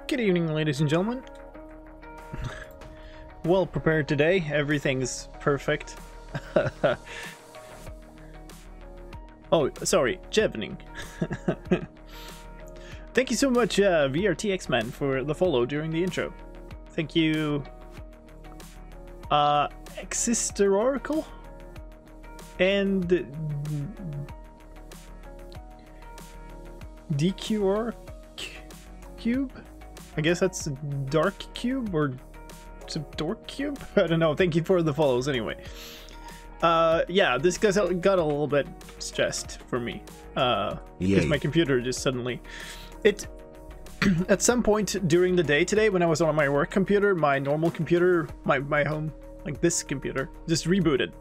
Good evening, ladies and gentlemen. Well prepared today. Everything's perfect. Oh, sorry, Jevening. Thank you so much, VRTX-Man, for the follow during the intro. Thank you, Exister Oracle and DQR Cube. I guess that's Dark Cube or Dork Cube. I don't know. Thank you for the follows anyway. Yeah, this got a little bit stressed for me because my computer just suddenly at some point during the day today when I was on my work computer, my normal computer, my home, like this computer, just rebooted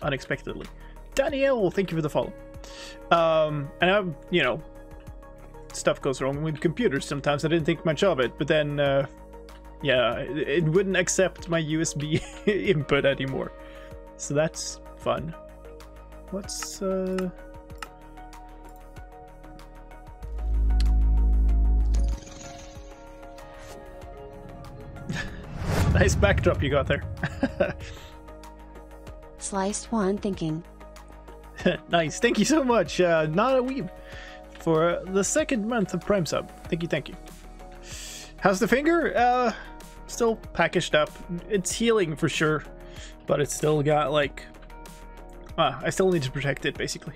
unexpectedly. Danielle, thank you for the follow. And I'm, you know, stuff goes wrong with computers sometimes. I didn't think much of it, but then yeah, it wouldn't accept my USB input anymore. So that's fun. What's nice backdrop you got there. Sliced one thinking. Nice, thank you so much, Not a Weeb, for the second month of Prime sub. Thank you, thank you. How's the finger? Still packaged up. It's healing for sure, but it's still got like I still need to protect it basically.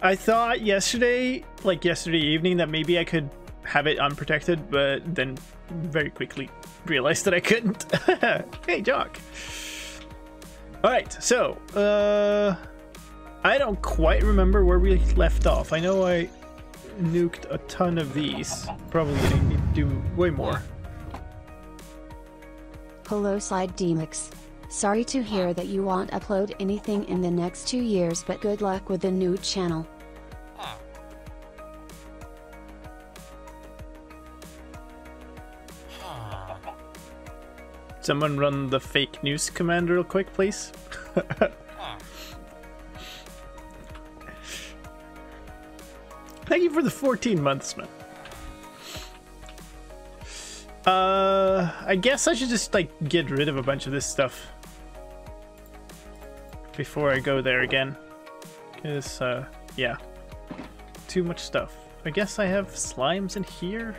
I thought yesterday evening, that maybe I could have it unprotected, but then very quickly realized that I couldn't. Hey, Jock. All right, so I don't quite remember where we left off. I know I nuked a ton of these. Probably gonna need to do way more. Hello Slide Demix. Sorry to hear that you won't upload anything in the next 2 years, but good luck with the new channel. Someone run the fake news command real quick, please. Thank you for the 14 months, man. I guess I should just like get rid of a bunch of this stuff before I go there again, because yeah, too much stuff. I guess I have slimes in here.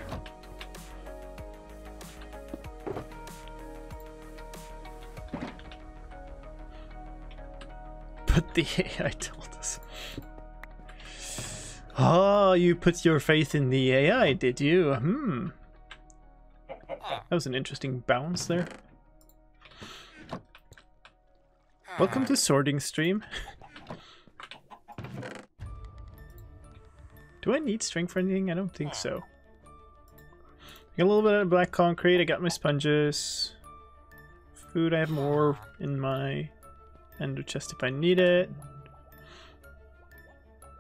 But the AI told us. Oh, you put your faith in the AI, did you? Hmm. That was an interesting bounce there. Welcome to Sorting Stream. Do I need strength for anything? I don't think so. I got a little bit of black concrete. I got my sponges. Food, I have more in my ender chest if I need it.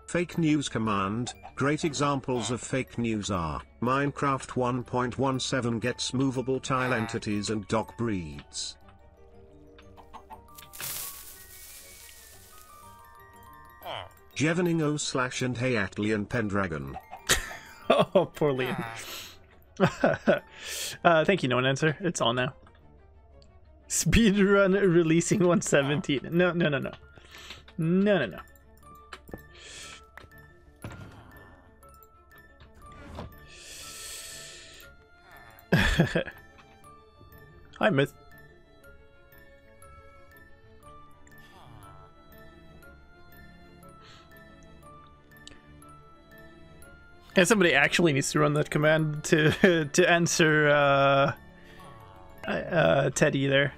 Fake news command. Great examples of fake news are Minecraft 1.17 gets movable tile entities and dog breeds. Jevening O/ and Hayatlian Pendragon. Oh, poor Liam. Thank you, no one answer. It's on now. Speedrun releasing 117. No. No. Hi, Myth. And somebody actually needs to run that command to answer Teddy there.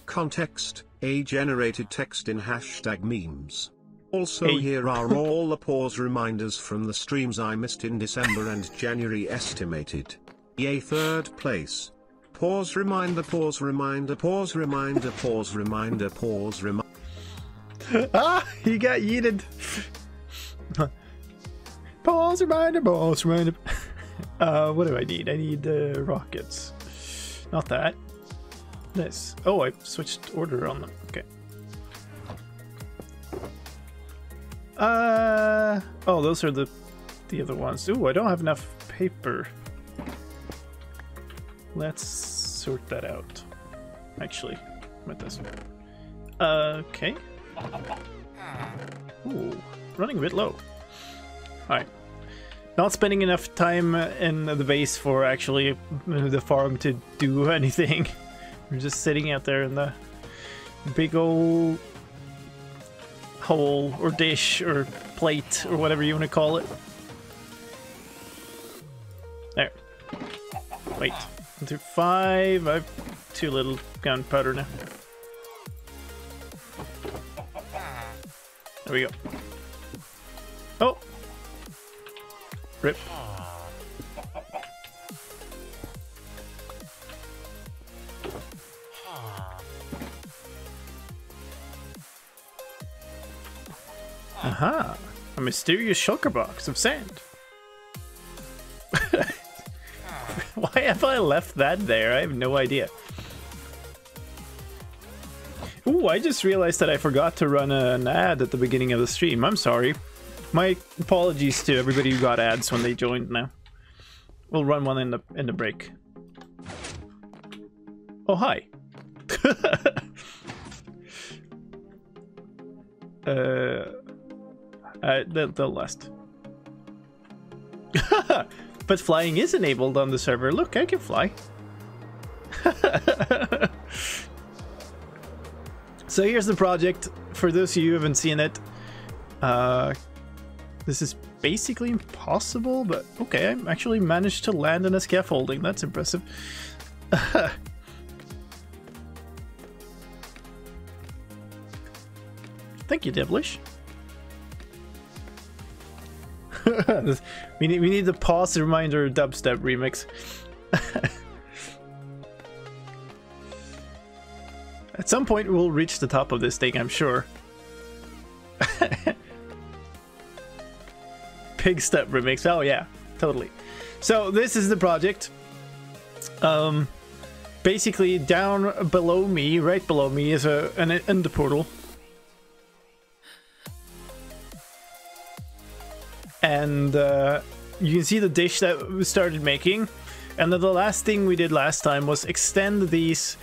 Context: a generated text in hashtag memes. Also, Hey. here are all the pause reminders from the streams I missed in December and January estimated. Yay, third place. Pause reminder, pause reminder, pause reminder, pause reminder, pause reminder. Ah, he got yeeted. Pause reminder, pause reminder. What do I need? I need rockets. Not that. This. Oh, I switched order on them. Okay. Oh, those are the the other ones. Ooh, I don't have enough paper. Let's sort that out. Actually, with this. Okay. Ooh, running a bit low. Alright. Not spending enough time in the base for actually the farm to do anything. We're just sitting out there in the big old hole or dish or plate or whatever you want to call it. There. Wait. 1 through 5. I've too little gunpowder now. There we go. Oh! Rip. Aha! A mysterious shulker box of sand. Why have I left that there? I have no idea. Ooh, I just realized that I forgot to run an ad at the beginning of the stream. I'm sorry. My apologies to everybody who got ads when they joined now. We'll run one in the break. Oh, hi. They'll last. But flying is enabled on the server. Look, I can fly. So here's the project. For those of you who haven't seen it, this is basically impossible, but okay, I actually managed to land in a scaffolding. That's impressive. Thank you, Devilish. we need the pause reminder dubstep remix. At some point we'll reach the top of this thing, I'm sure. Pig step remix. Oh yeah, totally. So this is the project. Basically down below me, right below me, is an ender portal. And you can see the dish that we started making. And then the last thing we did last time was extend these.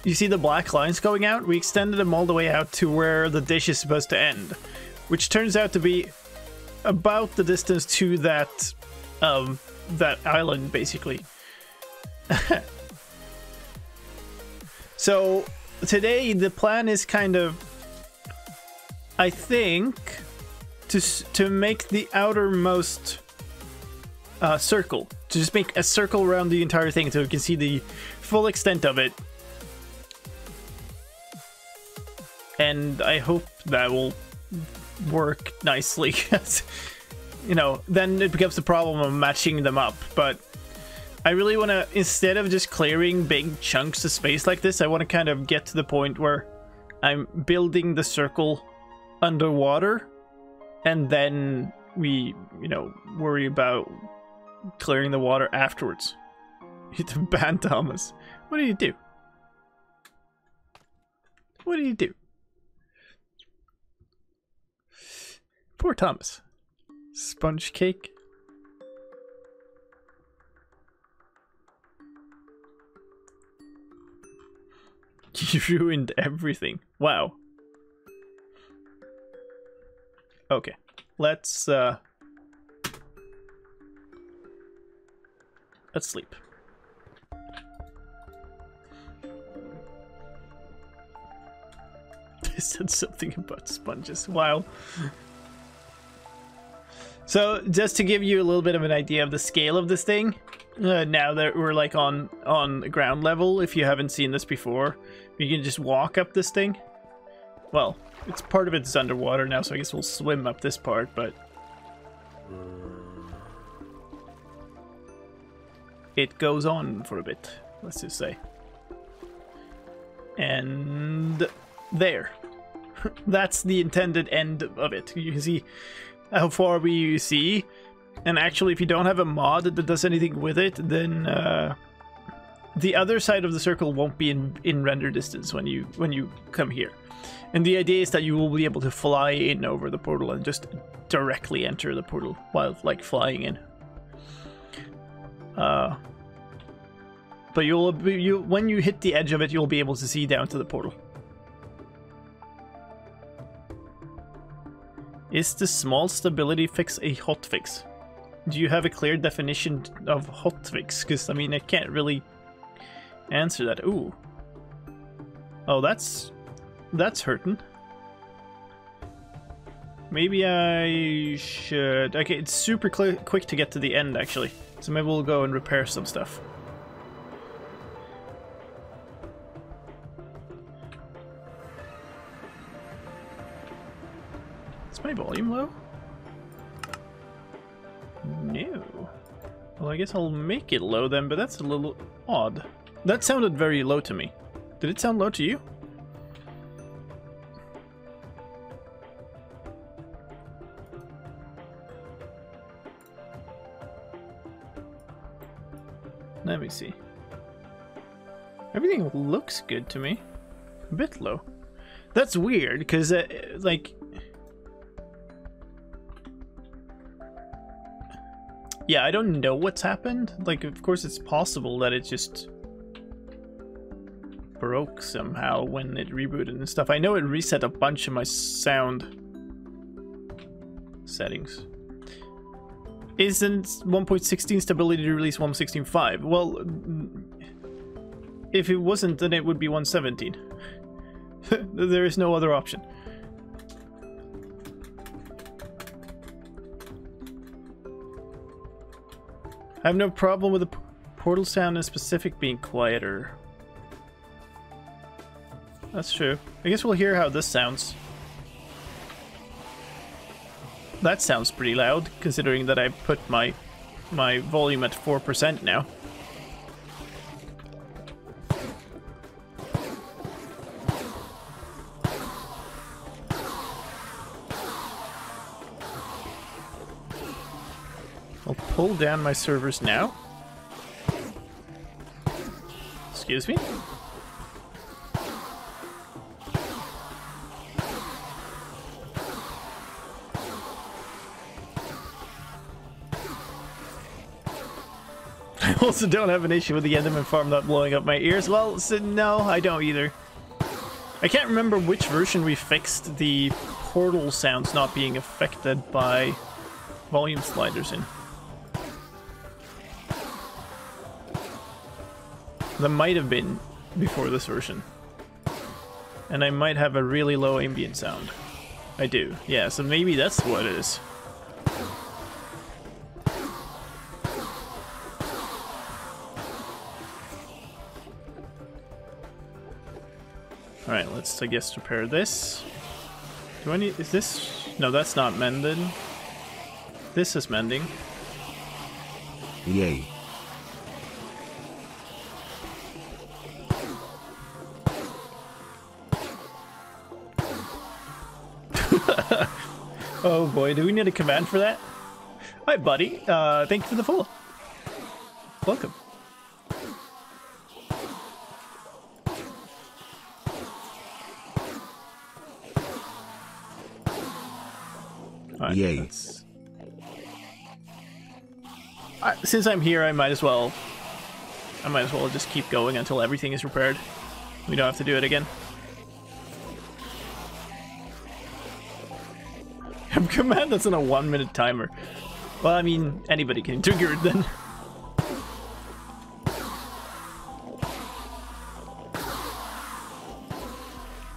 You see the black lines going out? We extended them all the way out to where the dish is supposed to end, which turns out to be about the distance to that that island, basically. So today the plan is kind of, I think, to make the outermost circle, to just make a circle around the entire thing so you can see the full extent of it. And I hope that will work nicely. You know, then it becomes the problem of matching them up. But I really want to, instead of just clearing big chunks of space like this, I want to kind of get to the point where I'm building the circle underwater, and then we, you know, worry about clearing the water afterwards. You have to ban Thomas. What do you do? What do you do? Poor Thomas. Sponge cake. You ruined everything. Wow. Okay. Let's sleep. They said something about sponges. Wow. So, just to give you a little bit of an idea of the scale of this thing, now that we're like on ground level, if you haven't seen this before, you can just walk up this thing. Well, it's part of it's underwater now, so I guess we'll swim up this part, but it goes on for a bit, let's just say. And there. That's the intended end of it. You can see how far we see, and actually if you don't have a mod that does anything with it, then the other side of the circle won't be in render distance when you come here. And the idea is that you will be able to fly in over the portal and just directly enter the portal while like flying in. But when you hit the edge of it, you'll be able to see down to the portal. Is the small stability fix a hotfix? Do you have a clear definition of hotfix? Because, I mean, I can't really answer that. Ooh. Oh, that's hurting. Maybe I should... Okay, it's super quick to get to the end, actually. So maybe we'll go and repair some stuff. Is my volume low? No. Well, I guess I'll make it low then, but that's a little odd. That sounded very low to me. Did it sound low to you? Let me see. Everything looks good to me. A bit low. That's weird, because, like... Yeah, I don't know what's happened. Like, of course it's possible that it just... broke somehow when it rebooted and stuff. I know it reset a bunch of my sound settings. Isn't 1.16 stability to release 1.16.5? Well, if it wasn't, then it would be 1.17. There is no other option. I have no problem with the portal sound in specific being quieter. That's true. I guess we'll hear how this sounds. That sounds pretty loud, considering that I put my volume at 4% now. I'll pull down my servers now. Excuse me? I also don't have an issue with the Enderman farm not blowing up my ears. Well, so no, I don't either. I can't remember which version we fixed the portal sounds not being affected by volume sliders in. That might have been before this version. And I might have a really low ambient sound. I do, yeah, so maybe that's what it is. Alright, let's, I guess, repair this. Do I need... is this... no, that's not mended. This is mending. Yay. Oh boy, do we need a command for that? Hi buddy, thank you for the follow. Welcome. Right, yay. Since I'm here, I might as well just keep going until everything is repaired. We don't have to do it again. Command that's on a 1-minute timer. Well, I mean, anybody can trigger it then.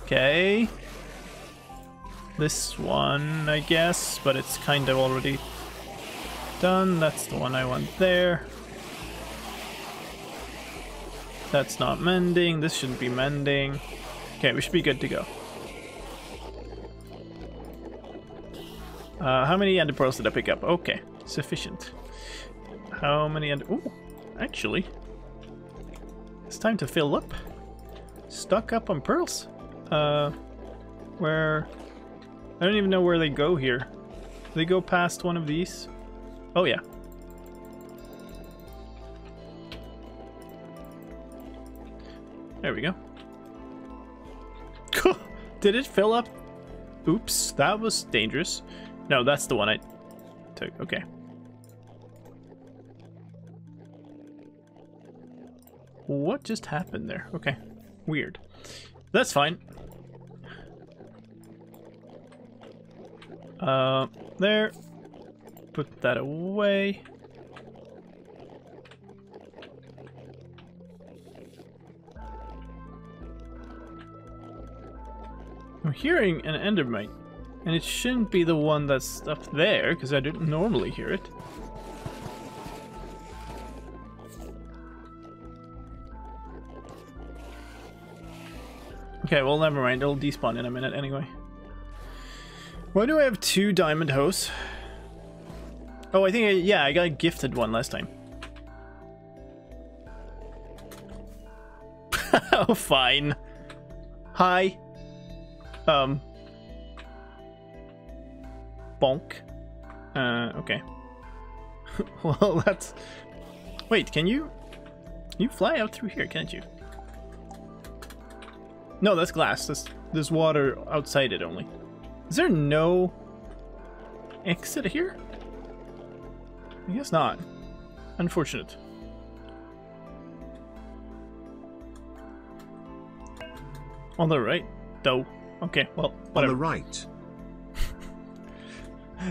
Okay. This one, I guess, but it's kind of already done. That's the one I want there. That's not mending. This shouldn't be mending. Okay, we should be good to go. How many ender pearls did I pick up? Okay, sufficient. How many ender... ooh, actually, it's time to fill up. Stock up on pearls. Where... I don't even know where they go here. Do they go past one of these? Oh yeah. There we go. Did it fill up? Oops, that was dangerous. No, that's the one I took. Okay. What just happened there? Okay. Weird. That's fine. There. Put that away. I'm hearing an endermite, and it shouldn't be the one that's up there, because I didn't normally hear it. Okay, well, never mind. It'll despawn in a minute anyway. Why do I have 2 diamond hose? Oh, I think, yeah, I got gifted one last time. Oh, fine. Hi. Bonk. Okay. Well, that's... Wait, can you... You fly out through here, can't you? No, that's glass. There's water outside it only. Is there no exit here? I guess not. Unfortunate. On the right, though. Okay, well, whatever. On the right.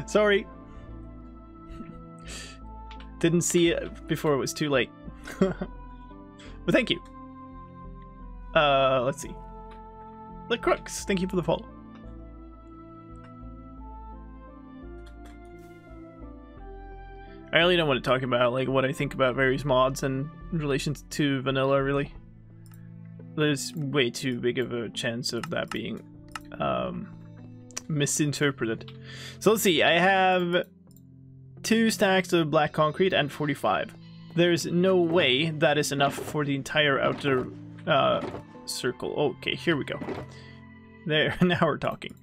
Sorry. Didn't see it before it was too late. But thank you. Let's see. The Crooks, thank you for the follow. I really don't want to talk about like what I think about various mods and in relation to vanilla, really. There's way too big of a chance of that being misinterpreted. So let's see, I have 2 stacks of black concrete and 45. There's no way that is enough for the entire outer circle. Okay, here we go. There, now we're talking.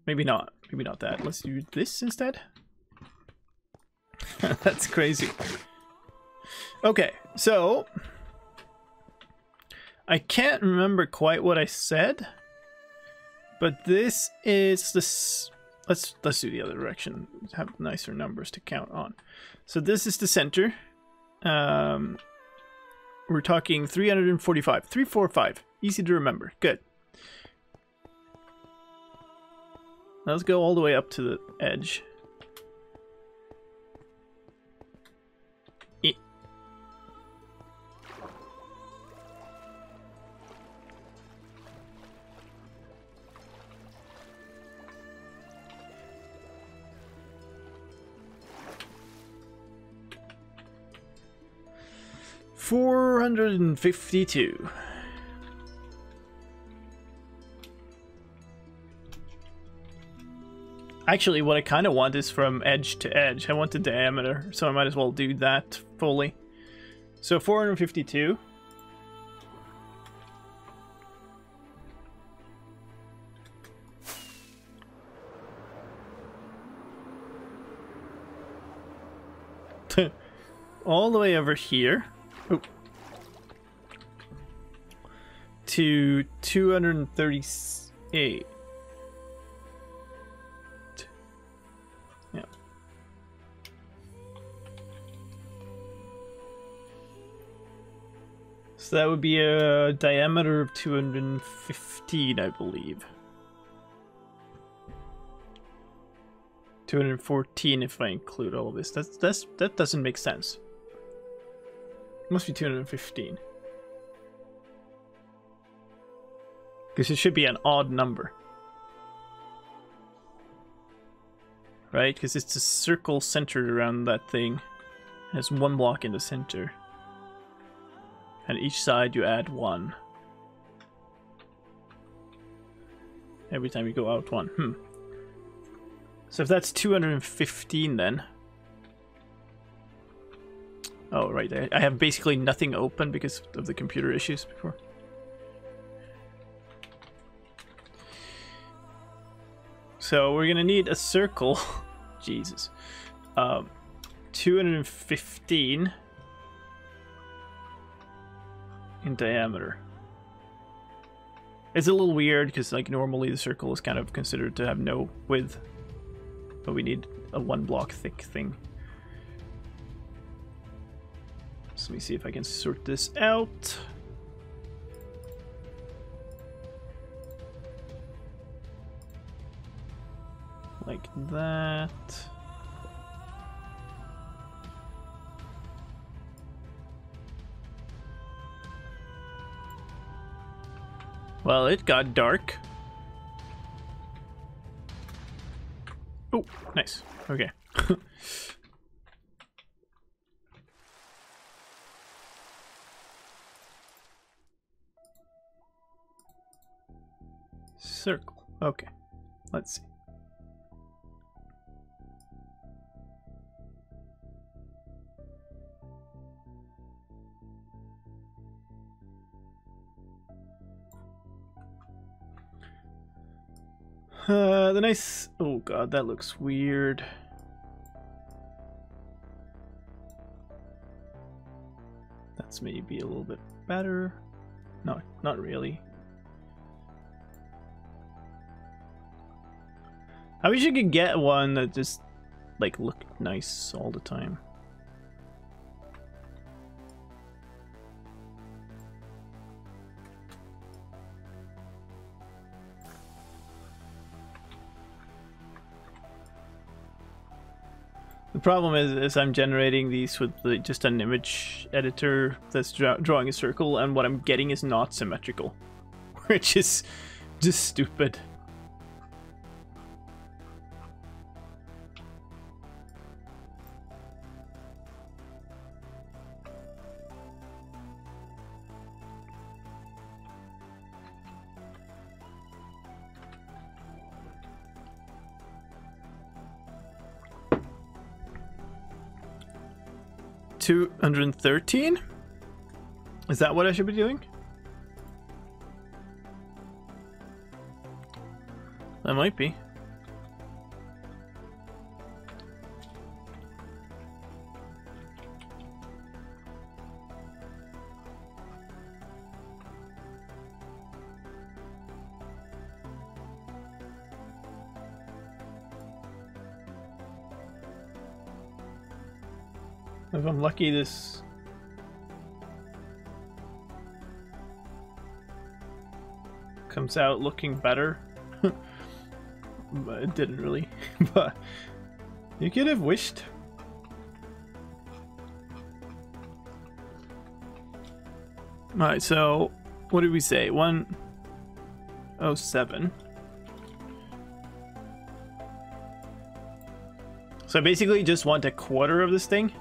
Maybe not that. Let's do this instead. That's crazy. Okay, so I can't remember quite what I said, but this is this. Let's do the other direction. Have nicer numbers to count on. So this is the center. We're talking 345. 345. Easy to remember. Good. Let's go all the way up to the edge. 452. Actually, what I kind of want is from edge to edge. I want the diameter, so I might as well do that fully. So 452. All the way over here. Oh. To 238. Yeah. So that would be a diameter of 215, I believe. 214 if I include all of this. That doesn't make sense. It must be 215. Because it should be an odd number. Right? Because it's a circle centered around that thing. It has one block in the center. And each side you add 1. Every time you go out 1. So if that's 215 then... Oh, right. I have basically nothing open because of the computer issues before. So we're going to need a circle. Jesus. 215 in diameter. It's a little weird because like normally the circle is kind of considered to have no width, but we need a 1 block thick thing. So let me see if I can sort this out. Like that. Well, it got dark. Oh, nice. Okay. Circle. Okay. Let's see. The nice... Oh god, that looks weird. That's maybe a little bit better. No, not really. I wish you could get one that just, like, looked nice all the time. The problem is I'm generating these with just an image editor that's drawing a circle, and what I'm getting is not symmetrical, which is just stupid. $213? Is that what I should be doing? That might be. If I'm lucky, this comes out looking better. But it didn't really. But you could have wished. Alright, so what did we say? 107. So I basically just want a quarter of this thing.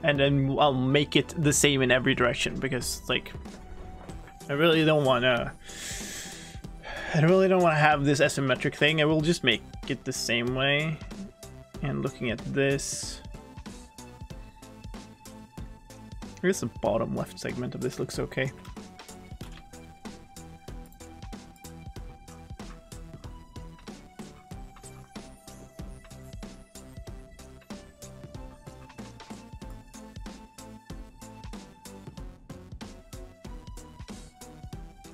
And then I'll make it the same in every direction because, like, I really don't want to have this asymmetric thing. I will just make it the same way. And looking at this, I guess the bottom left segment of this looks okay.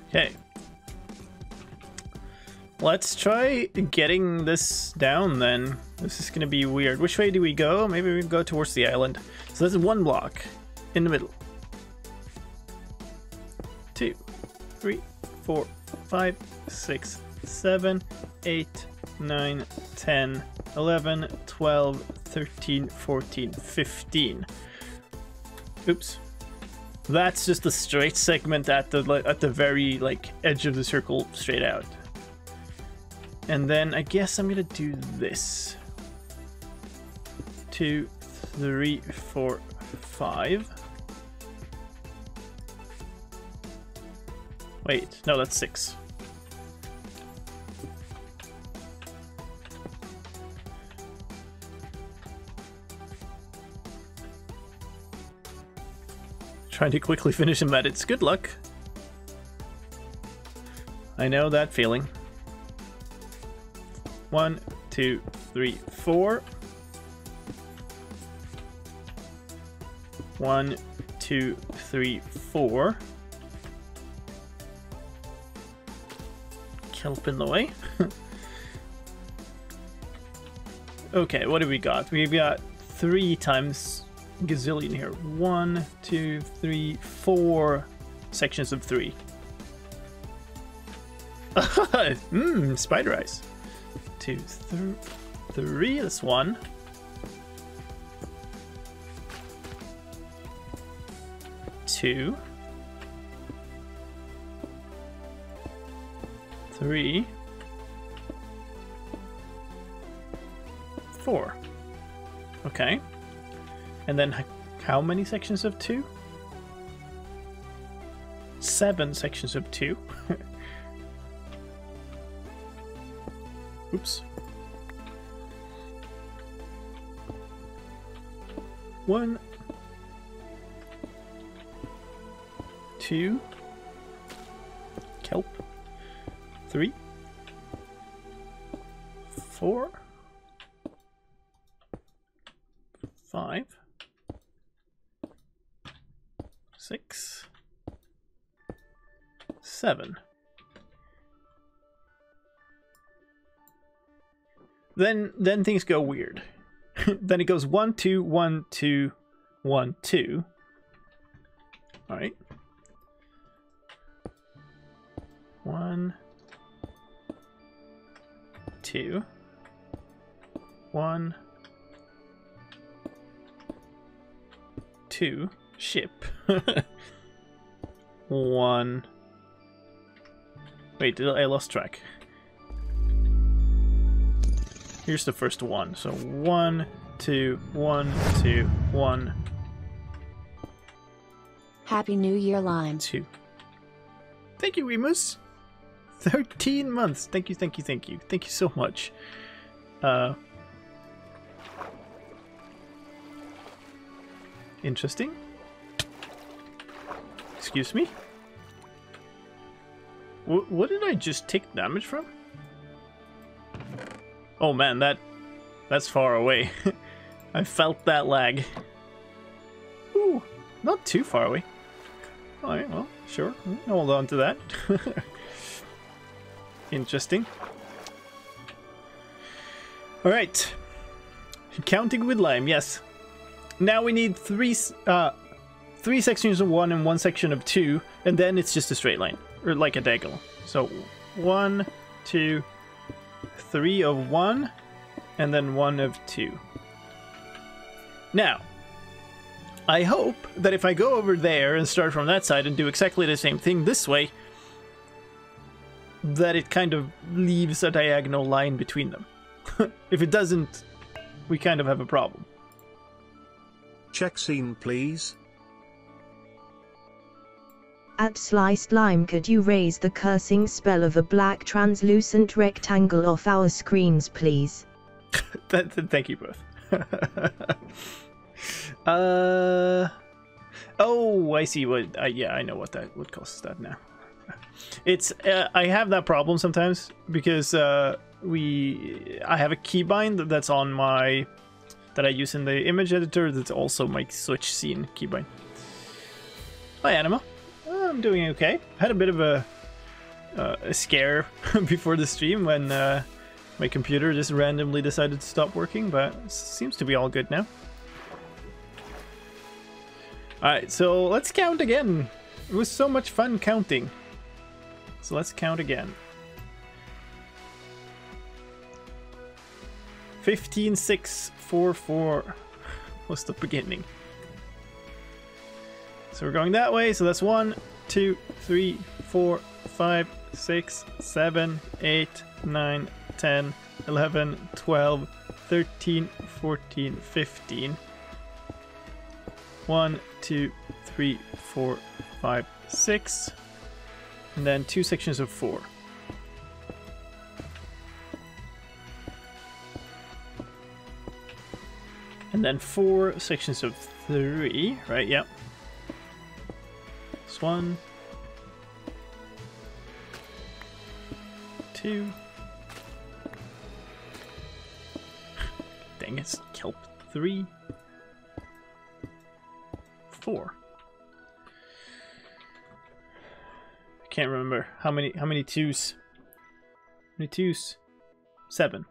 Okay, let's try getting this down then. This is gonna be weird. Which way do we go? Maybe we go towards the island. So there's 1 block in the middle. 2, 3, 4, 5, 6, 7, 8, 9, 10, 11, 12, 13, 14, 15. Oops. That's just a straight segment at the very like edge of the circle, straight out. And then I guess I'm gonna do this. 2, 3, 4, 5. Wait, no, that's 6. Trying to quickly finish them edits. Good luck. I know that feeling. 1, 2, 3, 4. 1, 2, 3, 4. kelp in the way. Okay, what do we got? We've got 3 times gazillion here. 1, 2, 3, 4 sections of 3. Spider eyes. 2, 3. That's 1. 2, 3, 4. Okay. And then how many sections of 2? 7 sections of 2. Oops. 1, 2, kelp, 3, 4, 5, 6, 7. Then things go weird. Then it goes 1, 2, 1, 2, 1, 2. All right. 1, 2, 1, 2, ship. 1. Wait, I lost track. Here's the first one. So 1, 2, 1, 2, 1. Happy New Year, Lime. 2. Thank you, Remus. 13 months. Thank you, thank you, thank you. Thank you so much. Interesting. Excuse me? What did I just take damage from? Oh man, that's far away. I felt that lag. Ooh, not too far away. Alright, well, sure. Hold on to that. Interesting. Alright. Counting with lime, yes. Now we need 3 sections of 1 and 1 section of 2, and then it's just a straight line. Or like a diagonal. So 1, 2, 3 of 1, and then 1 of 2. Now, I hope that if I go over there and start from that side and do exactly the same thing this way, that it kind of leaves a diagonal line between them. If it doesn't, we kind of have a problem. Check scene, please. At Sliced Lime, could you raise the cursing spell of a black translucent rectangle off our screens, please? Thank you both. Oh, I see what. Yeah, I know what causes that now. It's I have that problem sometimes because I have a keybind that's on my that I use in the image editor. That's also my switch scene keybind. Hi, Anima. I'm doing okay. Had a bit of a scare before the stream when my computer just randomly decided to stop working, but it seems to be all good now. Alright, so let's count again. It was so much fun counting. So let's count again. 15, 6, 4, 4 was the beginning. So we're going that way, so that's 1, 2, 3, 4, 5, 6, 7, 8, 9, 10, 11, 12, 13, 14, 15. 1, 2, 3, 4, 5, 6. And then 2 sections of 4. And then 4 sections of 3, right? Yep. This 1, 2. Dang it, kelp. 3, 4. I can't remember how many 2s. 22, 7.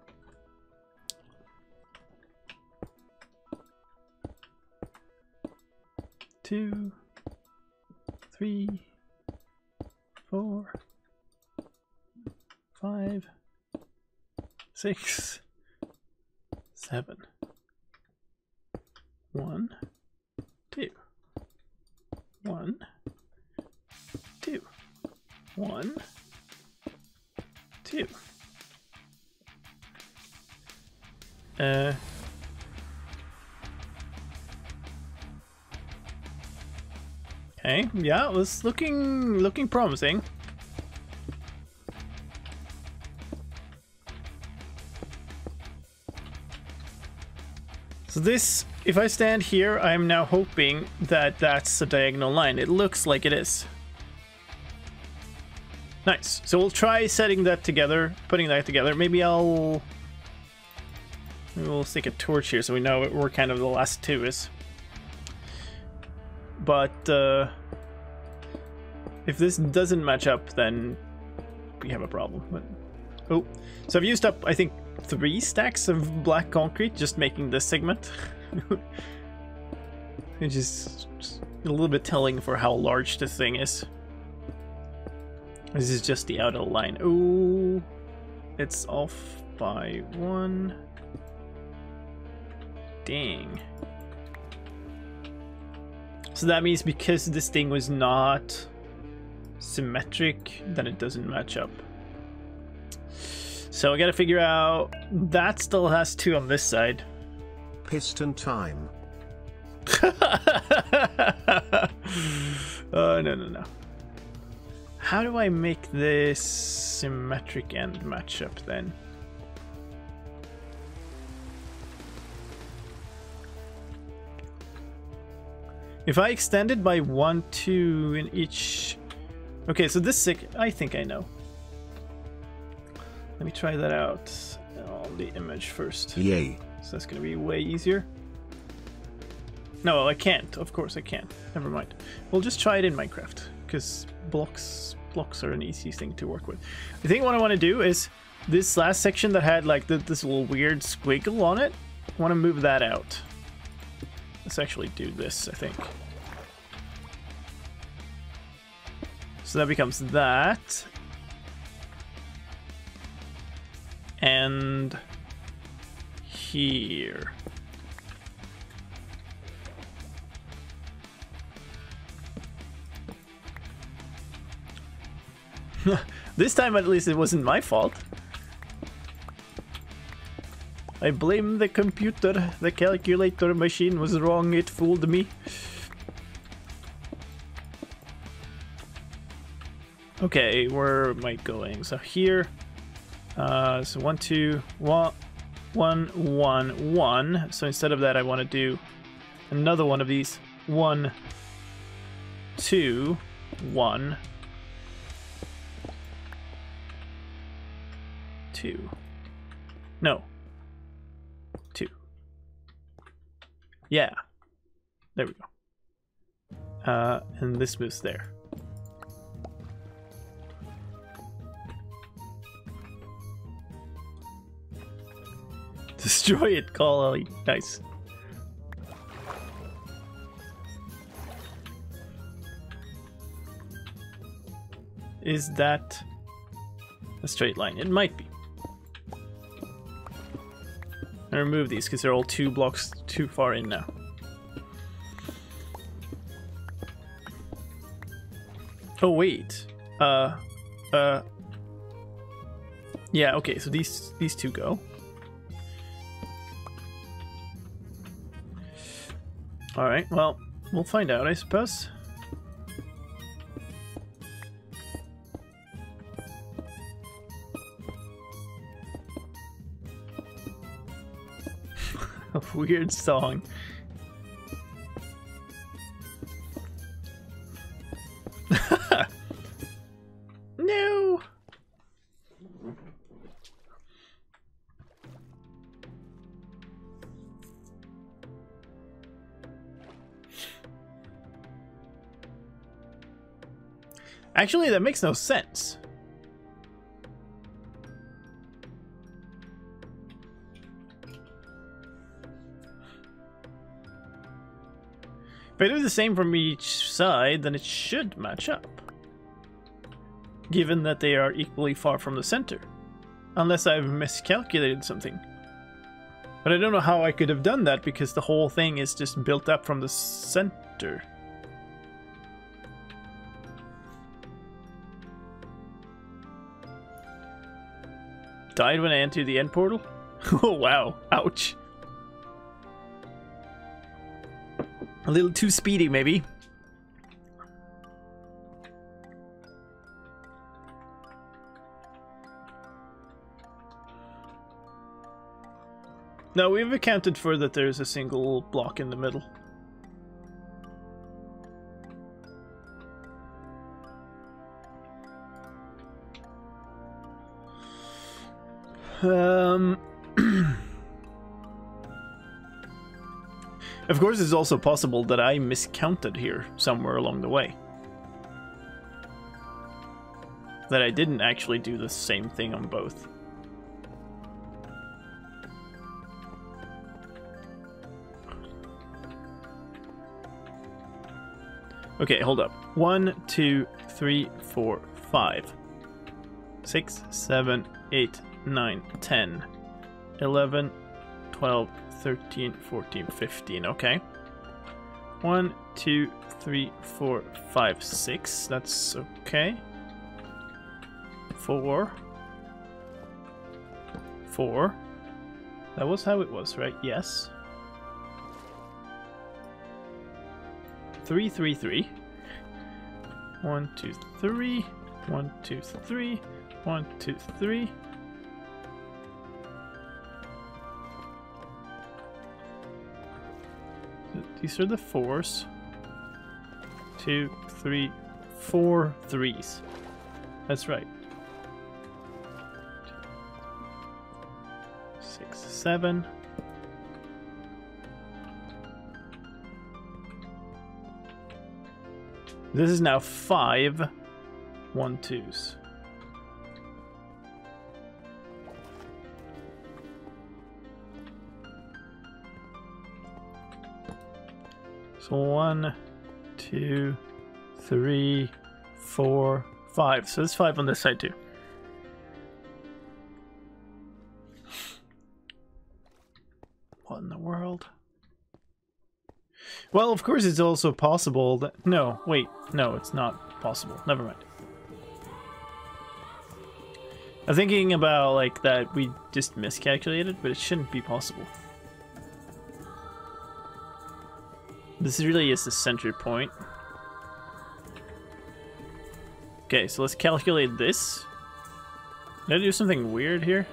Two, 3, 4, 5, 6, 7. 1, 2. 1, 2. 1, 2. Okay, yeah, it was looking promising. So this, if I stand here, I'm now hoping that that's a diagonal line. It looks like it is. Nice. So we'll try setting that together, putting that together. Maybe we'll stick a torch here so we know where kind of the last two is. But if this doesn't match up, then we have a problem. But, oh, so I've used up, I think, 3 stacks of black concrete just making this segment. Which is a little bit telling for how large this thing is. This is just the outer line. Oh, it's off by 1. Dang. So that means because this thing was not symmetric, then it doesn't match up. So I gotta figure out, that still has 2 on this side. Piston time. Oh, no. How do I make this symmetric and match up then? If I extend it by 1, 2 in each... Okay, so this I think I know. Let me try that out on the image first. Yay. So that's going to be way easier. No, I can't. Of course I can't. Never mind. We'll just try it in Minecraft, because blocks are an easy thing to work with. I think what I want to do is this last section that had like this little weird squiggle on it, I want to move that out. Let's actually do this, I think. So that becomes that. And here. This time at least it wasn't my fault. I blame the computer. The calculator machine was wrong. It fooled me. Okay, where am I going? So here. So 1, 2, 1, 1, 1, 1. So instead of that, I want to do another one of these. 1, 2, 1, 2. No. 2. Yeah. There we go. And this moves there. Destroy it, call Ellie. Nice. Is that a straight line? It might be. I remove these because they're all 2 blocks too far in now. Oh wait. Yeah, okay, so these 2 go. Alright, well, we'll find out, I suppose. A weird song. No! Actually, that makes no sense. If I do the same from each side, then it should match up. Given that they are equally far from the center. Unless I've miscalculated something. But I don't know how I could have done that because the whole thing is just built up from the center. Died when I entered the end portal? Oh wow, ouch. A little too speedy maybe. No, we've accounted for that there's a single block in the middle. Of course, it's also possible that I miscounted here somewhere along the way. That I didn't actually do the same thing on both. Okay, hold up. 1, 2, 3, 4, 5, 6, 7, 8, 9, 10, 11, 12, 13, 14, 15. Okay. 1, 2, 3, 4, 5, 6. That's okay. 4. 4. That was how it was, right? Yes. 3, 3, 3. 1, 2, 3. 1, 2, 3. 1, 2, 3. These are the 4s. 2, 3, 4 3s. That's right. 6, 7. This is now 5 1 2s. So 1, 2, 3, 4, 5. So there's 5 on this side too. What in the world? Well, of course it's also possible that... No, wait. No, it's not possible. Never mind. I'm thinking about, like, that we just miscalculated, but it shouldn't be possible. This really is the center point. Okay, so let's calculate this. Did I do something weird here?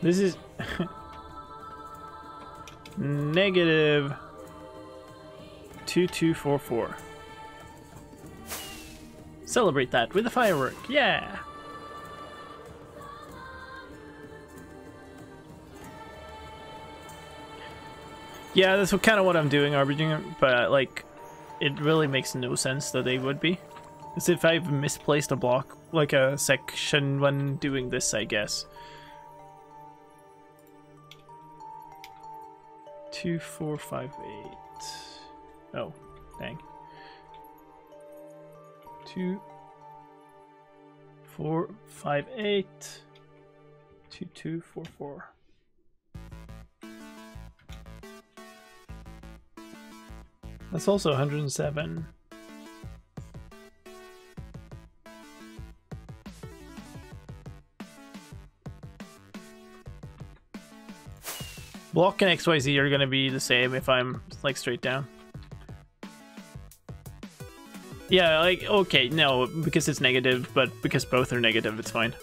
This is... negative... 2244. Celebrate that with a firework. Yeah. Yeah, that's kind of what I'm doing, averaging it, but like, it really makes no sense that they would be. As if I've misplaced a block, like a section when doing this, I guess. 2, 4, 5, 8. Oh, dang. 2, 4, 5, 8. 2, 2, 4, 4. That's also 107. Block and XYZ are going to be the same if I'm like straight down. Yeah, like, okay, no, because it's negative, but because both are negative, it's fine.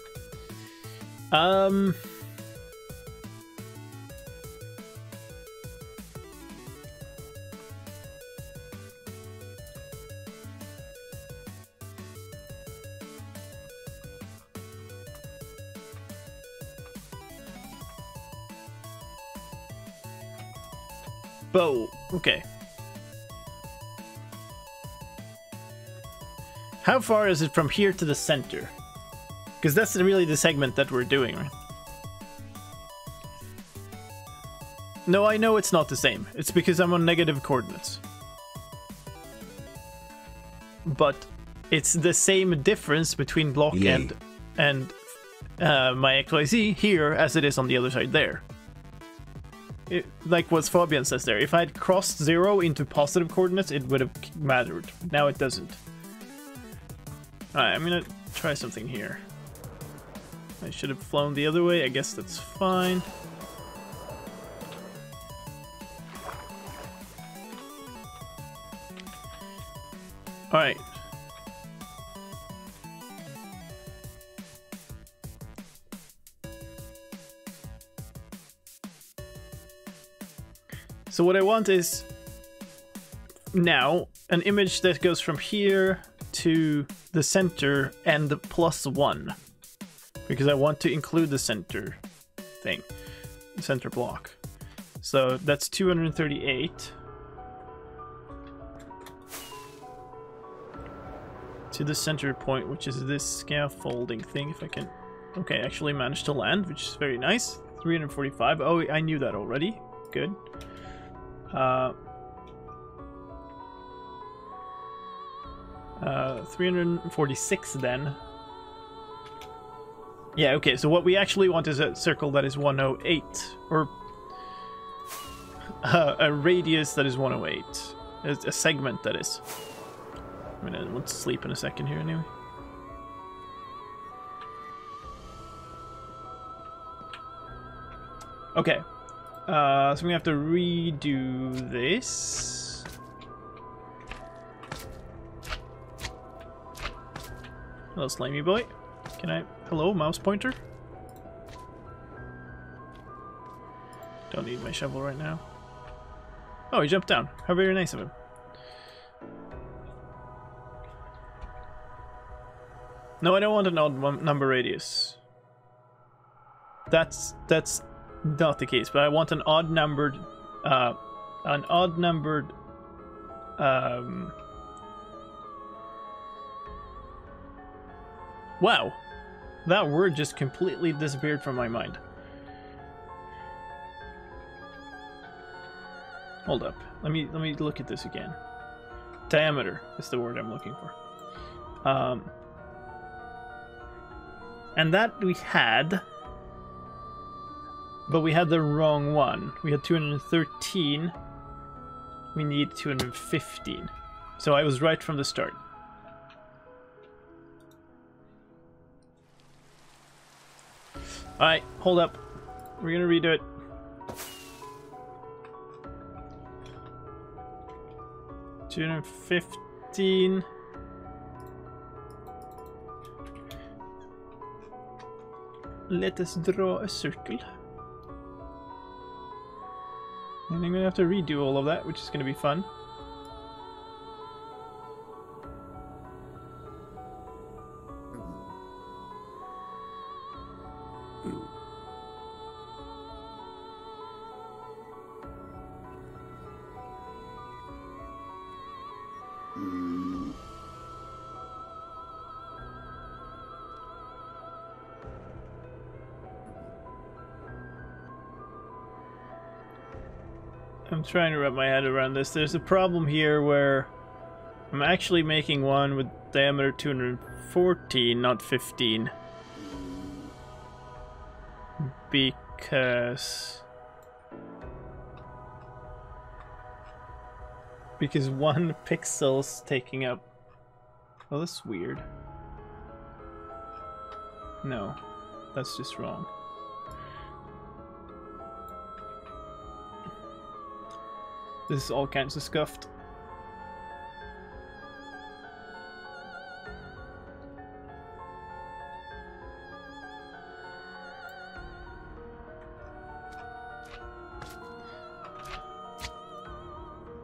Bow. Okay. How far is it from here to the center? Because that's really the segment that we're doing, right? No, I know it's not the same. It's because I'm on negative coordinates. but it's the same difference between block Yay. and my XYZ here as it is on the other side there. Like what Fabian says there, if I had crossed 0 into positive coordinates, it would have mattered. Now it doesn't. Alright, I'm gonna try something here. I should have flown the other way, I guess that's fine. Alright. So what I want is now an image that goes from here to the center and +1. Because I want to include the center thing, the center block. So that's 238. To the center point, which is this scaffolding thing, if I can... Okay, actually managed to land, which is very nice. 345. Oh, I knew that already. Good. 346 then. Yeah, okay, so what we actually want is a circle that is 108, or a radius that is 108. A segment, that is. I mean, I want to sleep in a second here anyway. Okay. So I'm gonna have to redo this. Hello, slimy boy. Can I... Hello, mouse pointer? Don't need my shovel right now. Oh, he jumped down. How very nice of him. No, I don't want an odd number radius. That's not the case, but I want an odd numbered wow, that word just completely disappeared from my mind. Hold up, let me look at this again. Diameter is the word I'm looking for. And that we had, but we had the wrong one. We had 213. We need 215. So I was right from the start. Alright, hold up. We're gonna redo it. $215. Let us draw a circle. And I'm gonna have to redo all of that, which is gonna be fun. I'm trying to wrap my head around this. There's a problem here where I'm actually making one with diameter 214, not 15. Because one pixel's taking up... Oh, that's weird. No, that's just wrong. This is all kinds of scuffed.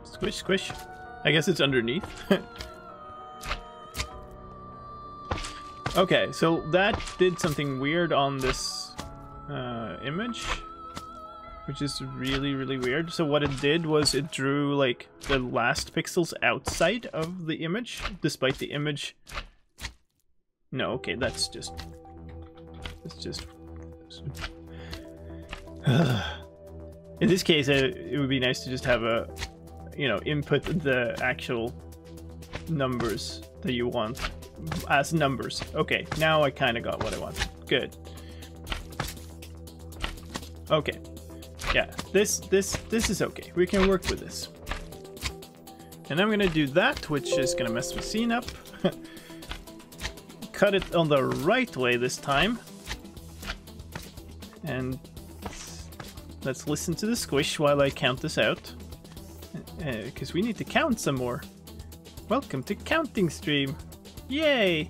Squish, squish. I guess it's underneath. Okay, so that did something weird on this image. Which is really, really weird. So what it did was it drew like the last pixels outside of the image, despite the image... No, okay, that's just... In this case, it would be nice to just have a, you know, input the actual numbers that you want as numbers. Okay, now I kind of got what I wanted. Good. Okay. Yeah, this is okay. We can work with this. And I'm gonna do that, which is gonna mess the scene up. Cut it on the right way this time. And let's listen to the squish while I count this out. Because we need to count some more. Welcome to counting stream. Yay!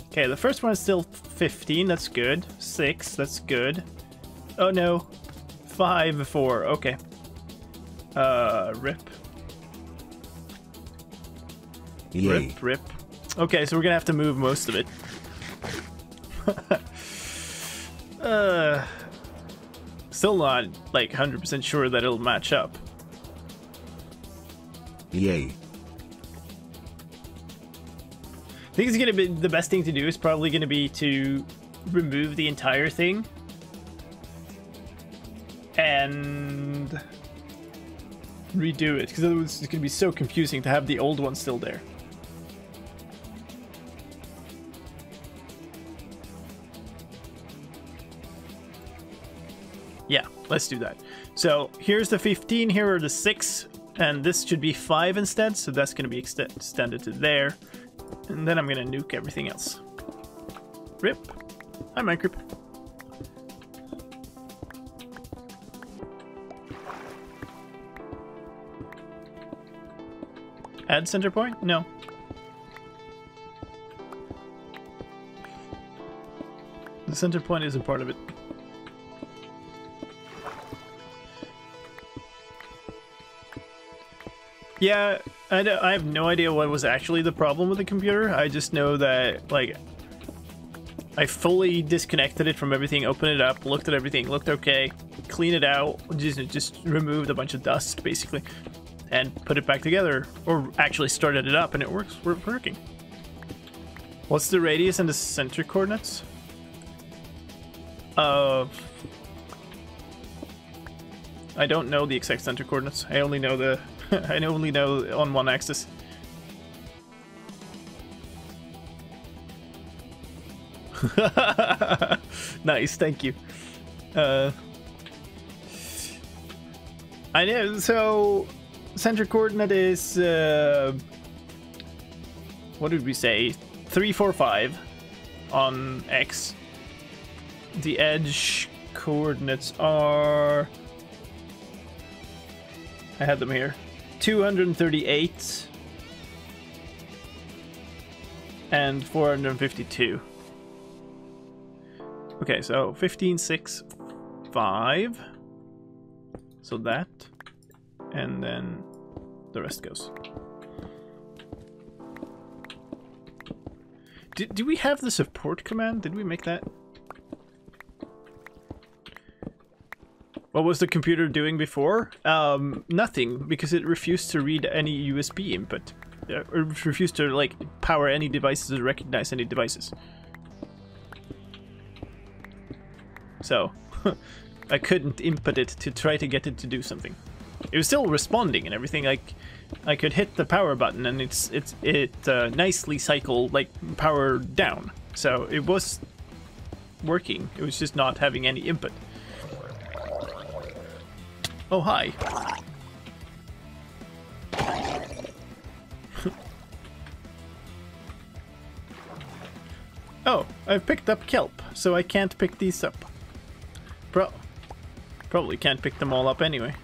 Okay, the first one is still 15, that's good. 6, that's good. Oh no. 5, 4, okay. Rip. Yay. Rip. Okay, so we're gonna have to move most of it. Still not, like, 100% sure that it'll match up. Yay. I think it's gonna be the best thing to do is probably gonna be to remove the entire thing and redo it, because otherwise it's gonna be so confusing to have the old one still there. Yeah, let's do that. So here's the 15, here are the 6, and this should be 5 instead, so that's gonna be extended to there. And then I'm gonna nuke everything else. Rip. Hi, Minecraft. Add center point? No. The center point isn't part of it. Yeah, I have no idea what was actually the problem with the computer. I just know that, like, I fully disconnected it from everything, opened it up, looked at everything, looked okay, clean it out, just removed a bunch of dust, basically, and put it back together, or actually started it up, and it works. We're working. What's the radius and the center coordinates? I don't know the exact center coordinates. I only know the I only know on one axis. Nice, thank you. I know, so center coordinate is what did we say? 3, 4, 5 on X. The edge coordinates are, I had them here, 238 and 452. Okay, so 15, 6, 5. So that, and then the rest goes. Do we have the support command? Did we make that? What was the computer doing before? Nothing, because it refused to read any USB input. It refused to, like, power any devices or recognize any devices. So, I couldn't input it to try to get it to do something. It was still responding and everything. Like, I could hit the power button and it nicely cycled, like, power down. So it was working. It was just not having any input. Oh, hi. Oh, I've picked up kelp, so I can't pick these up. Probably can't pick them all up anyway.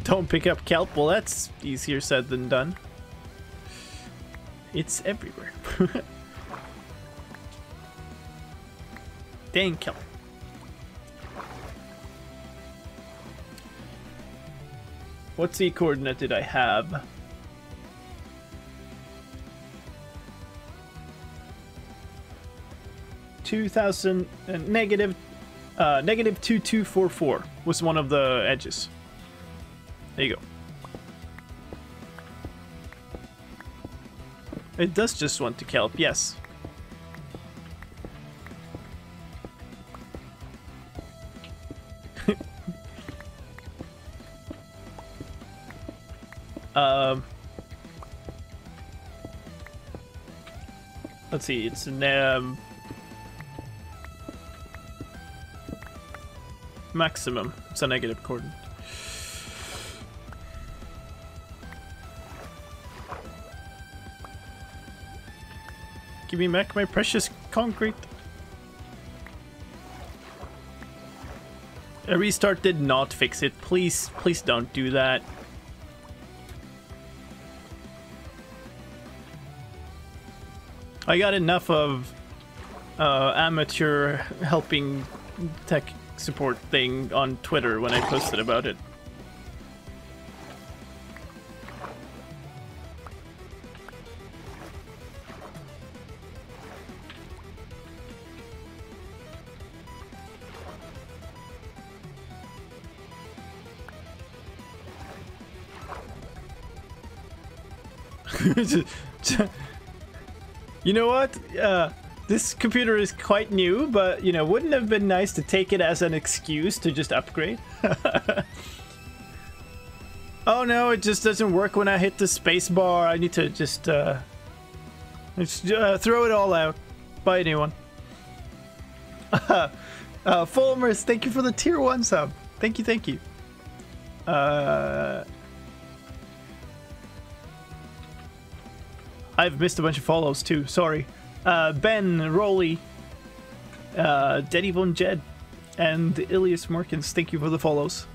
Don't pick up kelp? Well, that's easier said than done. It's everywhere. Dang kelp. What Z coordinate did I have? Negative 2244 was one of the edges. There you go. It does just want to kelp, yes. Let's see, it's an maximum. It's a negative coordinate. Give me back my precious concrete. A restart did not fix it. Please, please don't do that. I got enough of amateur helping tech support thing on Twitter when I posted about it. You know what? This computer is quite new, but, you know, wouldn't it have been nice to take it as an excuse to just upgrade? Oh no, it just doesn't work when I hit the space bar. I need to just throw it all out. Buy a new one. Fulmers, thank you for the tier 1 sub. Thank you, thank you. I've missed a bunch of follows too, sorry. Ben, Rolly, Denny Von Jed, and Ilias Morkins, thank you for the follows.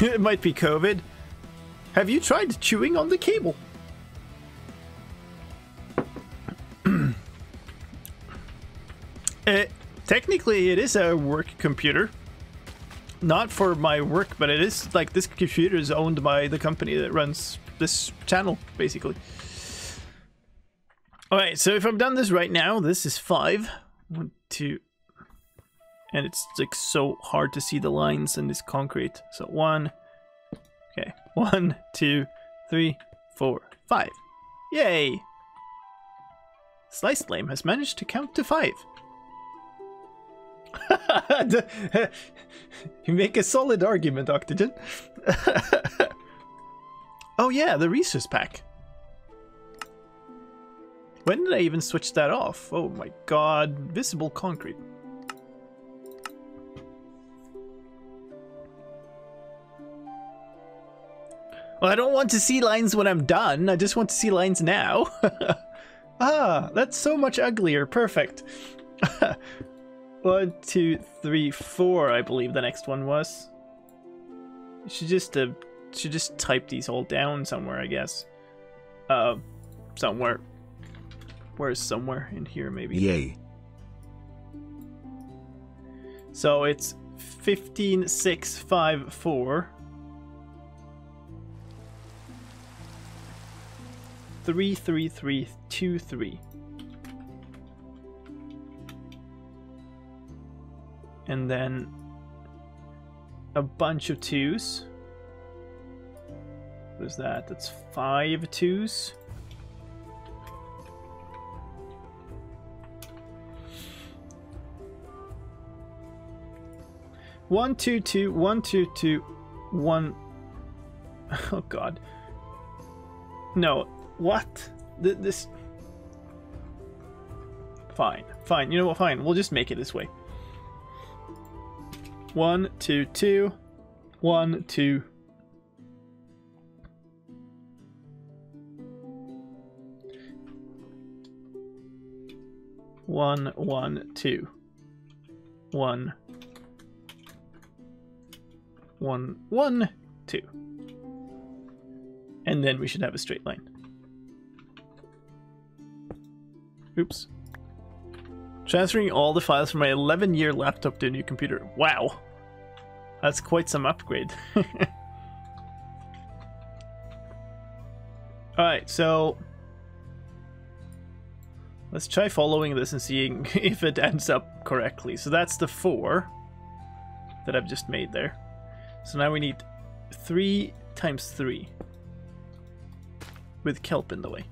It might be COVID. Have you tried chewing on the cable? Technically, it is a work computer. Not for my work, but it is, like, this computer is owned by the company that runs this channel, basically. Alright, so if I've done this right now, this is 5. 1, 2... And it's, like, so hard to see the lines in this concrete. So 1... Okay, 1, 2, 3, 4, 5. Yay! slicedlime has managed to count to 5. You make a solid argument, Octogen. Oh yeah, the resource pack. When did I even switch that off? Oh my god, visible concrete. Well, I don't want to see lines when I'm done. I just want to see lines now. Ah, that's so much uglier. Perfect. 1, 2, 3, 4, I believe the next one was. You should just type these all down somewhere, I guess. Somewhere. Where's somewhere in here, maybe? Yay. So it's 15, 6, 5, 4. 3, 3, 3, 2, 3. And then a bunch of 2s. What is that? That's 5 2s. One, two, two, 1, 2, 2, 1. Oh god. No. What? This. Fine. Fine. You know what? Fine. We'll just make it this way. 1, 2, 2. 1, 2. One, 1, 2. 1. 1, 1, 2. And then we should have a straight line. Oops. Transferring all the files from my 11-year laptop to a new computer. Wow. That's quite some upgrade. Alright, so let's try following this and seeing if it ends up correctly. So that's the 4 that I've just made there. So now we need 3 times 3 with kelp in the way.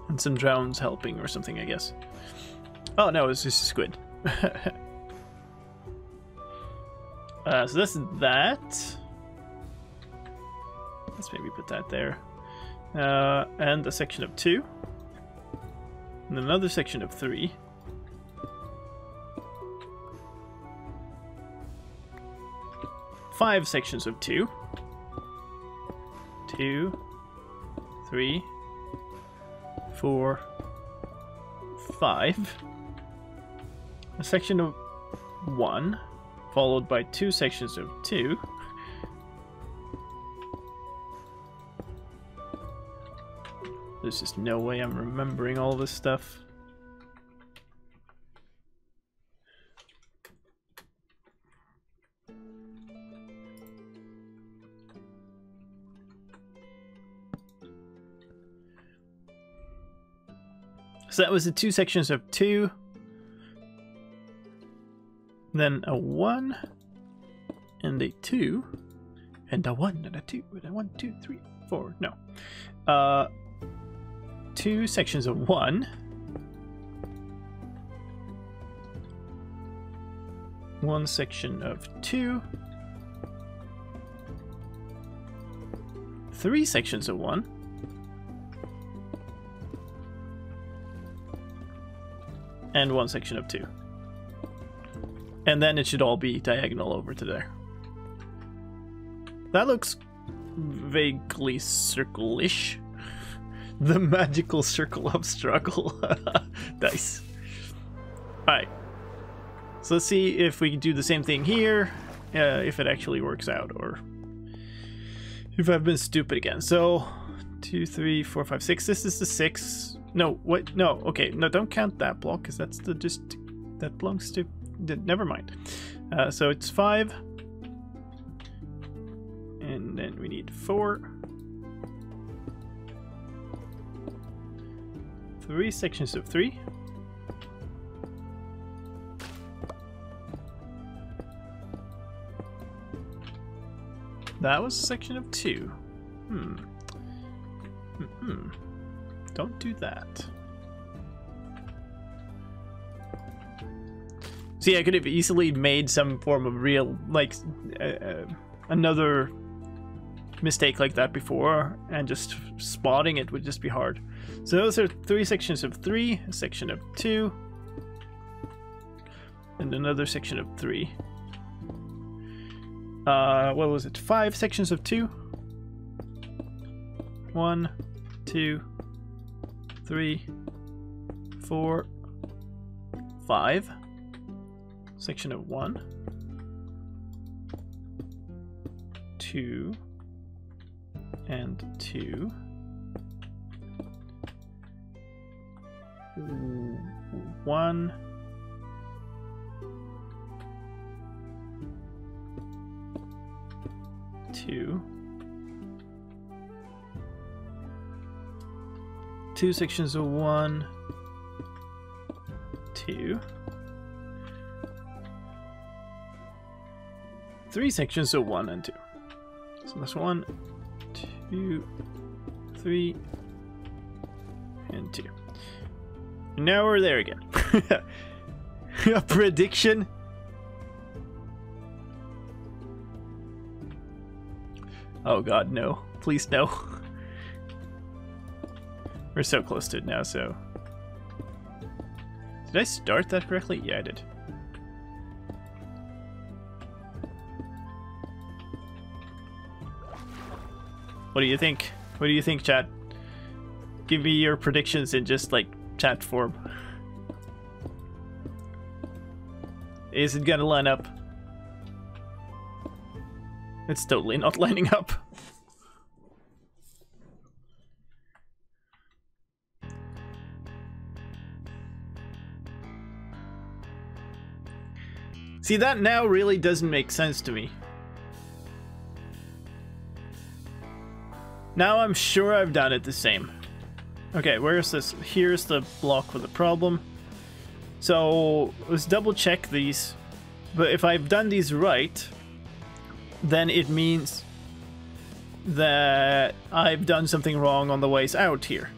And some drowns helping or something, I guess. Oh no, it's just a squid. So that's that. Let's maybe put that there. And a section of 2. And another section of 3. Five sections of 2. 2, 3, 4, 5. A section of 1, followed by 2 sections of 2. There's just no way I'm remembering all this stuff. So that was the 2 sections of 2. Then a 1 and a 2 and a 1 and a 2 and a 1, 2, 3, 4. No. 2 sections of 1. 1 section of 2. 3 sections of 1. And 1 section of 2. And then it should all be diagonal over to there. That looks vaguely circle-ish. The magical circle of struggle. Nice. Alright. So let's see if we can do the same thing here. If it actually works out, or if I've been stupid again. So 2, 3, 4, 5, 6. This is the 6. No, what? No, okay. No, don't count that block, because that's the that belongs to... Never mind. So it's 5. And then we need 4. 3 sections of 3. That was a section of 2. Don't do that. See, I could have easily made some form of real, like, another mistake like that before, and just spotting it would just be hard. So those are 3 sections of 3, a section of 2, and another section of 3. What was it? 5 sections of 2. 1, 2, 3, 4, 5. Section of 1, 2, and 2. 1, 2. 2 sections of 1, 2. 3 sections of 1 and 2. So that's 1, 2, 3, and 2. And now we're there again. A prediction? Oh god, no. Please no. We're so close to it now, so... Did I start that correctly? Yeah, I did. What do you think? What do you think, chat? Give me your predictions in just, like, chat form. Is it gonna line up? It's totally not lining up. See, that now really doesn't make sense to me. Now I'm sure I've done it the same. Okay, where's this? Here's the block with the problem. So let's double check these. But if I've done these right, then it means that I've done something wrong on the ways out here.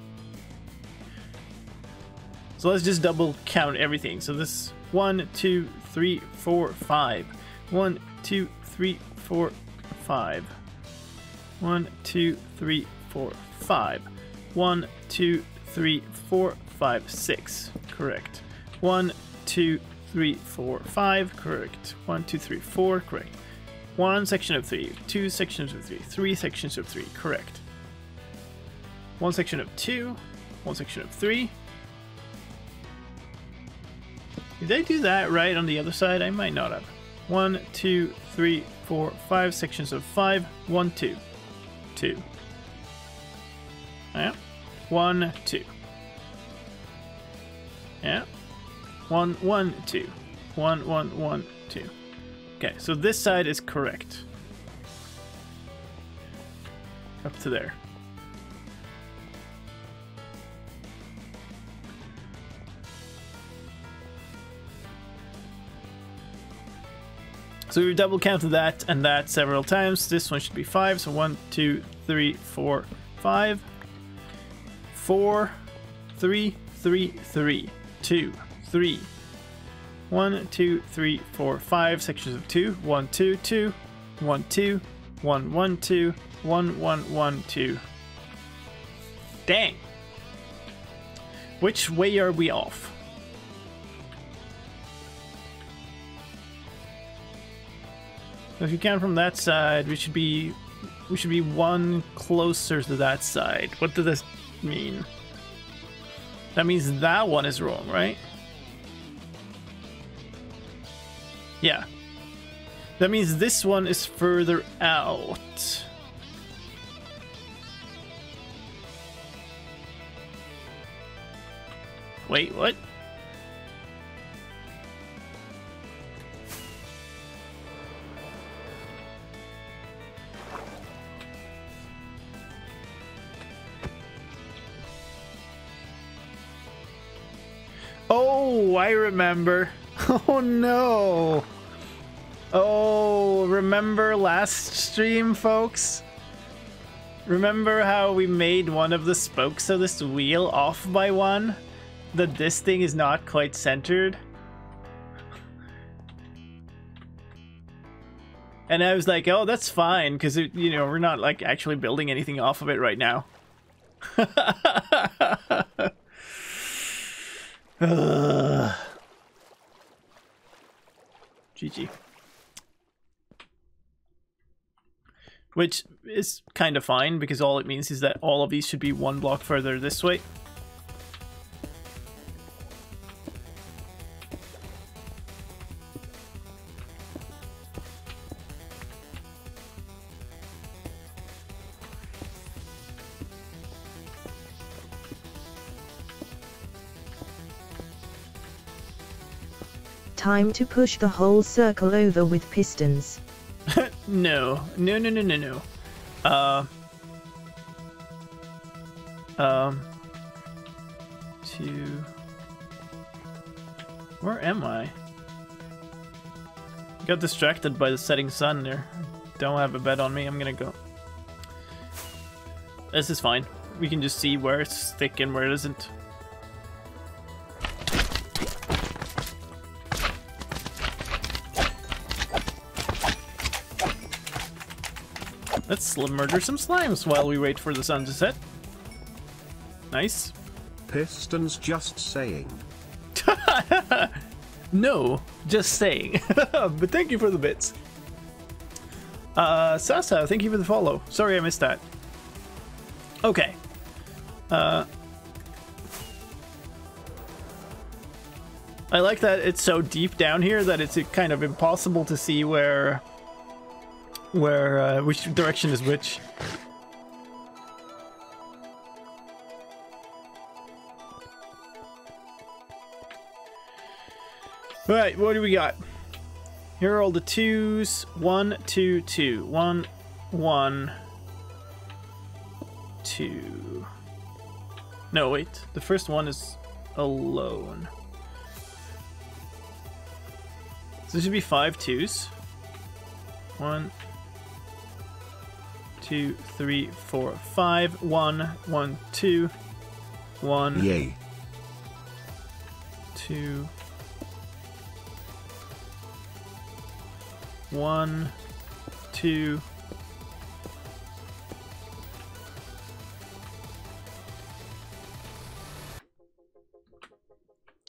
So let's just double count everything. So this 1, 2, 3, 4, 5. 1, 2, 3, 4, 5. 1, 2, 3, 4, 5. 1, 2, 3, 4, 5, 6. Correct. 1, 2, 3, 4, 5. Correct. 1, 2, 3, 4. Correct. 1 section of 3. 2 sections of 3. 3 sections of 3. Correct. 1 section of 2. 1 section of 3. Did I do that right on the other side? I might not have. 1, 2, 3, 4, 5 sections of 5. 1, 2. 2. Yeah. 1, 2. Yeah. 1, 1, 2. 1, 1, 1, 2. Okay, so this side is correct. Up to there. So we double counted that and that several times. This one should be 5. So 1, 2, 3, 4, 5. 4, 3, 3, 3, 2, 3. 1, 2, 3, 4, 5 sections of 2. 1, 2, 2. 1, 2. 1, 1, 2. 1, 1, 1, 2. Dang. Which way are we off? If you count from that side, we should be 1 closer to that side. What does this mean? That means that one is wrong, right? Yeah. That means this one is further out. Wait, what? Oh, I remember. Oh no. Oh, remember last stream, folks? Remember how we made one of the spokes of this wheel off by one? That this thing is not quite centered? And I was like, oh, that's fine, because, you know, we're not, like, actually building anything off of it right now. GG. Which is kind of fine, because all it means is that all of these should be 1 block further this way. Time to push the whole circle over with pistons. No. 2. Where am I? Got distracted by the setting sun there. Don't have a bet on me, I'm gonna go. This is fine. We can just see where it's thick and where it isn't. Let's murder some slimes while we wait for the sun to set. Nice. Pistons just saying. No, just saying. But thank you for the bits. Sasa, thank you for the follow. Sorry I missed that. Okay. I like that it's so deep down here that it's kind of impossible to see where which direction is which. Alright, what do we got? Here are all the 2s. 1, 2, 2. 1, 1, 2. No, wait. The first one is alone. So there should be 5 2s. 1, 2, 3, 4, 5. 1, 1, 2. 1. Yay. 2, 1, 2.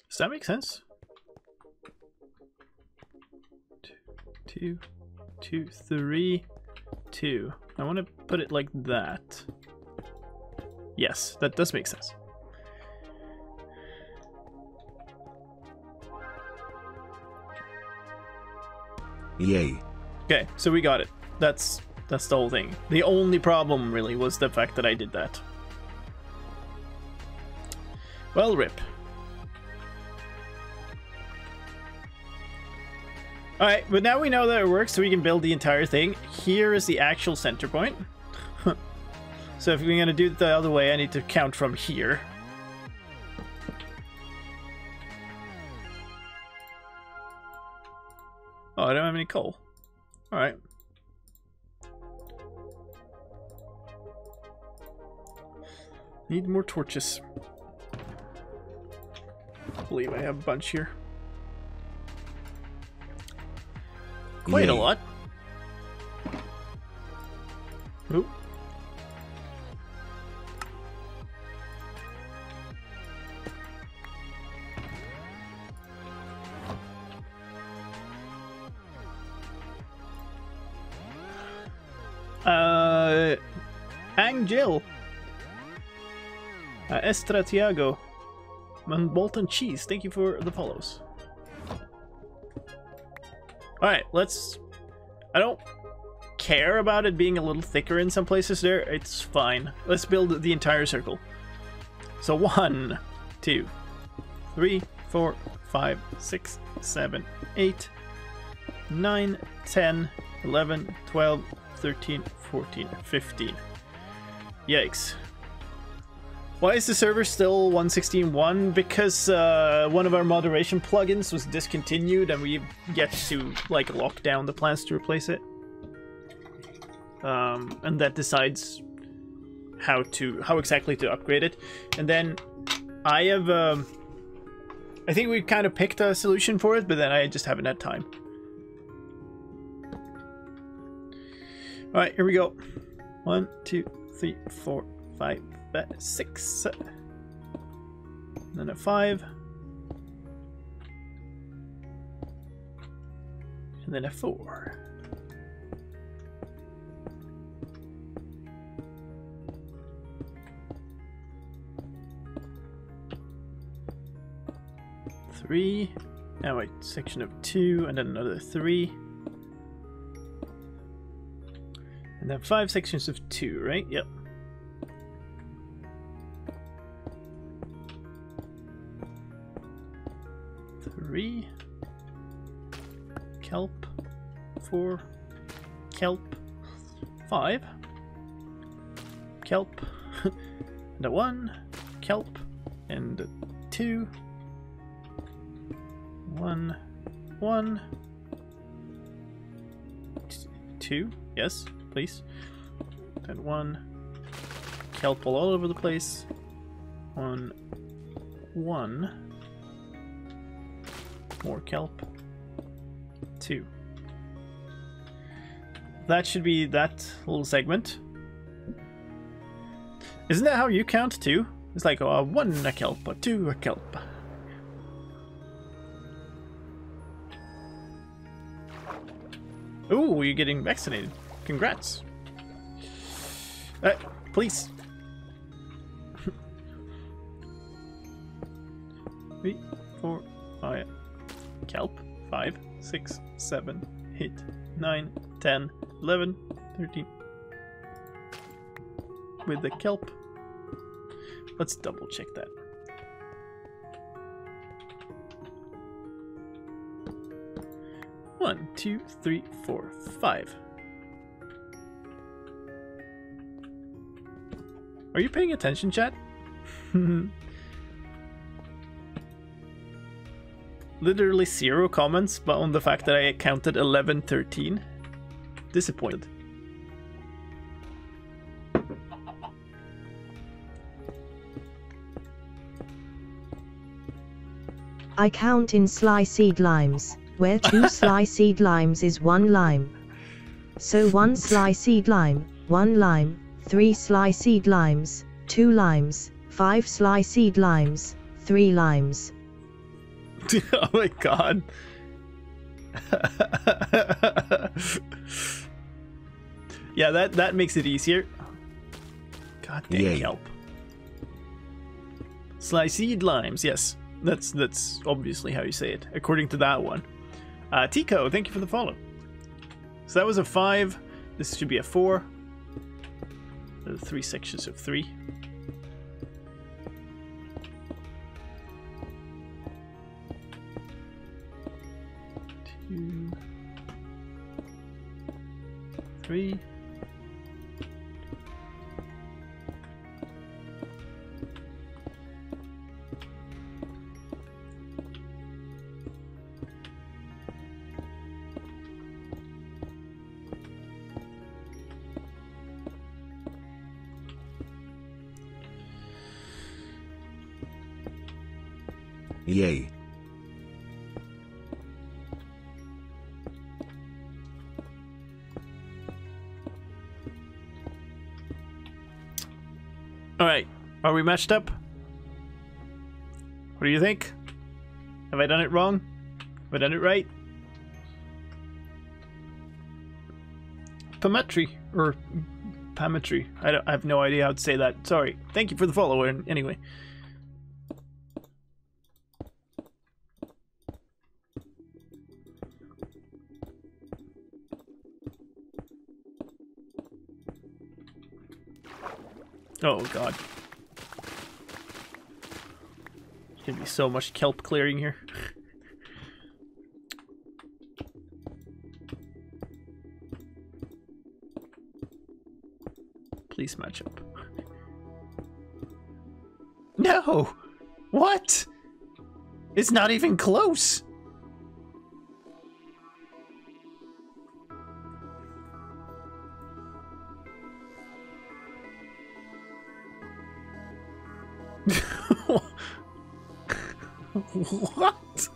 Does that make sense? 2, 2, 3, 2. I want to put it like that. Yes, that does make sense. Yay. Okay, so we got it. That's the whole thing. The only problem really was the fact that I did that. Well, rip. Alright, but now we know that it works, so we can build the entire thing. Here is the actual center point. So if we're going to do it the other way, I need to count from here. Oh, I don't have any coal. Alright. Need more torches. I believe I have a bunch here. Quite a lot. Oop. Angel. Estratiago. Bolton Cheese, thank you for the follows. Alright, let's... I don't care about it being a little thicker in some places there. It's fine. Let's build the entire circle. So 1, 2, 3, 4, 5, 6, 7, 8, 9, 10, 11, 12, 13, 14, 15. Yikes. Why is the server still 1.16.1? Because one of our moderation plugins was discontinued and we get to like lock down the plans to replace it. And that decides how exactly to upgrade it. And then I have I think we kind of picked a solution for it, but then I just haven't had time. Alright, here we go. 1, 2, 3, 4, 5, 6. And then a 5. And then a 4. Three. Now a section of 2, and then another 3. And then 5 sections of 2, right? Yep. Three. Kelp. 4. Kelp. 5. Kelp. And a 1. Kelp. And a 2. 1. 1. 2. Yes, please. And 1. Kelp all over the place. 1. 1. More kelp. 2. That should be that little segment. Isn't that how you count too? It's like 1 a kelp, or 2 a kelp. Ooh, you're getting vaccinated. Congrats. Please. 3, 4, 5. Kelp. 5, 6, 7, 8, 9, 10, 11, 13. With the kelp. Let's double check that. One, 2, 3, 4, 5. Are you paying attention, chat? Literally 0 comments, but on the fact that I counted 11, 13. Disappointed. I count in sliced limes, where 2 sliced limes is 1 lime. So 1 sliced lime, 1 lime, 3 sliced limes, 2 limes, 5 sliced limes, 3 limes. Oh my god. Yeah, that makes it easier. God dang Yay. kelp. Sliced limes, yes. That's obviously how you say it, according to that one. Tico, thank you for the follow. So that was a 5. This should be a 4. 3 sections of 3. Two, 3. Yay. Alright, are we matched up? What do you think? Have I done it wrong? Have I done it right? Pametry, or Pametry. I have no idea how to say that. Sorry. Thank you for the follow anyway. Oh god. There's gonna be so much kelp clearing here. Please match up. No! What? It's not even close! What?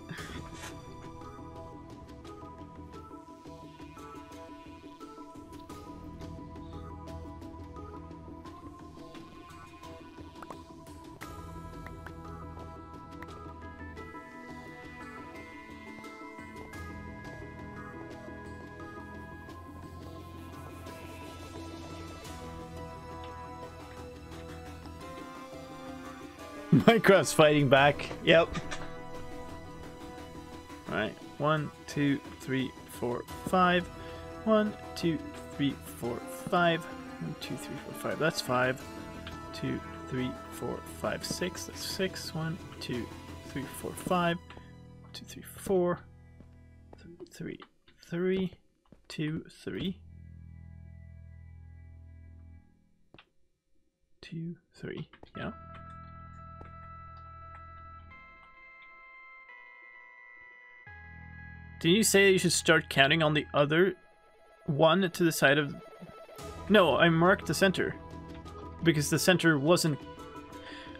Minecraft's fighting back. Yep. Alright. 1, 2, 3, 4, 5. 1, 2, 3, 4, 5. 1, 2, 3, 4, 5. That's 5. 2, 3, 4, 5, 6. That's 6. 1, 2, 3, 4, 5. 2, 3, 4. 3, 3. 2, 3. 2, 3. Yeah. Did you say you should start counting on the other one to the side of... No, I marked the center. Because the center wasn't...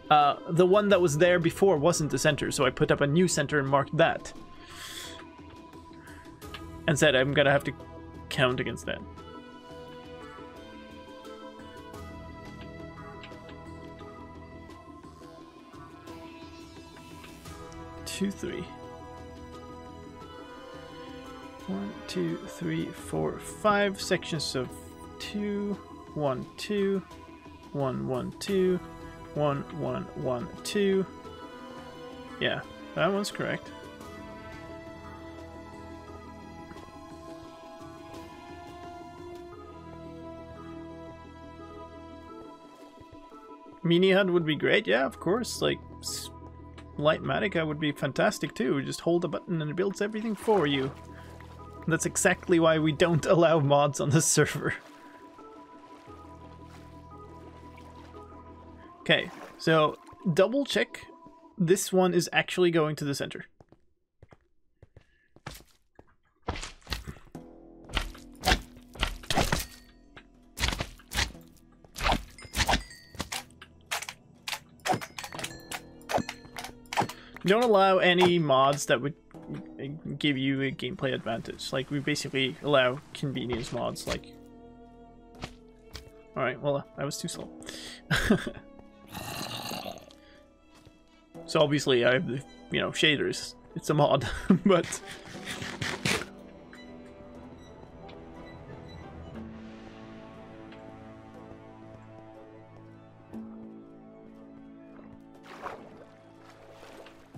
the one that was there before wasn't the center, so I put up a new center and marked that. And said I'm gonna have to count against that. Two, 3. 1, 2, 3, 4, 5 sections of 2, 1, 2, 1, 1, 2, 1, 1, 1, 2. Yeah, that one's correct. Mini HUD would be great, yeah, of course. Like, Lightmatica would be fantastic too. Just hold a button and it builds everything for you. That's exactly why we don't allow mods on the server. Okay, so double check this one is actually going to the center. We don't allow any mods that would give you a gameplay advantage. Like, we basically allow convenience mods, like... Alright, well, I was too slow. So obviously I have the, you know, shaders. It's a mod, but...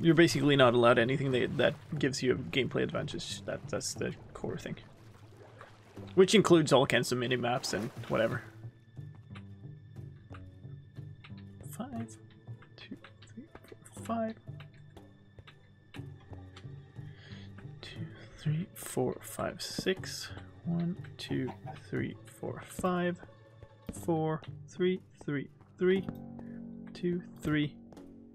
You're basically not allowed anything that gives you a gameplay advantage. That's the core thing. Which includes all kinds of mini-maps and whatever. 5, 2, 3, 4, 5. 2, 3, 4, 5, 6. 1, 2, 3, 4, 5. 4, 3, 3, 3. 2, 3.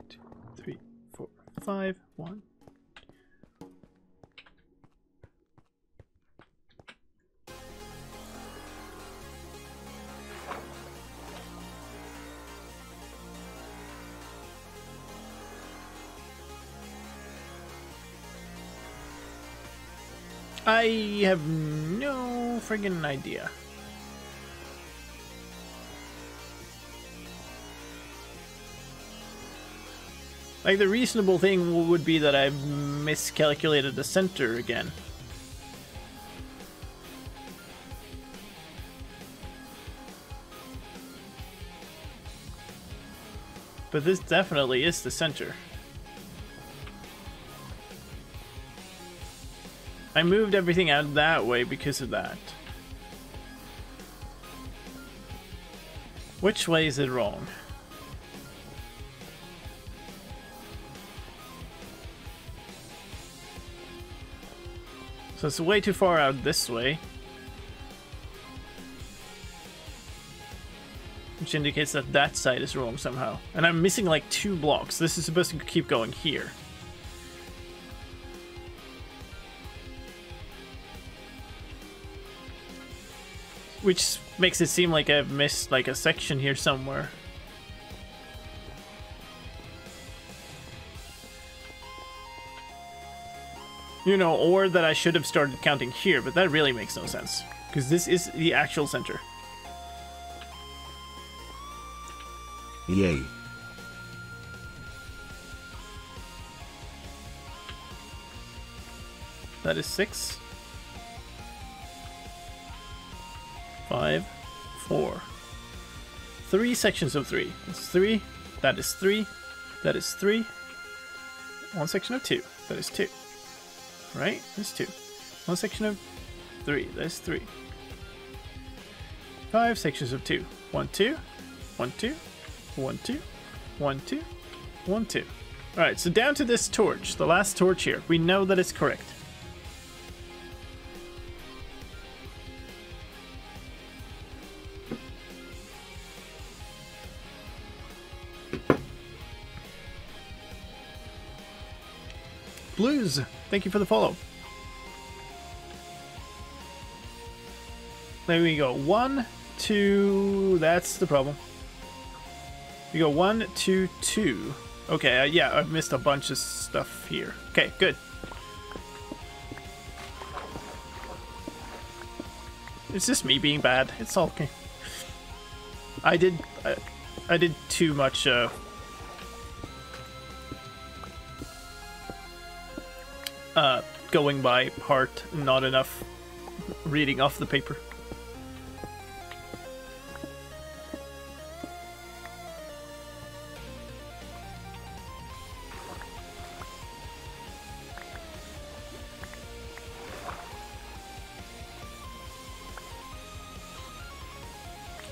2, 3, 4, 5. 1. I have no friggin' idea. Like, the reasonable thing would be that I've miscalculated the center again. But this definitely is the center. I moved everything out that way because of that. Which way is it wrong? So it's way too far out this way. Which indicates that that side is wrong somehow. And I'm missing like 2 blocks. This is supposed to keep going here. Which makes it seem like I've missed like a section here somewhere. You know, or that I should have started counting here, but that really makes no sense. Because this is the actual center. Yay. That is 6. 5, 4. 3 sections of 3. That's 3. That is 3. That is 3. 1 section of 2. That is 2. Right? That's 2. 1 section of 3. That's 3. 5 sections of 2. 1, 2. 1, 2. 1, 2. 1, 2. 1, 2. Alright, so down to this torch. The last torch here. We know that it's correct. Blues, thank you for the follow. There we go. 1, 2. That's the problem. We go 1, 2, 2. Okay, yeah, I've missed a bunch of stuff here. Okay, good. It's just me being bad. It's all okay. I did too much. Going by heart, not enough reading off the paper.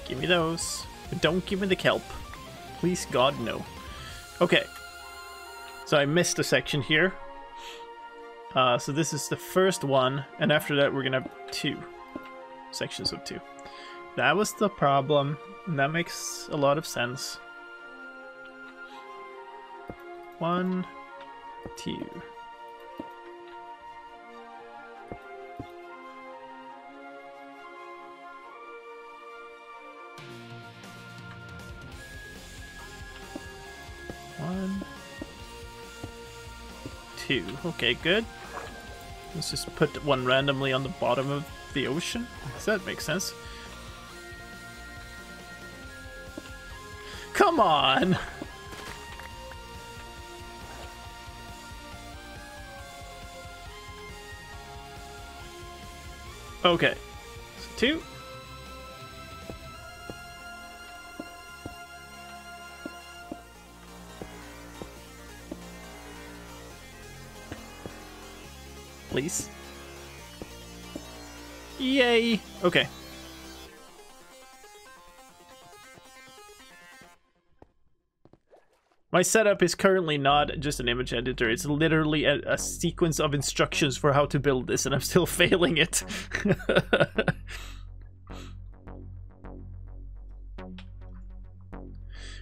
Give me those, but don't give me the kelp. Please, God, no. Okay, so I missed a section here. So this is the first one, and after that we're gonna have 2 sections of 2. That was the problem, and that makes a lot of sense. 1, 2. 2. Okay, good. Let's just put one randomly on the bottom of the ocean. Does that make sense? Come on! Okay. So 2. Please. Yay! Okay. My setup is currently not just an image editor, it's literally a sequence of instructions for how to build this, and I'm still failing it.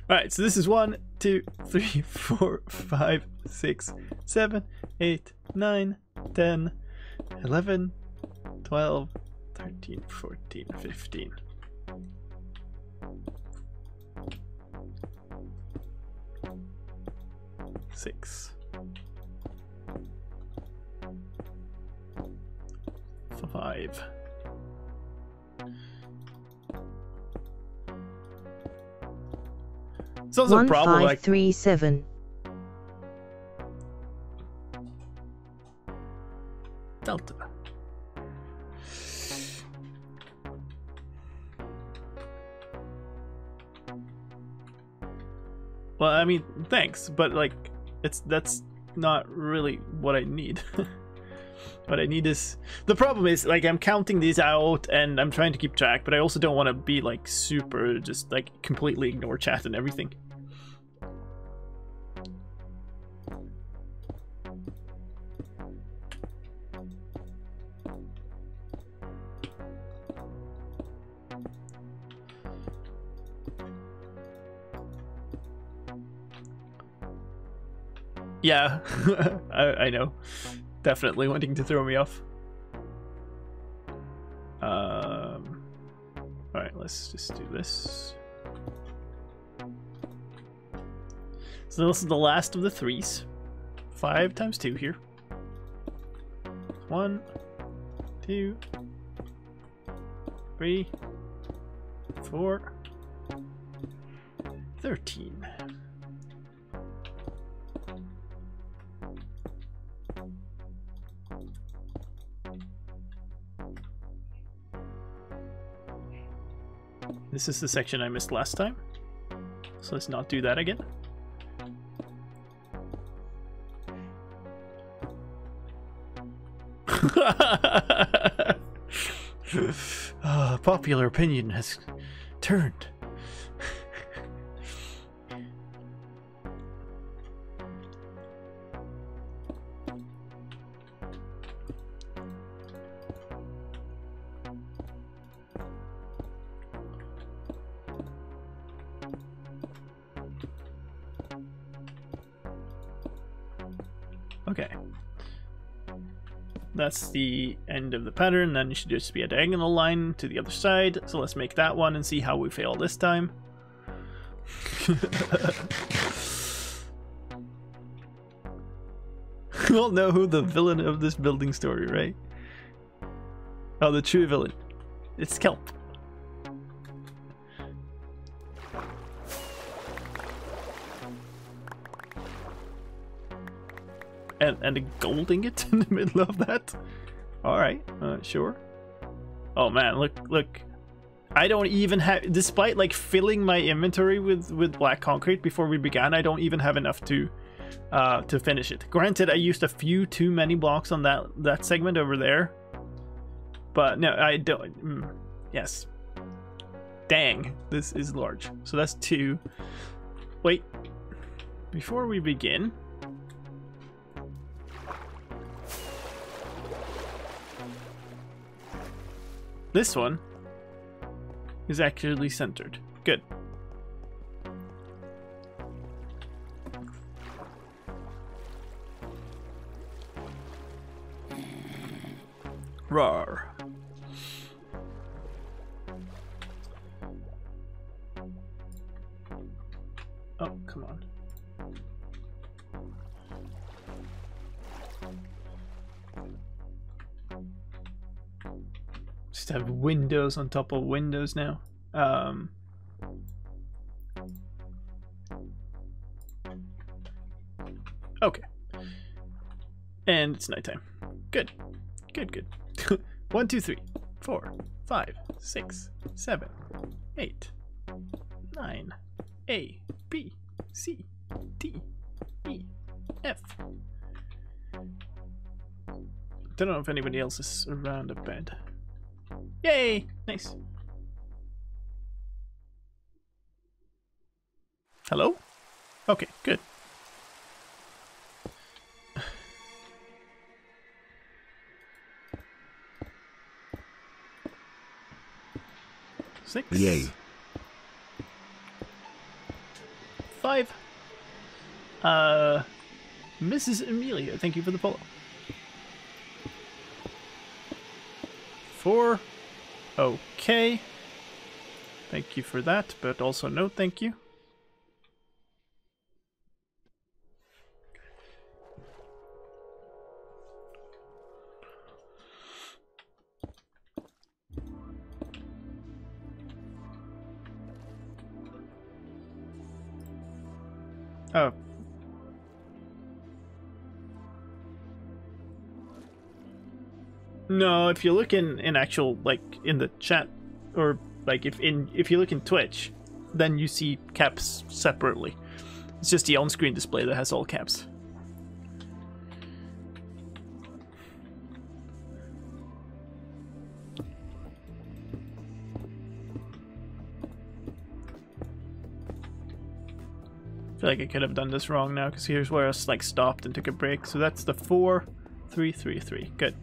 Alright, so this is 1, 2, 3, 4, 5, 6, 7, 8, 9, 10, 11, 12, 13, 14, 15. Six. 5. Sounds a problem. 1537. Delta. Well, I mean, thanks, but like, that's not really what I need. What I need is, the problem is, like, I'm counting these out and I'm trying to keep track, but I also don't want to be like super just like completely ignore chat and everything. Yeah, I know. Definitely wanting to throw me off. Alright, let's just do this. So this is the last of the 3s. 5 times 2 here. 1, 2, 3, 4, 13. This is the section I missed last time, so let's not do that again. Popular opinion has turned. Okay. That's the end of the pattern, then it should just be a diagonal line to the other side. So let's make that one and see how we fail this time. We all know who the villain of this building story, right? Oh, the true villain. It's Kelp. And a gold ingot in the middle of that? Alright, sure. Oh man, look. I don't even have, despite like filling my inventory with black concrete before we began, I don't even have enough to finish it. Granted, I used a few too many blocks on that segment over there. But no, I don't. Yes. Dang, this is large. So that's 2. Wait. Before we begin, this one is actually centered. Good. Rawr. Oh, come on. Just have windows on top of windows now. Okay. And it's nighttime. Good. Good, good. 1, 2, 3, 4, 5, 6, 7, 8, 9. A, B, C, D, E, F. Don't know if anybody else is around a bed. Yay! Nice. Hello? Okay, good. Six. Yay. 5. Mrs. Amelia, thank you for the follow. 4. Okay. Thank you for that, but also no thank you. Oh. No, if you look in actual, like, in the chat, or like if you look in Twitch, then you see caps separately. It's just the on-screen display that has all caps. I feel like I could have done this wrong now, because here's where I like stopped and took a break. So that's the 4, 3, 3, 3. Good.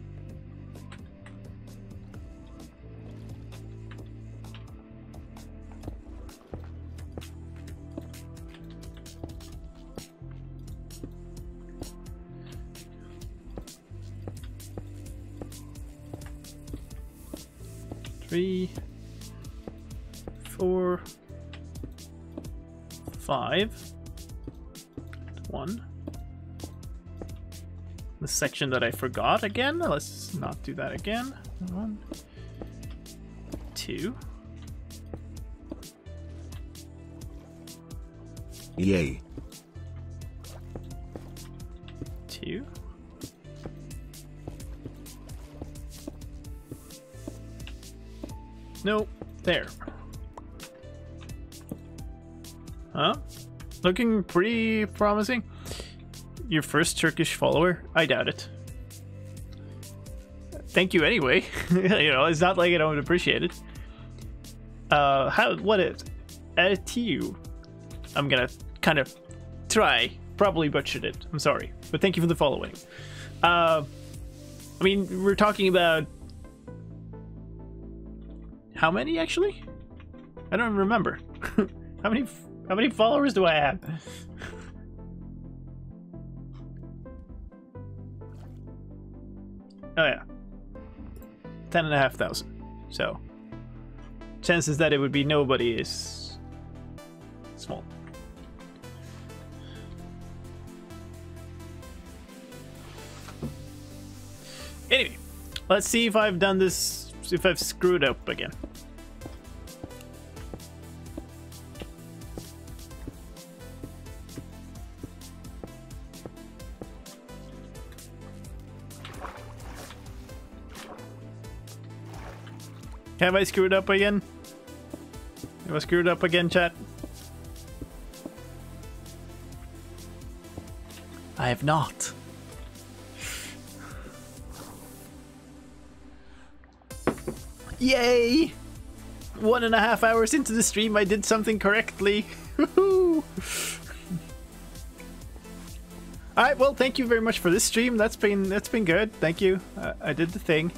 Three, 4, 5, 1. The section that I forgot again. Let's not do that again. 1, 2. Yay. 2. No, there. Huh? Looking pretty promising. Your first Turkish follower? I doubt it. Thank you anyway. You know, it's not like I don't appreciate it. What is attitude? I'm gonna kind of try. Probably butchered it. I'm sorry. But thank you for the following. I mean, we're talking about how many actually? I don't remember. How many followers do I have? Oh yeah. 10,500. So chances that it would be nobody is small. Anyway, let's see if I've done this, if I've screwed up again. Have I screwed up again? Have I screwed up again, chat? I have not. Yay! 1.5 hours into the stream, I did something correctly. Woohoo! Alright, well, thank you very much for this stream. That's been good. Thank you. I did the thing.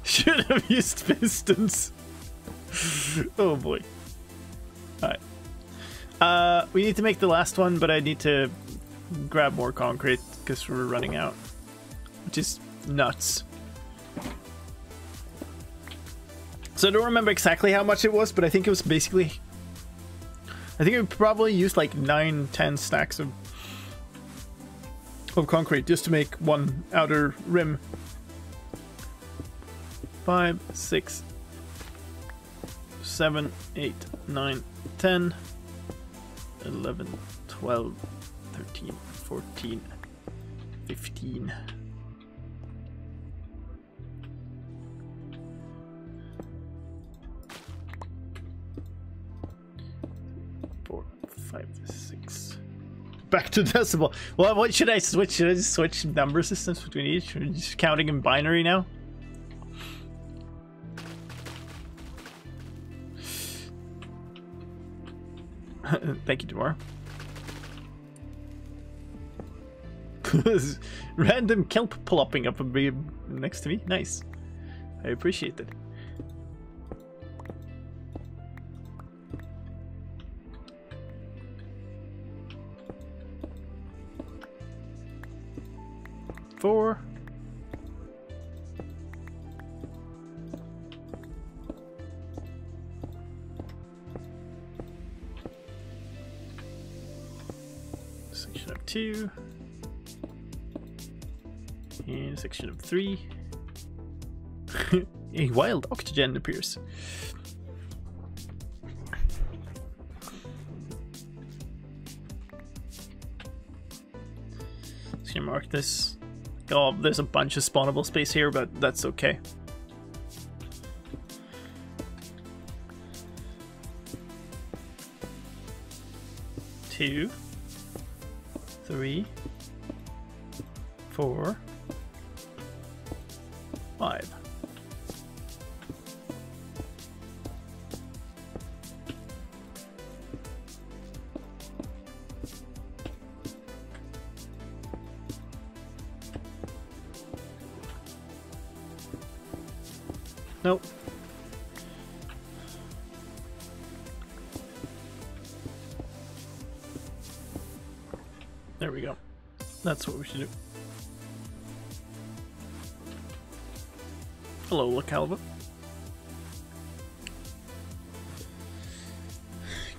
Should have used pistons. Oh boy. Alright. We need to make the last one, but I need to grab more concrete because we're running out. Which is nuts. So I don't remember exactly how much it was, but I think it was basically... I think we probably used like 9-10 stacks of of concrete just to make one outer rim. 5, 6, 7, 8, 9, 10, 11, 12, 13, 14, 15. Back to decimal. Well, what should I switch? Should I just switch number systems between each? Or just counting in binary now? Thank you, Demar. Random kelp plopping up next to me. Nice. I appreciate it. Four. Section of 2. And section of 3. A wild oxygen appears. Just gonna mark this. Oh, there's a bunch of spawnable space here, but that's okay. Two, 3, 4, 5. Nope. There we go. That's what we should do. Hello, LaCalva.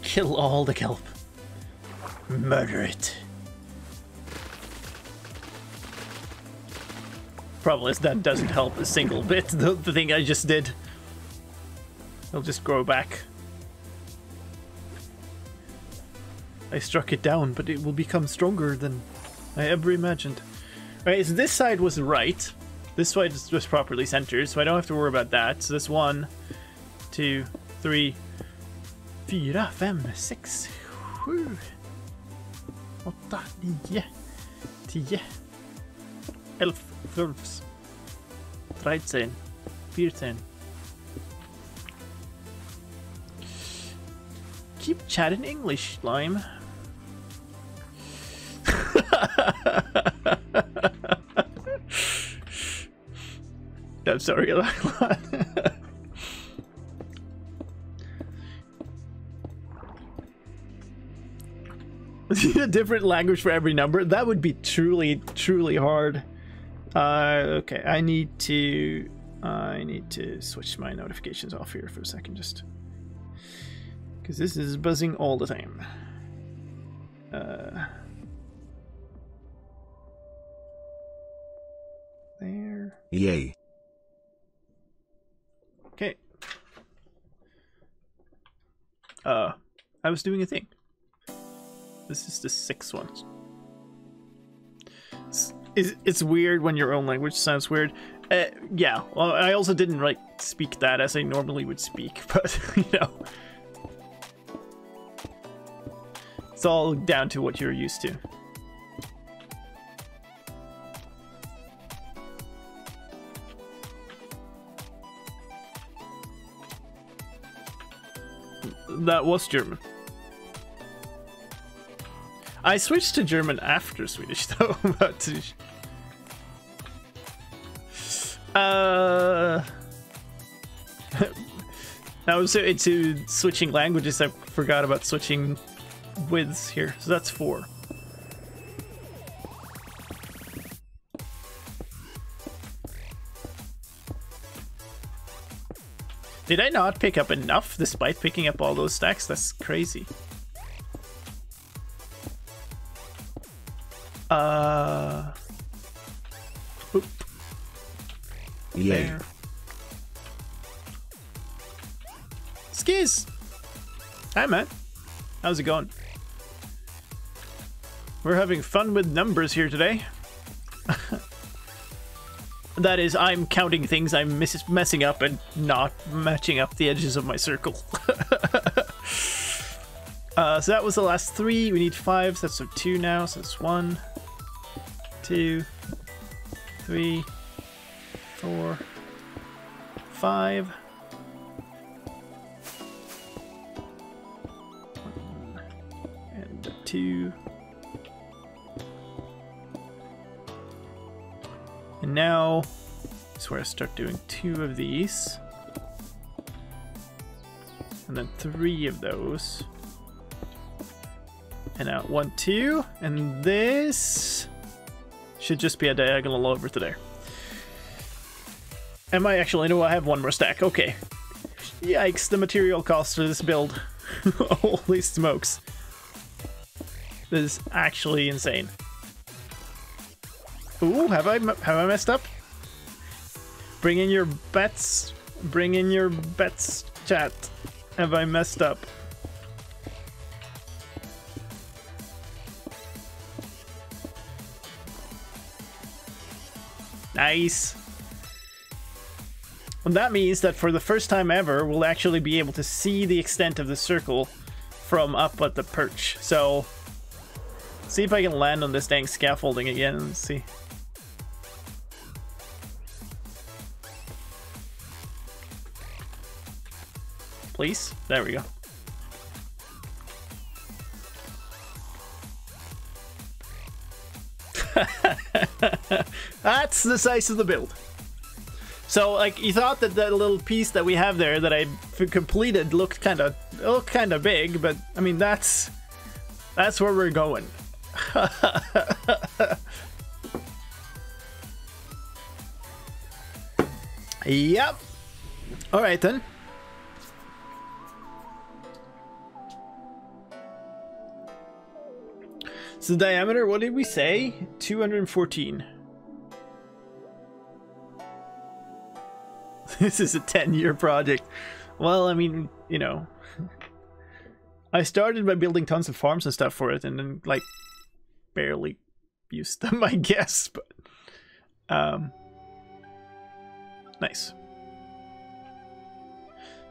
Kill all the kelp. Murder it. Problem is that doesn't help a single bit. The thing I just did. It'll just grow back. I struck it down, but it will become stronger than I ever imagined. Alright, so this side was right. This side was properly centered, so I don't have to worry about that. So that's 1, 2, 3, 4, 5, 6, 7, 8, 9, 10, 11, 12, 13, 14. Keep chatting English, Lime. I'm sorry, a different language for every number. That would be truly, truly hard. Okay, I need to switch my notifications off here for a second, just because this is buzzing all the time. There. Yay. Okay. I was doing a thing. This is the 6th one. It's weird when your own language sounds weird. Yeah, well, I also didn't like speak that as I normally would speak, but you know, it's all down to what you're used to. That was German. I switched to German after Swedish though, but now so into switching languages, I forgot about switching widths here. So that's 4. Did I not pick up enough despite picking up all those stacks? That's crazy. Oop. Yay. There. Skis! Hi, man. How's it going? We're having fun with numbers here today. That is, I'm counting things I'm messing up and not matching up the edges of my circle. So that was the last 3. We need 5, so that's 2 now. So that's 1, 2, 3, 4, 5. 1 and 2. And now is where I start doing 2 of these. And then 3 of those. And out 1, 2. And this should just be a diagonal over to there. Am I actually? No, I have 1 more stack. Okay. Yikes, the material cost for this build. Holy smokes. This is actually insane. Ooh, have I messed up? Bring in your bets. Bring in your bets, chat. Have I messed up? Nice. And that means that for the first time ever, we'll actually be able to see the extent of the circle from up at the perch. So, see if I can land on this dang scaffolding again. Let's see. Please? There we go. That's the size of the build. So, like, you thought that that little piece that we have there that I completed looked kind of big, but I mean that's where we're going. Yep. All right then. So the diameter, what did we say? 214. This is a 10-year project. Well, I mean, you know, I started by building tons of farms and stuff for it, and then like barely used them, I guess. But nice.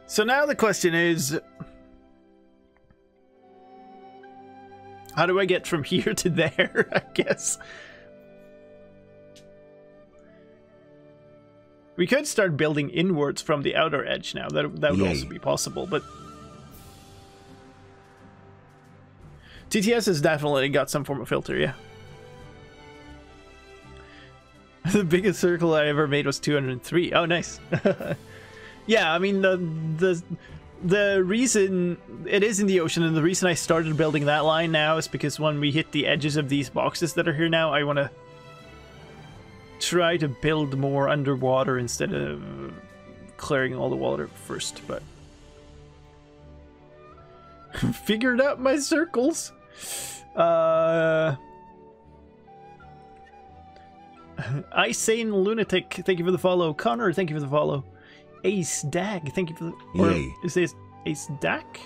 So now the question is, how do I get from here to there? I guess. We could start building inwards from the outer edge now. That would also be possible, but TTS has definitely got some form of filter, yeah. The biggest circle I ever made was 203. Oh, nice. Yeah, I mean the reason it is in the ocean, and the reason I started building that line now is because when we hit the edges of these boxes that are here now, I want to try to build more underwater instead of clearing all the water first. But figured out my circles. Isane Lunatic, thank you for the follow. Connor, thank you for the follow. Ace Dag, thank you for the... Or is this Ace Dak?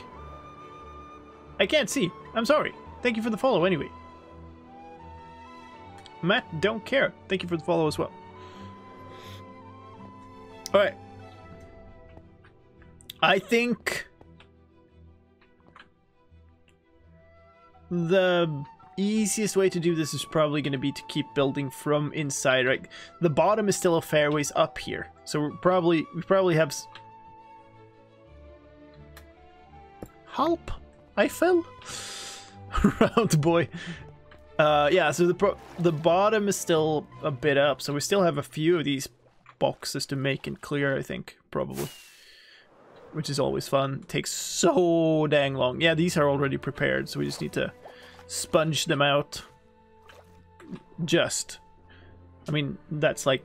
I can't see. I'm sorry. Thank you for the follow anyway. Matt, don't care. Thank you for the follow as well. Alright. I think the easiest way to do this is probably going to be to keep building from inside. Right, the bottom is still a fair ways up here, so we probably have. Help! I fell. Round boy. Yeah, so the bottom is still a bit up, so we still have a few of these boxes to make and clear, I think, probably. Which is always fun. Takes so dang long. Yeah, these are already prepared, so we just need to sponge them out. Just. I mean, that's like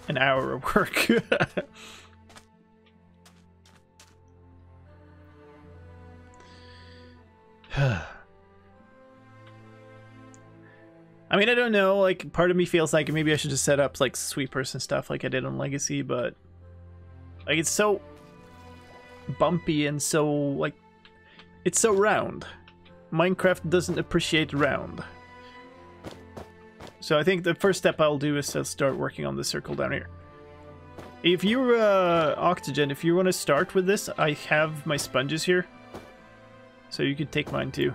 an hour of work. I mean, I don't know, like, part of me feels like maybe I should just set up, like, sweepers and stuff like I did on Legacy, but... Like, it's so... bumpy and so, like... It's so round. Minecraft doesn't appreciate round. So I think the first step I'll do is to start working on the circle down here. If you're, Octogen, if you want to start with this, I have my sponges here. So you can take mine too.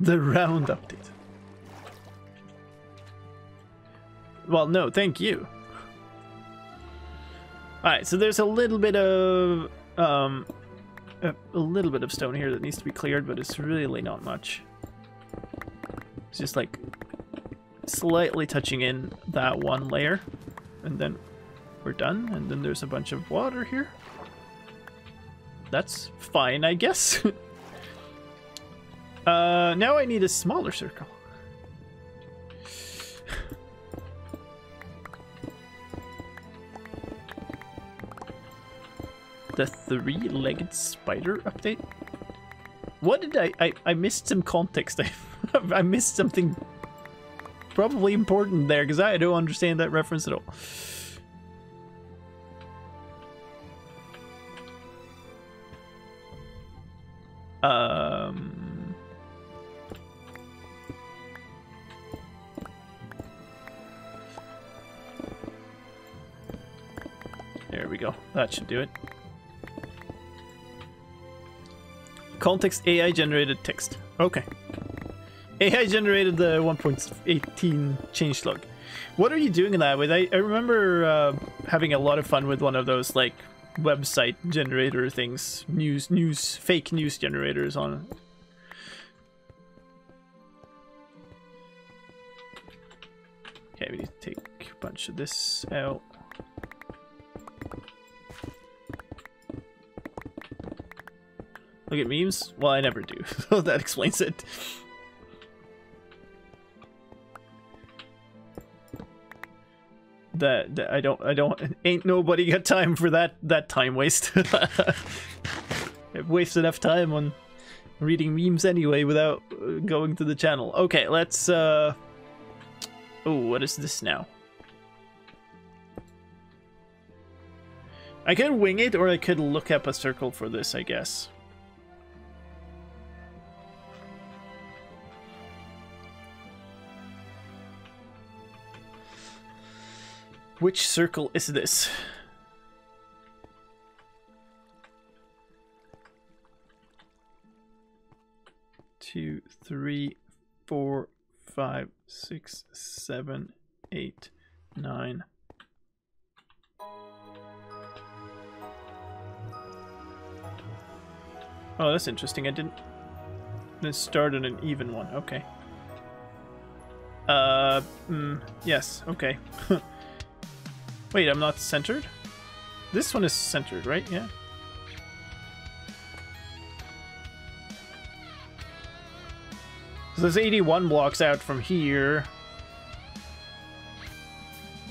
The round update. Well, no, thank you. Alright, so there's a little bit of a little bit of stone here that needs to be cleared, but it's really not much. It's just like slightly touching in that one layer, and then we're done. And then there's a bunch of water here. That's fine, I guess. Now I need a smaller circle. The three-legged spider update? What did I missed some context. I missed something probably important there, because I don't understand that reference at all. There we go. That should do it. Context AI generated text. Okay. AI generated the 1.18 changelog. What are you doing in that with? I remember having a lot of fun with one of those like website generator things, fake news generators on. Okay, we need to take a bunch of this out. Look at memes? Well, I never do, so that explains it. That I don't ain't nobody got time for that time waste. I've wasted enough time on reading memes anyway without going to the channel. Okay, let's oh, what is this now? I could wing it, or I could look up a circle for this, I guess. Which circle is this? Two, 3, 4, 5, 6, 7, 8, 9. Oh, that's interesting. I didn't start on an even one. Okay. Yes. Okay. Wait, I'm not centered? This one is centered, right? Yeah. So there's 81 blocks out from here.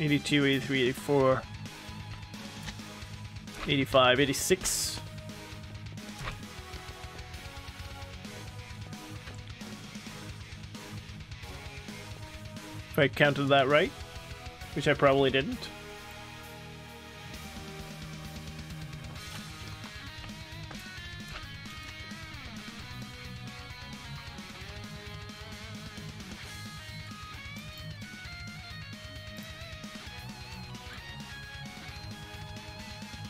82, 83, 84, 85, 86. If I counted that right, which I probably didn't.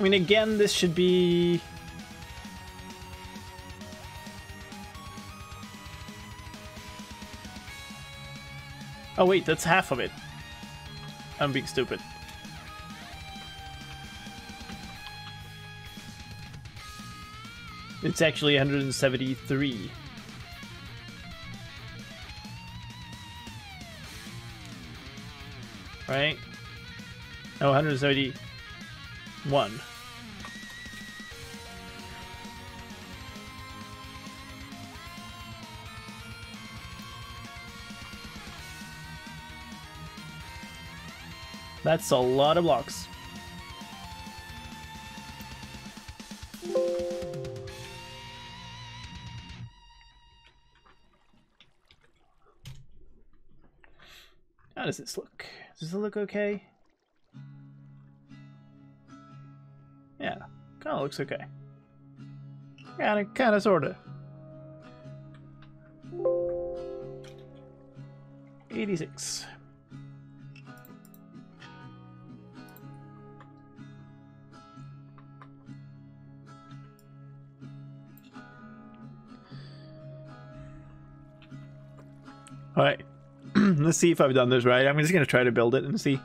I mean, again, this should be... Oh wait, that's half of it. I'm being stupid. It's actually 173. Right? No, 171. That's a lot of blocks. How does this look? Does it look okay? Yeah, kind of looks okay. Kind of, sort of. 86. All right, let's see if I've done this right. I'm just gonna try to build it and see.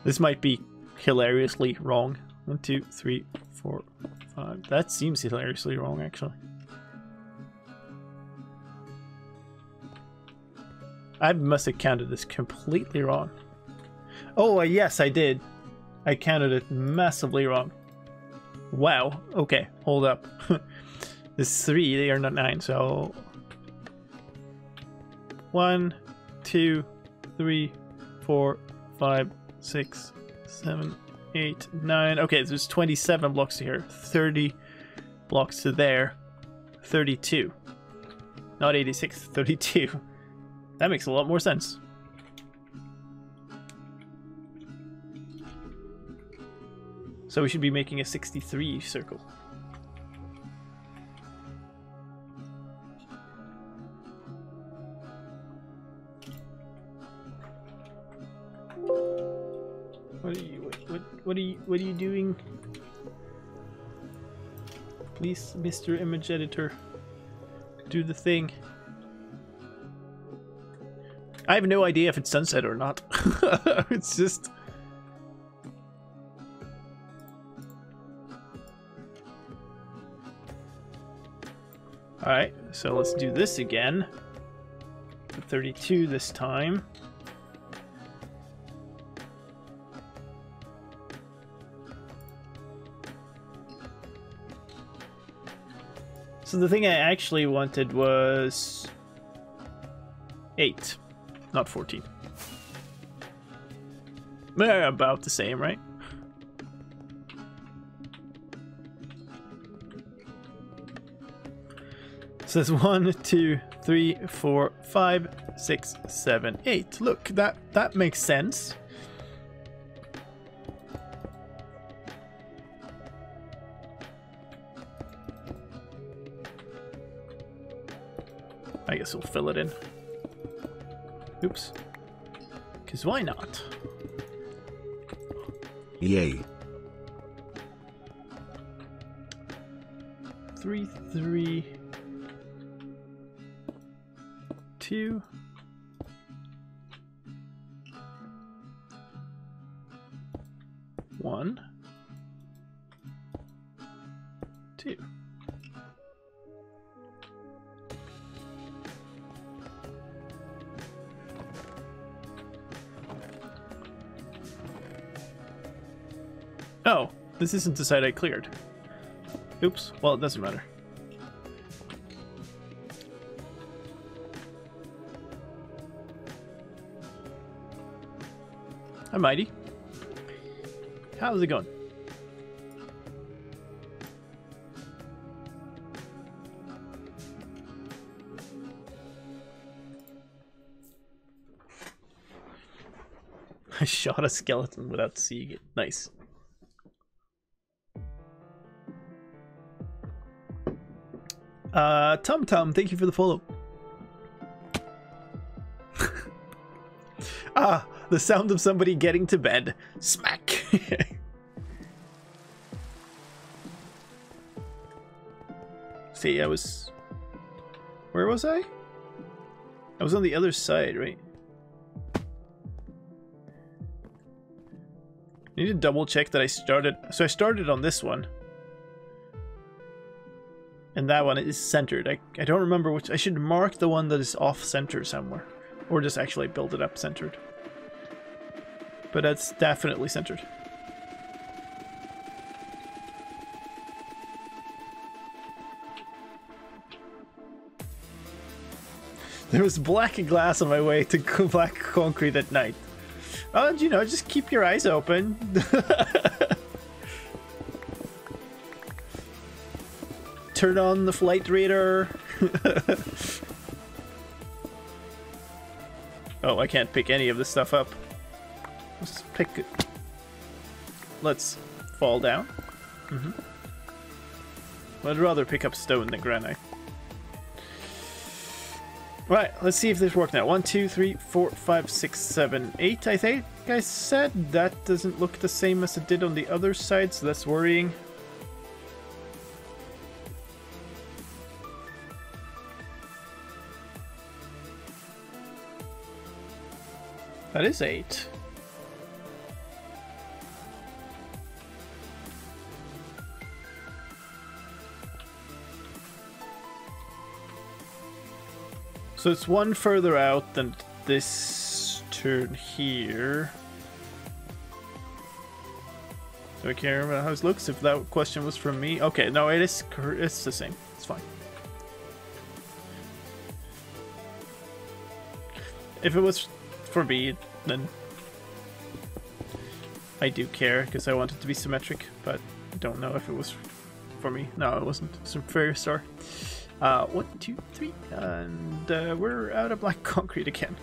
This might be hilariously wrong. 1, 2, 3, 4, 5. That seems hilariously wrong, actually. I must have counted this completely wrong. Oh, yes, I did. I counted it massively wrong. Wow. Okay, hold up. This 3, they are not 9, so 1, 2, 3, 4, 5, 6, 7, 8, 9. Okay, there's 27 blocks here. 30 blocks to there. 32. Not 86, 32. That makes a lot more sense. So we should be making a 63 circle. What are you doing? Please, Mr. Image Editor, do the thing. I have no idea if it's sunset or not. It's just... Alright, so let's do this again. 32 this time. So the thing I actually wanted was 8, not 14. They're about the same, right? So it's 1, 2, 3, 4, 5, 6, 7, 8. Look, that makes sense. I guess we'll fill it in. Oops. Because why not? Yay. 3, 3, 2. One, 2. Oh, this isn't the side I cleared. Oops, well, it doesn't matter. Hi, Mighty. How's it going? I shot a skeleton without seeing it. Nice. Tom, thank you for the follow. Ah, the sound of somebody getting to bed. Smack. See, I was... Where was I? I was on the other side, right? I need to double check that I started... So I started on this one. And that one is centered. I don't remember which... I should mark the one that is off-center somewhere. Or just actually build it up centered. But that's definitely centered. There was black glass on my way to black concrete at night. Oh, you know, just keep your eyes open. Turn on the flight radar. Oh, I can't pick any of this stuff up. Let's pick it. Let's fall down. I'd rather pick up stone than granite. Right, let's see if this worked now. 1, 2, 3, 4, 5, 6, 7, 8, I think I said. That doesn't look the same as it did on the other side, so that's worrying. That is 8. So it's one further out than this turn here. Do I care about how it looks? If that question was from me. Okay, no, it's the same. It's fine. If it was for me, then I do care, because I want it to be symmetric, but I don't know if it was for me. No, it wasn't. It's a fair star. 1, 2, 3, and we're out of black concrete again.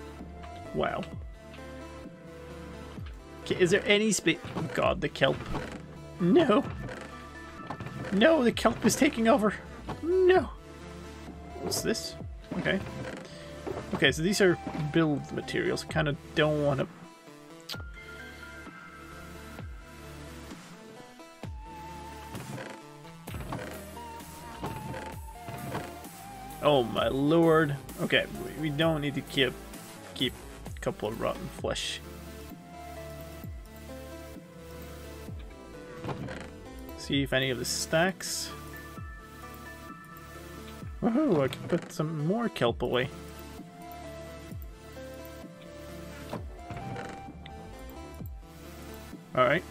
Wow. Okay, is there any space? Oh god, the kelp. No. No, the kelp is taking over. No. What's this? Okay. Okay, so these are build materials. I kind of don't want to... Oh my lord. Okay, we don't need to keep a couple of rotten flesh. See if any of this stacks. Woohoo, I can put some more kelp away. Alright.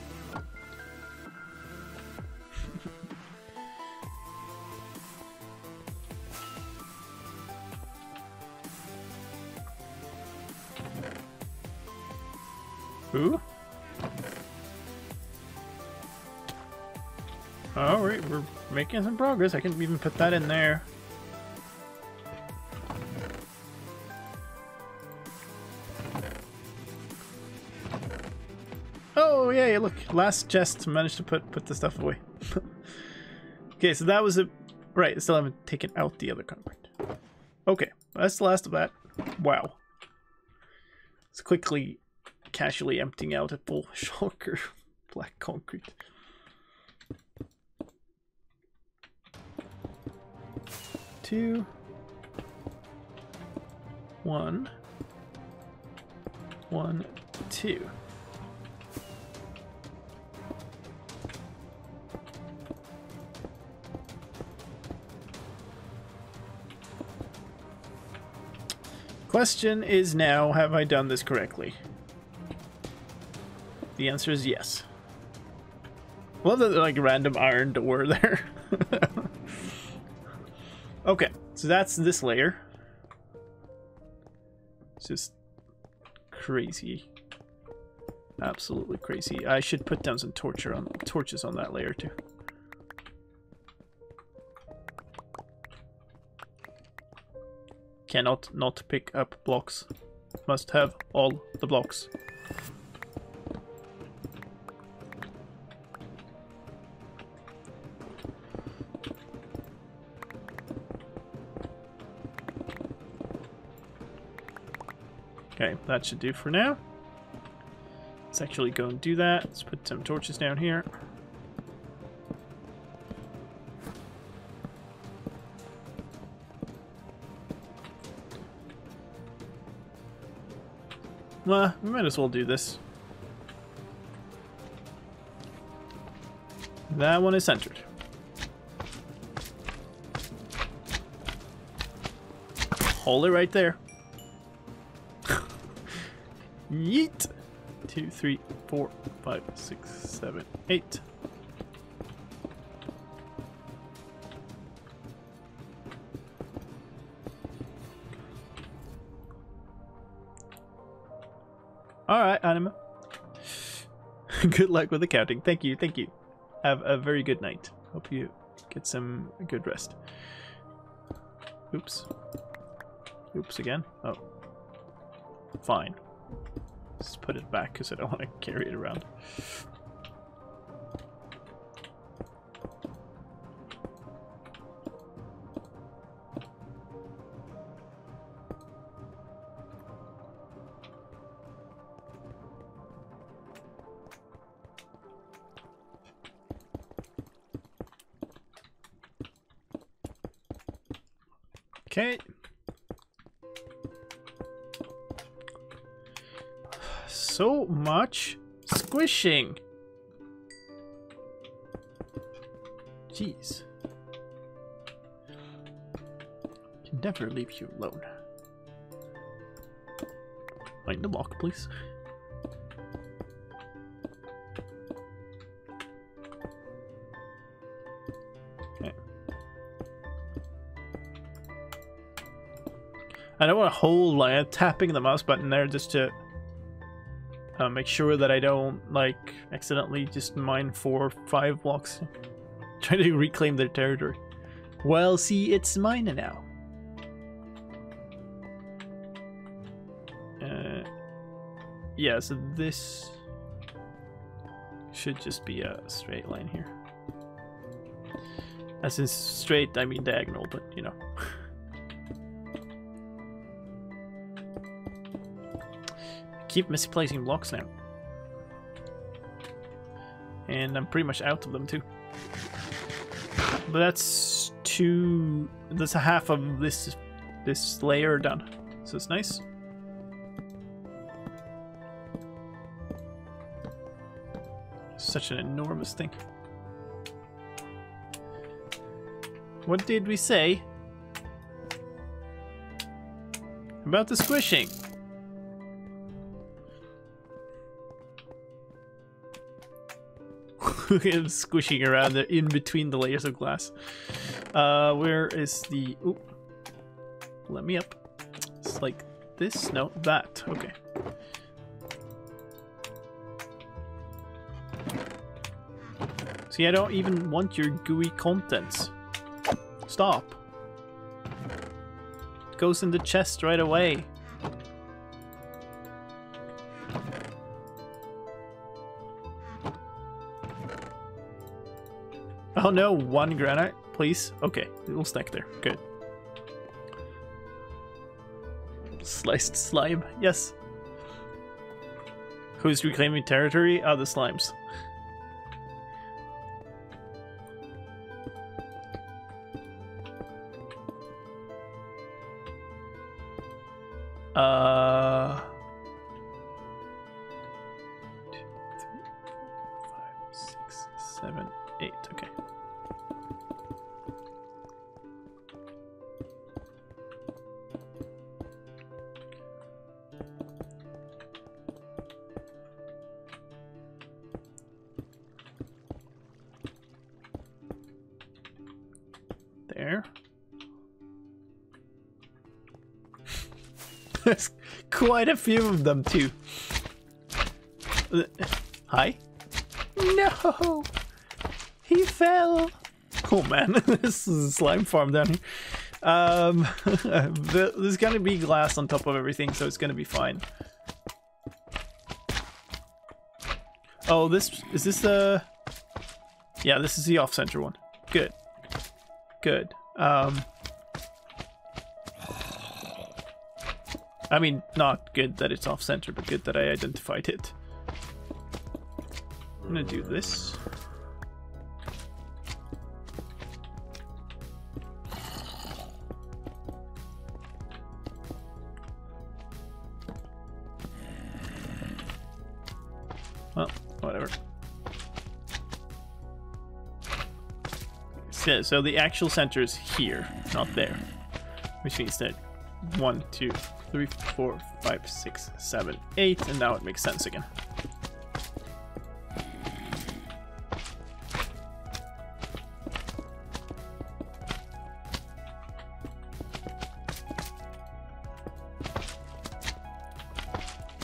Ooh. Alright, we're making some progress. I can even put that in there. Oh, yeah, look. Last chest managed to put the stuff away. Okay, so that was a... Right, I still haven't taken out the other concrete. Okay, that's the last of that. Wow. It's quickly... casually emptying out a full shulker black concrete. Two, 1, 1, 2. Question is now, have I done this correctly? The answer is yes. Love that like random iron door there. Okay, so that's this layer. It's just crazy. Absolutely crazy. I should put down some torches on that layer too. Cannot not pick up blocks. Must have all the blocks. Okay, that should do for now. Let's actually go and do that. Let's put some torches down here. Well, we might as well do this. That one is centered. Hold it right there. Yeet! 2, 3, 4, 5, 6, 7, 8. Alright, Anima. Good luck with the counting. Thank you, thank you. Have a very good night. Hope you get some good rest. Oops. Oops again. Oh. fine. Just put it back because I don't want to carry it around. Okay. So much squishing. Jeez. Can never leave you alone. Find the lock, please. Okay. I don't want to hold like tapping the mouse button there just to make sure that I don't like accidentally just mine 4 or 5 blocks. Trying to reclaim their territory. Well, see, it's mine now. Yeah, so this should just be a straight line here. As in straight, I mean diagonal, but you know. Keep misplacing blocks now. And I'm pretty much out of them too. But that's that's a half of this layer done. So it's nice. Such an enormous thing. What did we say about the squishing? Squishing around there in between the layers of glass. Where is the... Oop. Let me up. It's like this? No, that. Okay. See, I don't even want your gooey contents. Stop. It goes in the chest right away. Oh no, 1 granite, please. Okay, it'll stack there. Good. Sliced slime, yes. Who's reclaiming territory? Ah, the slimes. Uh... 2, 3, 4, 5, 6, 7, 8. Okay. There. There's quite a few of them too. Hi? No! He fell! Oh man, this is a slime farm down here. There's gonna be glass on top of everything, so it's gonna be fine. Oh, is this the... Yeah, this is the off-center one. Good. Good. I mean, not good that it's off-center, but good that I identified it. I'm gonna do this. Well, whatever. So the actual center is here, not there. Which means that 1, 2, 3, 4, 5, 6, 7, 8, and now it makes sense again.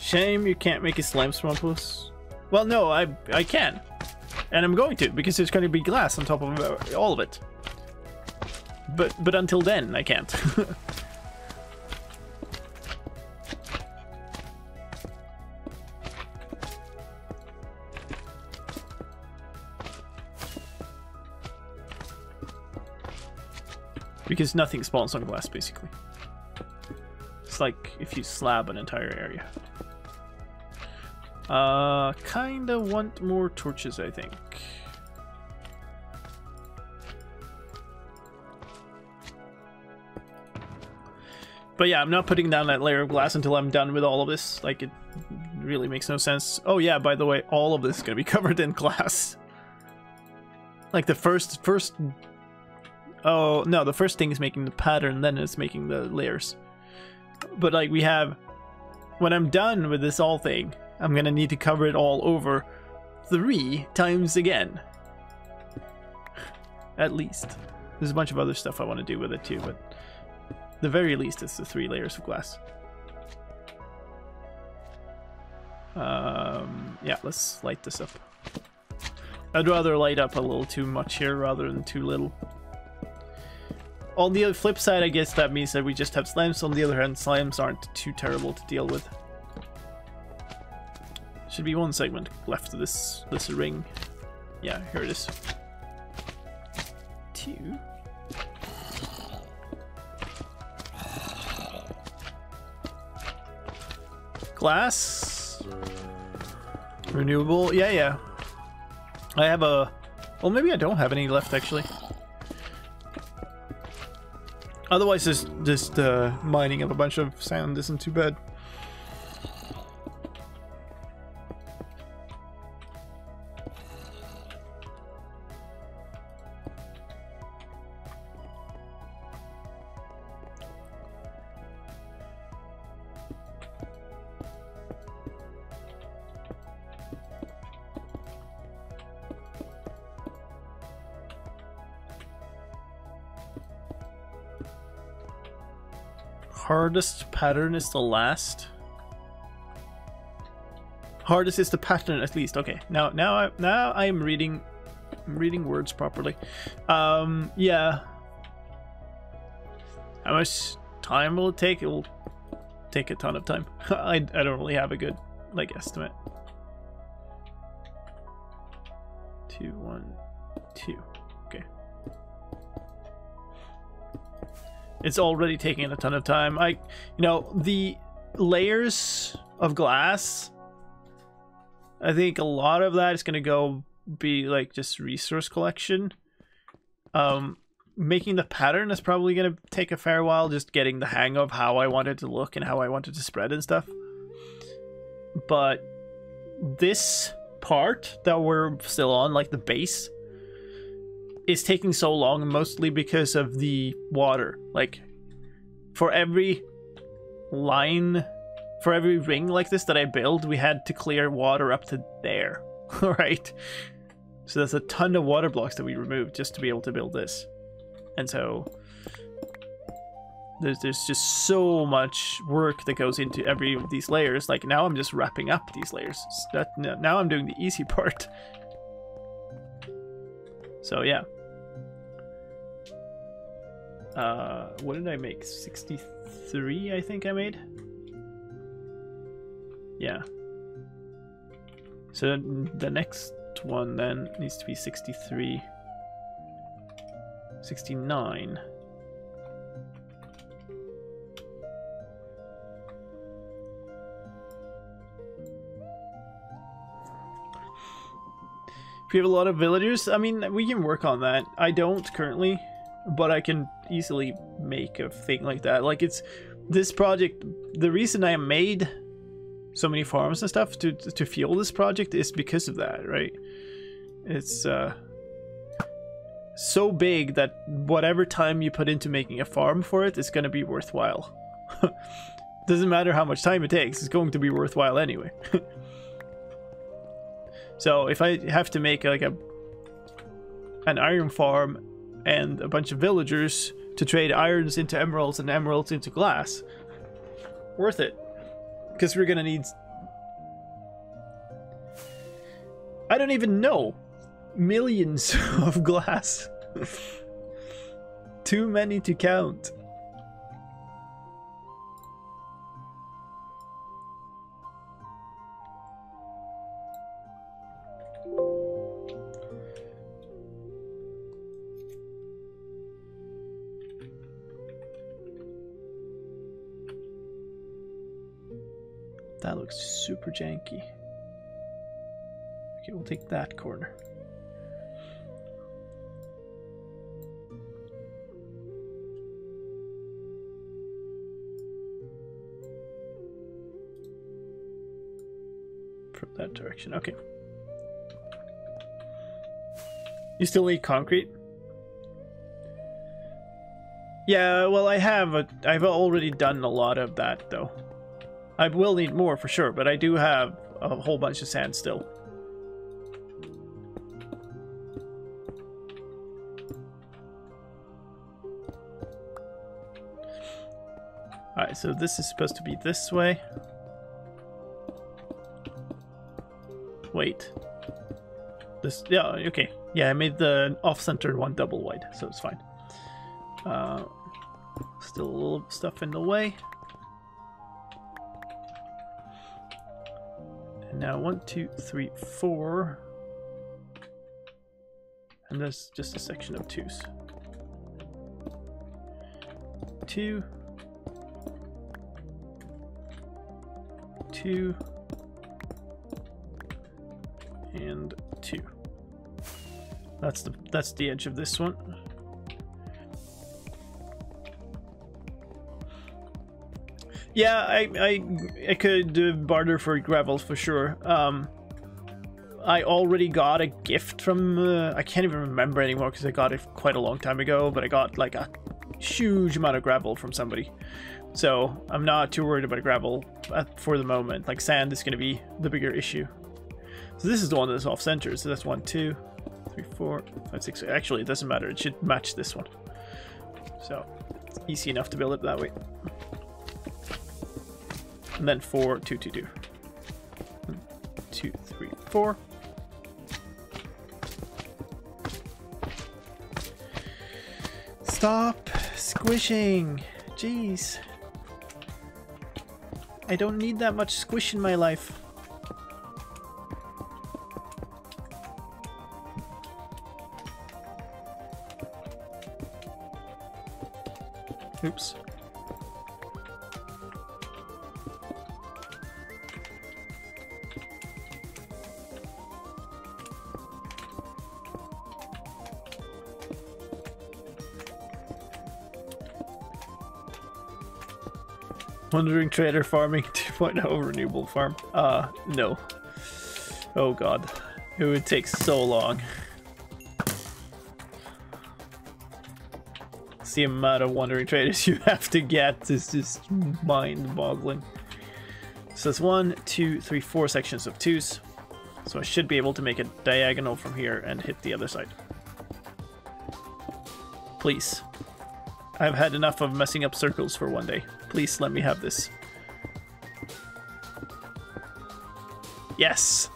Shame you can't make a slime swamp. Well, no, I can. And I'm going to, because there's going to be glass on top of all of it. But until then, I can't. because nothing spawns on glass basically. It's like if you slab an entire area. Kinda want more torches, I think. But yeah, I'm not putting down that layer of glass until I'm done with all of this. Like, it really makes no sense. Oh yeah, by the way, all of this is gonna be covered in glass. Like the first oh no, the first thing is making the pattern, then it's making the layers. But like we have, when I'm done with this all thing, I'm gonna need to cover it all over 3 times again. At least. There's a bunch of other stuff I want to do with it too, but the very least it's the 3 layers of glass. Yeah, let's light this up. I'd rather light up a little too much here rather than too little. On the flip side, I guess that means that we just have slimes. On the other hand, slimes aren't too terrible to deal with. Should be 1 segment left of this ring. Yeah, here it is. 2. Glass. Renewable. Yeah. I have a... Well, maybe I don't have any left, actually. Otherwise, just mining of a bunch of sand isn't too bad. Hardest pattern is the last. Hardest is the pattern at least. Okay, now I'm reading words properly. Yeah. How much time will it take? It will take a ton of time. I don't really have a good like estimate. 2, 1, 2. Okay. It's already taking a ton of time. You know, the layers of glass, I think a lot of that is going to go be like just resource collection. Making the pattern is probably going to take a fair while, just getting the hang of how I want it to look and how I want it to spread and stuff. But this part that we're still on, like the base, is taking so long mostly because of the water. Like, for every line, for every ring like this that I build, we had to clear water up to there. Right? So that's a ton of water blocks that we removed just to be able to build this. And so there's just so much work that goes into every of these layers. Like, now I'm just wrapping up these layers. Now I'm doing the easy part. So yeah. What did I make? 63, I think I made? Yeah. So the next one then needs to be 63. 69. If you have a lot of villagers, I mean, we can work on that. I don't currently, but I can easily make a thing like that. Like, it's this project, the reason I made so many farms and stuff to fuel this project is because of that, right? It's so big that whatever time you put into making a farm for it is going to be worthwhile. Doesn't matter how much time it takes, it's going to be worthwhile anyway. So if I have to make like an iron farm and a bunch of villagers to trade irons into emeralds and emeralds into glass, worth it. Because we're gonna need, I don't even know, millions of glass. Too many to count. That looks super janky. Okay, we'll take that corner. From that direction, okay. You still need concrete? Yeah, well, I've already done a lot of that, though. I will need more for sure, but I do have a whole bunch of sand still. Alright, so this is supposed to be this way. Wait. This, yeah, okay. Yeah, I made the off-center one double wide, so it's fine. Still a little stuff in the way. And now 1, 2, 3, 4. And there's just a section of 2s. 2. 2. And 2. That's the edge of this one. Yeah, I could barter for gravel for sure. I already got a gift from I can't even remember anymore because I got it quite a long time ago, but I got like a huge amount of gravel from somebody. So I'm not too worried about gravel for the moment. Like sand is going to be the bigger issue. So this is the one that's off center. So that's 1, 2, 3, 4, 5, 6. Actually, it doesn't matter. It should match this one. So it's easy enough to build it that way. And then 4, 2, 2, 2. 1, 2, 3, 4. Stop squishing. Jeez. I don't need that much squish in my life. Oops. Wandering Trader Farming 2.0 renewable farm? No. Oh god. It would take so long. The amount of wandering traders you have to get is just mind-boggling. So it's 1, 2, 3, 4 sections of 2s. So I should be able to make a diagonal from here and hit the other side. Please. I've had enough of messing up circles for one day. Please let me have this. Yes!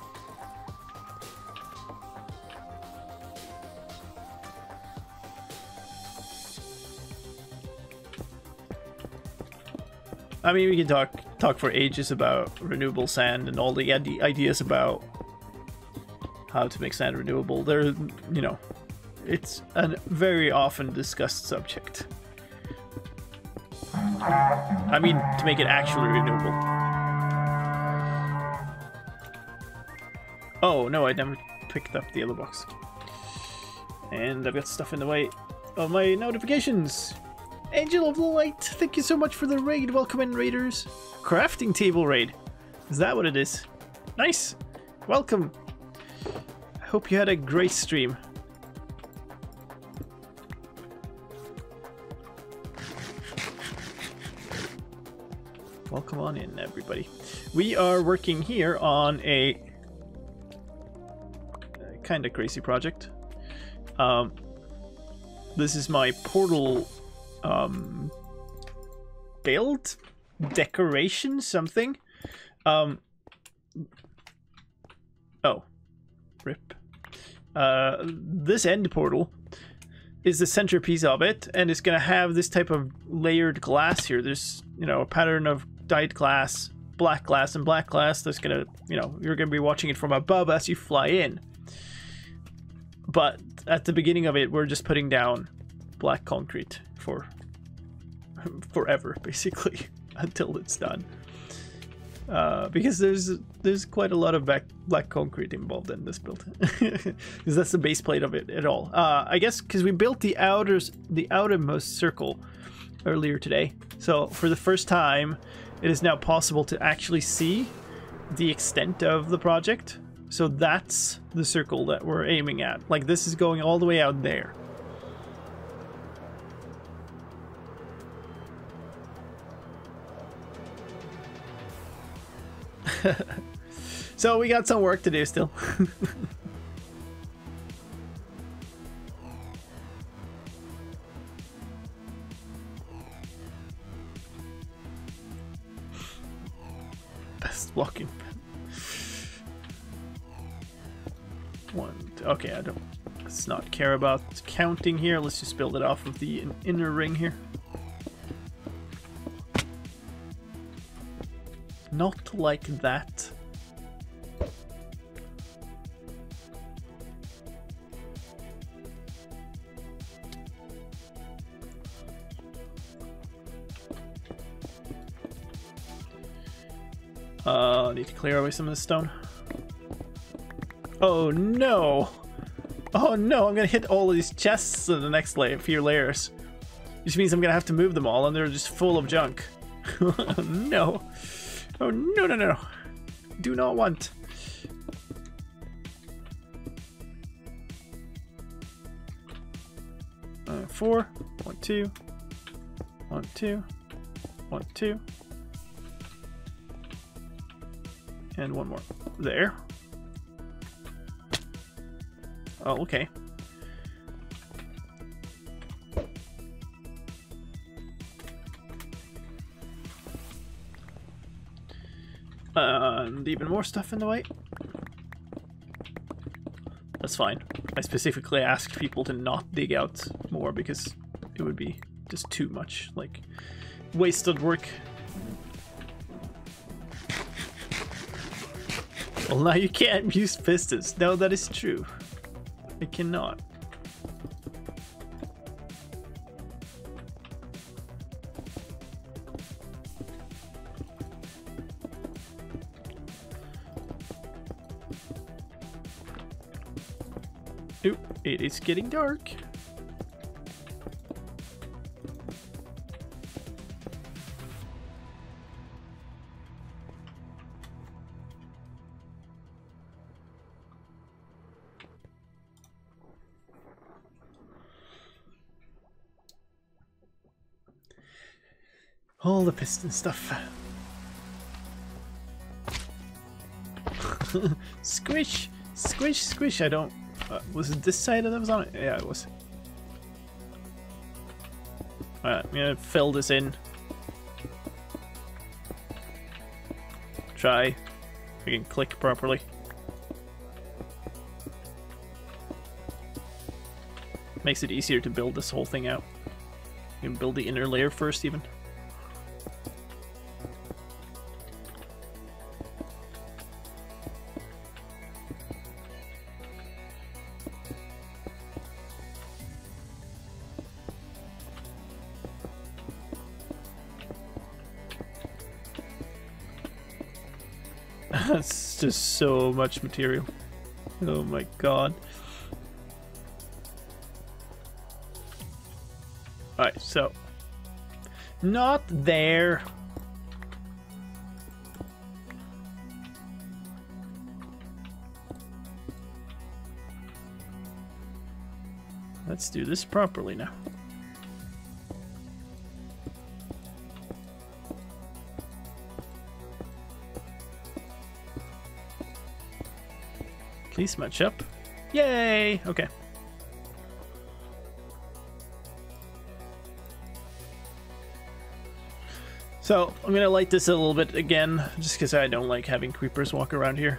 I mean, we can talk for ages about renewable sand and all the ideas about how to make sand renewable. They're, you know, it's a very often discussed subject. I mean, to make it actually renewable. Oh, no, I never picked up the other box. And I've got stuff in the way of my notifications. Angel of the Light, thank you so much for the raid. Welcome in, raiders. Crafting table raid. Is that what it is? Nice. Welcome. I hope you had a great stream. Welcome on in, everybody. We are working here on a kind of crazy project. This is my portal build, decoration, something. Oh, rip. This end portal is the centerpiece of it, and it's gonna have this type of layered glass here. There's, you know, a pattern of dyed glass, black glass, and black glass that's gonna, you know, you're gonna be watching it from above as you fly in. But at the beginning of it, we're just putting down black concrete for forever, basically, until it's done. Because there's quite a lot of black concrete involved in this build, because that's the base plate of it at all. I guess because we built the outermost circle earlier today, so for the first time, it is now possible to actually see the extent of the project. So that's the circle that we're aiming at. Like, this is going all the way out there. So we got some work to do still. Best blocking. Okay, let's not care about counting here. Let's just build it off of the inner ring here. Not like that. Need to clear away some of the stone. Oh no! Oh no, I'm gonna hit all of these chests in the next few layers. Which means I'm gonna have to move them all and they're just full of junk. No. Oh no, no, no. Do not want. Four. 1, 2. 1, 2. 1, 2. And one more. There. Oh, okay. And even more stuff in the way. That's fine. I specifically asked people to not dig out more because it would be just too much, like, wasted work. Well, now you can't use pistons. No, that is true. I cannot. Ooh, it is getting dark. All the piston stuff. Squish! Squish, squish! I don't... was it this side that was on it? Yeah, it was. Alright, I'm gonna fill this in. Try. If I can click properly. Makes it easier to build this whole thing out. You can build the inner layer first, even. That's just so much material. Oh my god. Alright, so. Not there. Let's do this properly now. Please match up. Yay! Okay. So, I'm gonna light this a little bit again, just because I don't like having creepers walk around here.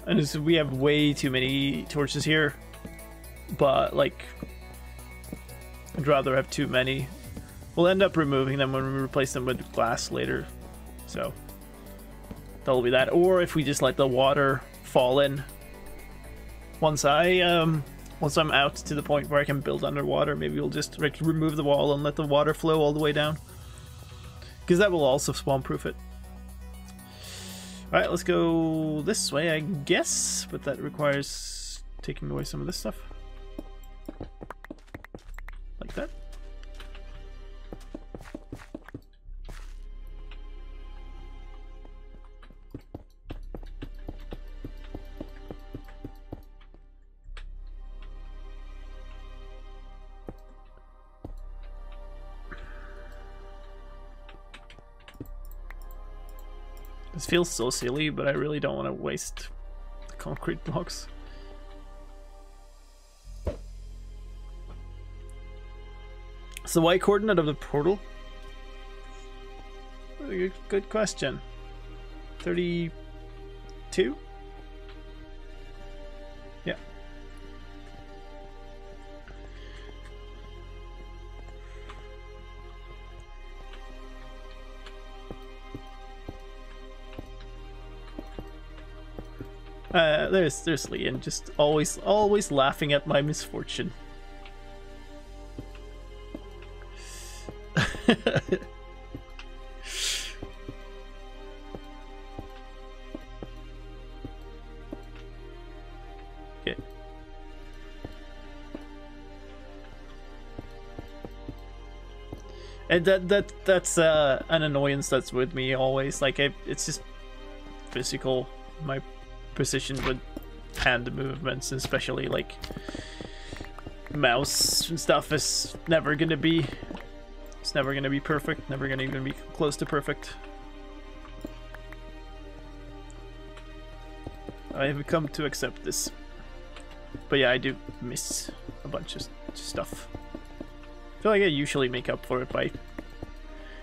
And we have way too many torches here, but, like, I'd rather have too many. We'll end up removing them when we replace them with glass later, so that'll be that. Or if we just let the water fall in. Once I'm out to the point where I can build underwater, maybe we'll just remove the wall and let the water flow all the way down. because that will also spawn proof it. Alright, let's go this way, I guess, but that requires taking away some of this stuff. Like that. This feels so silly, but I really don't want to waste the concrete blocks. It's the Y coordinate of the portal. Good question. 32? Yeah. There's Leon, just always laughing at my misfortune. Okay. And that's an annoyance that's with me always. Like it's just physical. My precision with hand movements, especially like mouse and stuff, is never gonna be. It's never gonna be perfect. Never gonna even be close to perfect. I have come to accept this. But yeah, I do miss a bunch of stuff. I feel like I usually make up for it by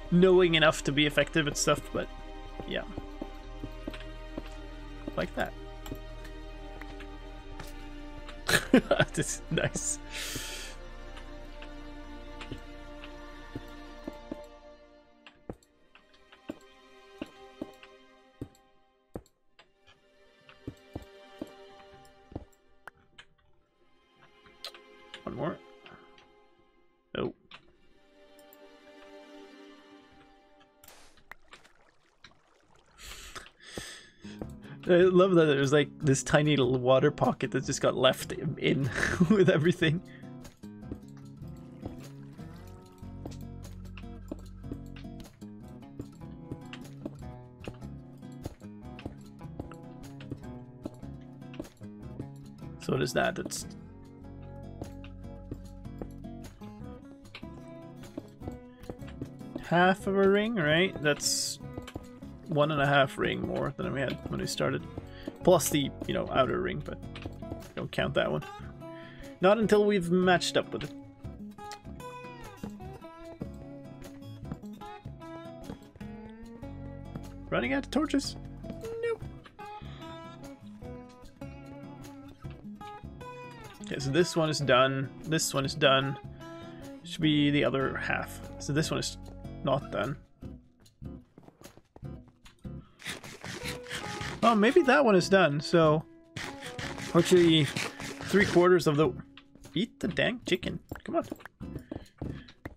knowing enough to be effective at stuff, but yeah. Like that. This is nice. One more. Oh. I love that there's like this tiny little water pocket that just got left in with everything. So what is that? That's half of a ring, right? That's 1.5 ring more than we had when we started. Plus the, you know, outer ring, but don't count that one. Not until we've matched up with it. Running out of torches? Nope. Okay, so this one is done. This one is done. Should be the other half. So this one is not done. Oh, maybe that one is done, so... Actually, 3/4 of the... Eat the dang chicken. Come on.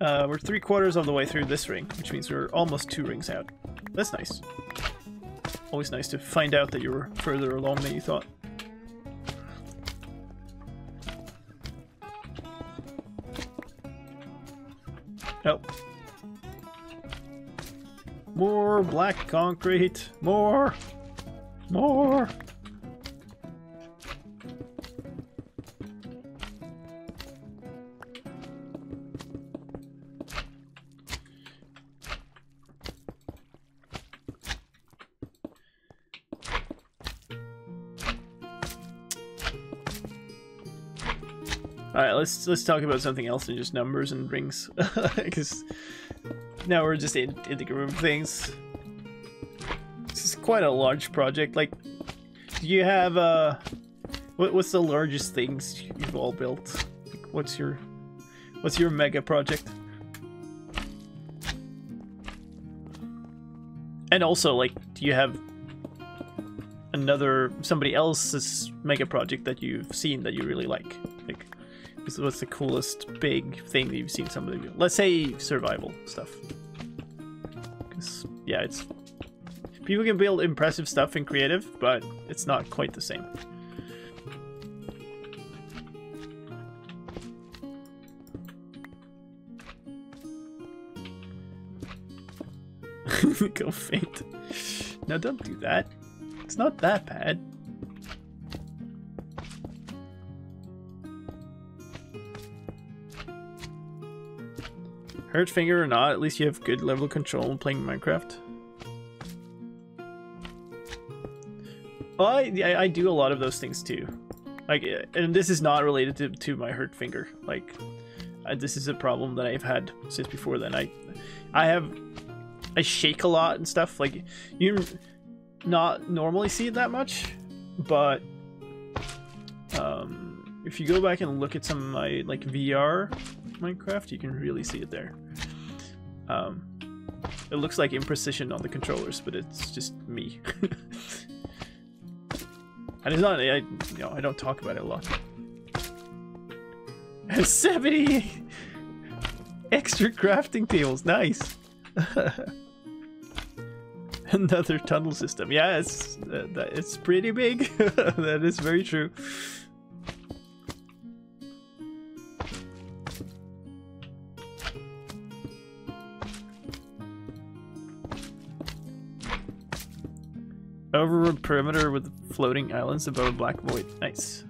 We're 3/4 of the way through this ring, which means we're almost 2 rings out. That's nice. Always nice to find out that you were further along than you thought. Oh. More black concrete. More. More! Alright, let's talk about something else than just numbers and rings. Because now we're just in the groove of things. This is quite a large project. Like, do you have what's the largest things you've all built? Like, what's your mega project? And also, like, do you have somebody else's mega project that you've seen that you really like? Like, what's the coolest big thing that you've seen somebody do? Let's say survival stuff. yeah, it's people can build impressive stuff in creative, but it's not quite the same. Go faint. No, don't do that. It's not that bad. Hurt finger or not, at least you have good level of control when playing Minecraft. Well, I do a lot of those things too. Like, and this is not related to my hurt finger. Like, this is a problem that I've had since before then. I shake a lot and stuff. Like, you not normally see it that much, but if you go back and look at some of my like VR Minecraft, you can really see it there. It looks like imprecision on the controllers, but it's just me. And it's not, I don't talk about it a lot. 70 extra crafting tables, nice. Another tunnel system. Yeah, it's pretty big. That is very true. Over a perimeter with floating islands above a black void. Nice.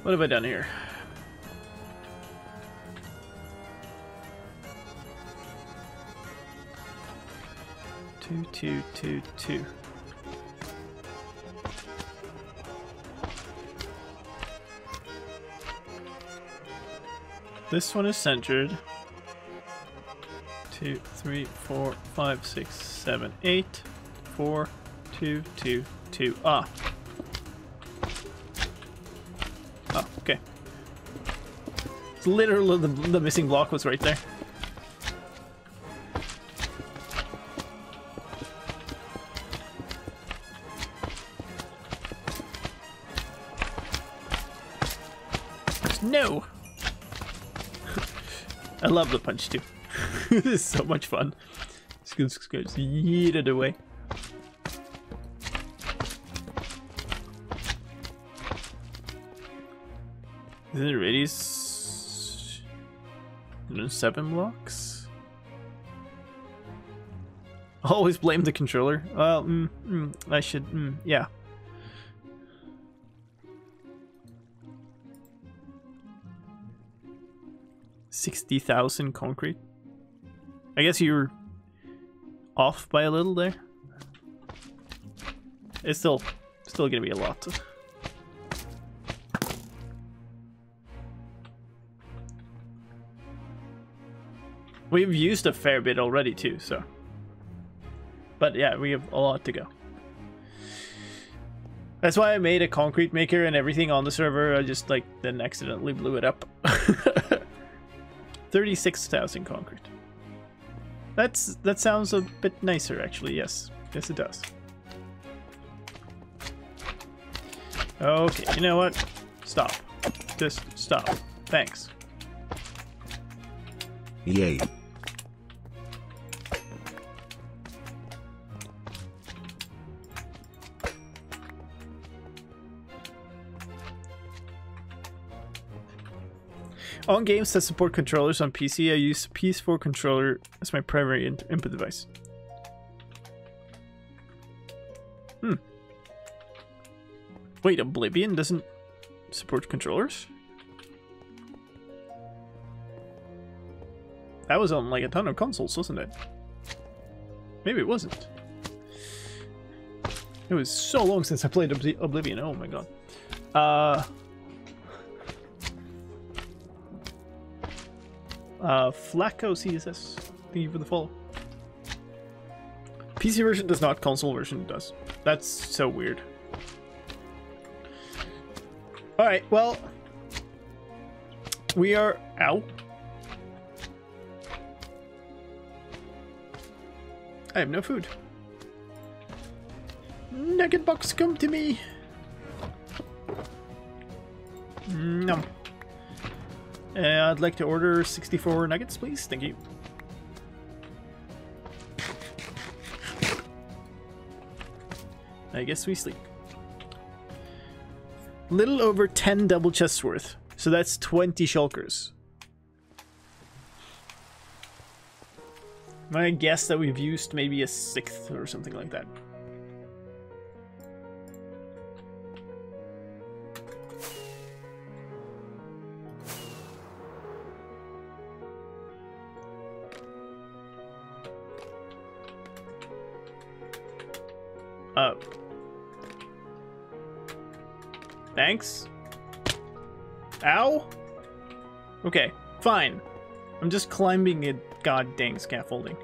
What have I done here? Two. This one is centered. 2, 3, 4, 5, 6, 7, 8. 4, 2, 2, 2. Ah. Oh, okay. It's literally the missing block was right there. No! I love the punch too. This is so much fun. Just yeet it away. Is it radius 7 blocks? Always blame the controller. Well, I should, yeah. $60,000 concrete. I guess you're off by a little there. It's still gonna be a lot. We've used a fair bit already too, so. But yeah, we have a lot to go. That's why I made a concrete maker and everything on the server. I just like then accidentally blew it up. 36,000 concrete. That sounds a bit nicer actually. Yes it does. Okay, you know what? Stop. Just stop. Thanks. Yay. On games that support controllers on PC, I use PS4 controller as my primary input device. Wait, Oblivion doesn't support controllers? That was on like a ton of consoles, wasn't it? Maybe it wasn't. It was so long since I played Oblivion, oh my god. Flacco CSS, thank you for the follow. PC version does not, console version does. That's so weird. Alright, well, we are out. I have no food. Nugget box, come to me. No. I'd like to order 64 nuggets, please. Thank you. I guess we sleep. Little over 10 double chests worth. So that's 20 shulkers. I guess that we've used maybe a sixth or something like that. Thanks. Ow? Okay, fine. I'm just climbing a goddamn scaffolding.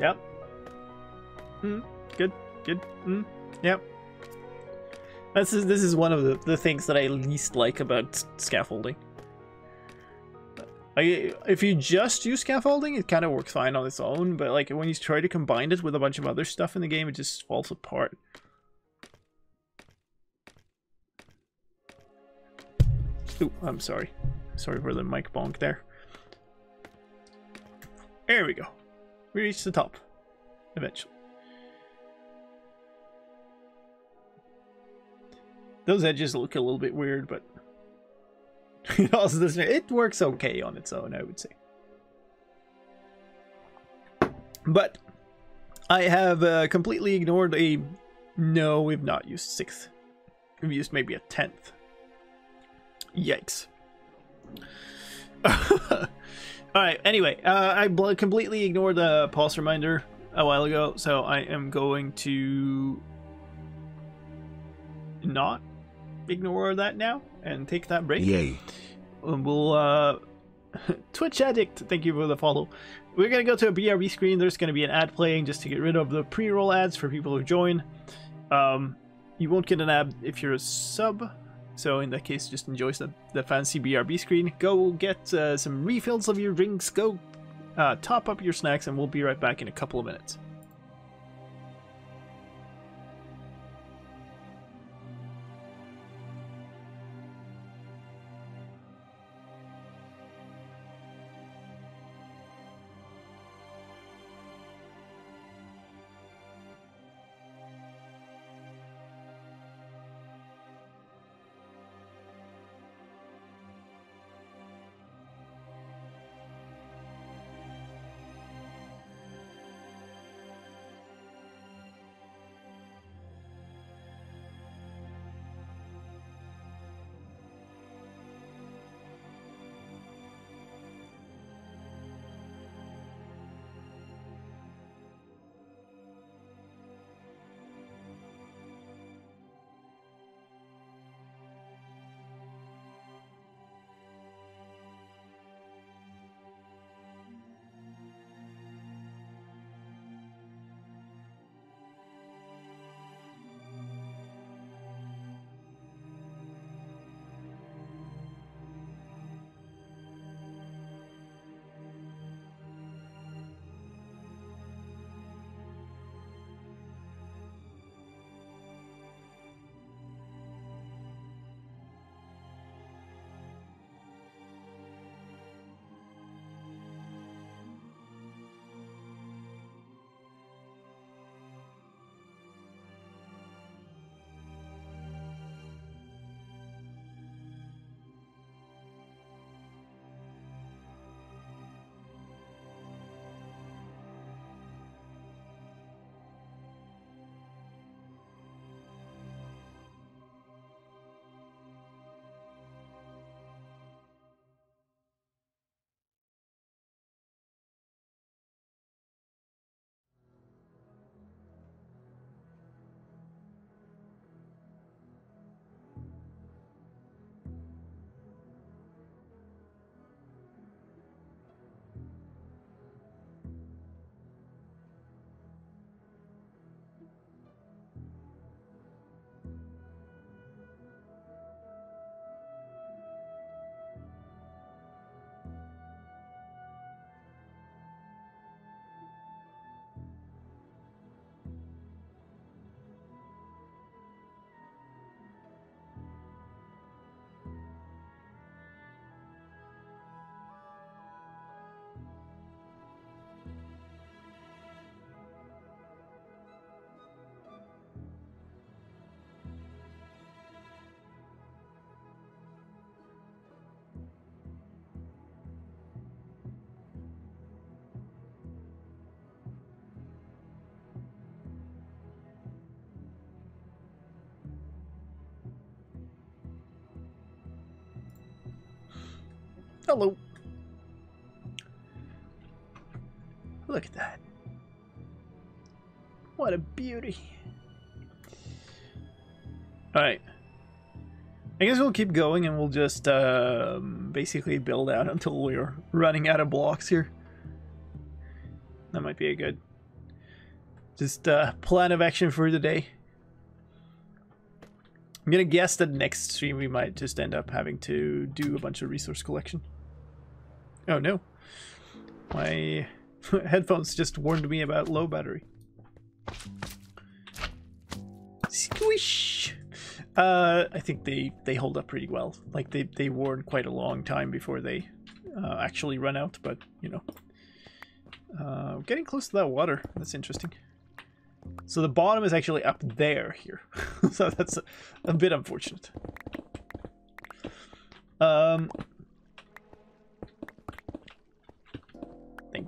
Yep. Good. Good. Yep. This is one of the things that I least like about scaffolding. Like, if you just use scaffolding, it kind of works fine on its own, but like when you try to combine it with a bunch of other stuff in the game, it just falls apart. Ooh, I'm sorry. Sorry for the mic bonk there. There we go. We reached the top. Eventually. Those edges look a little bit weird, but it works okay on its own, I would say. But I have completely ignored a... No, we've not used 6th. We've used maybe a 10th. Yikes. Alright, anyway, I completely ignored the pulse reminder a while ago, so I am going to not ignore that now and take that break. Yay. We'll Twitch Addict, thank you for the follow. We're gonna go to a BRB screen. There's gonna be an ad playing just to get rid of the pre-roll ads for people who join. You won't get an ad if you're a sub, so in that case just enjoy the fancy BRB screen. Go get some refills of your drinks, go top up your snacks, and we'll be right back in a couple of minutes. Hello. Look at that. What a beauty. Alright. I guess we'll keep going and we'll just basically build out until we're running out of blocks here. That might be a good just plan of action for the day. I'm gonna guess that next stream we might just end up having to do a bunch of resource collection. Oh no. My headphones just warned me about low battery. Squish! I think they hold up pretty well. Like they warn quite a long time before they actually run out, but you know. Getting close to that water. That's interesting. So the bottom is actually up there here. So that's a bit unfortunate.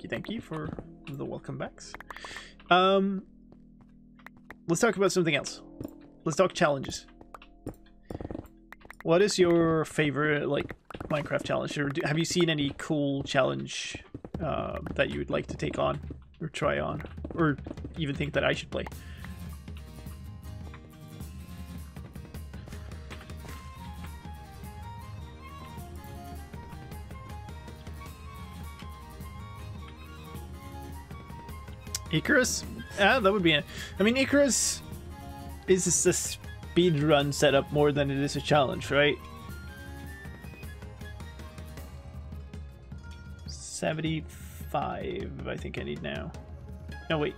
Thank you for the welcome backs. Let's talk about something else. Let's talk challenges. What is your favorite, like, Minecraft challenge? Or have you seen any cool challenge that you would like to take on or try on, or even think that I should play? Icarus? That would be I mean, Icarus is just a speed run setup more than it is a challenge, right? 75, I think I need now. No, wait.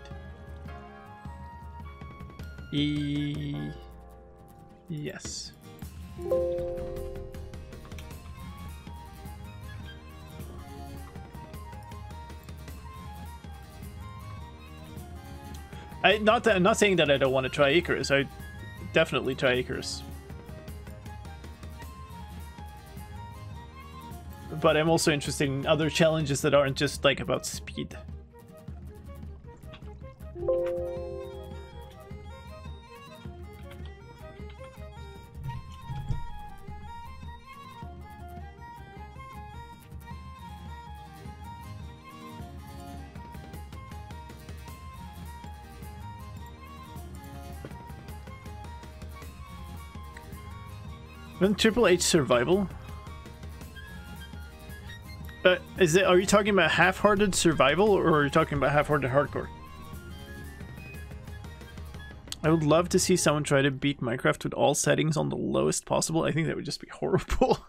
Yes. I'm not saying that I don't want to try Icarus. I definitely try Icarus. But I'm also interested in other challenges that aren't just like about speed. Then Triple H survival. Are you talking about half-hearted survival, or are you talking about half-hearted hardcore? I would love to see someone try to beat Minecraft with all settings on the lowest possible. I think that would just be horrible.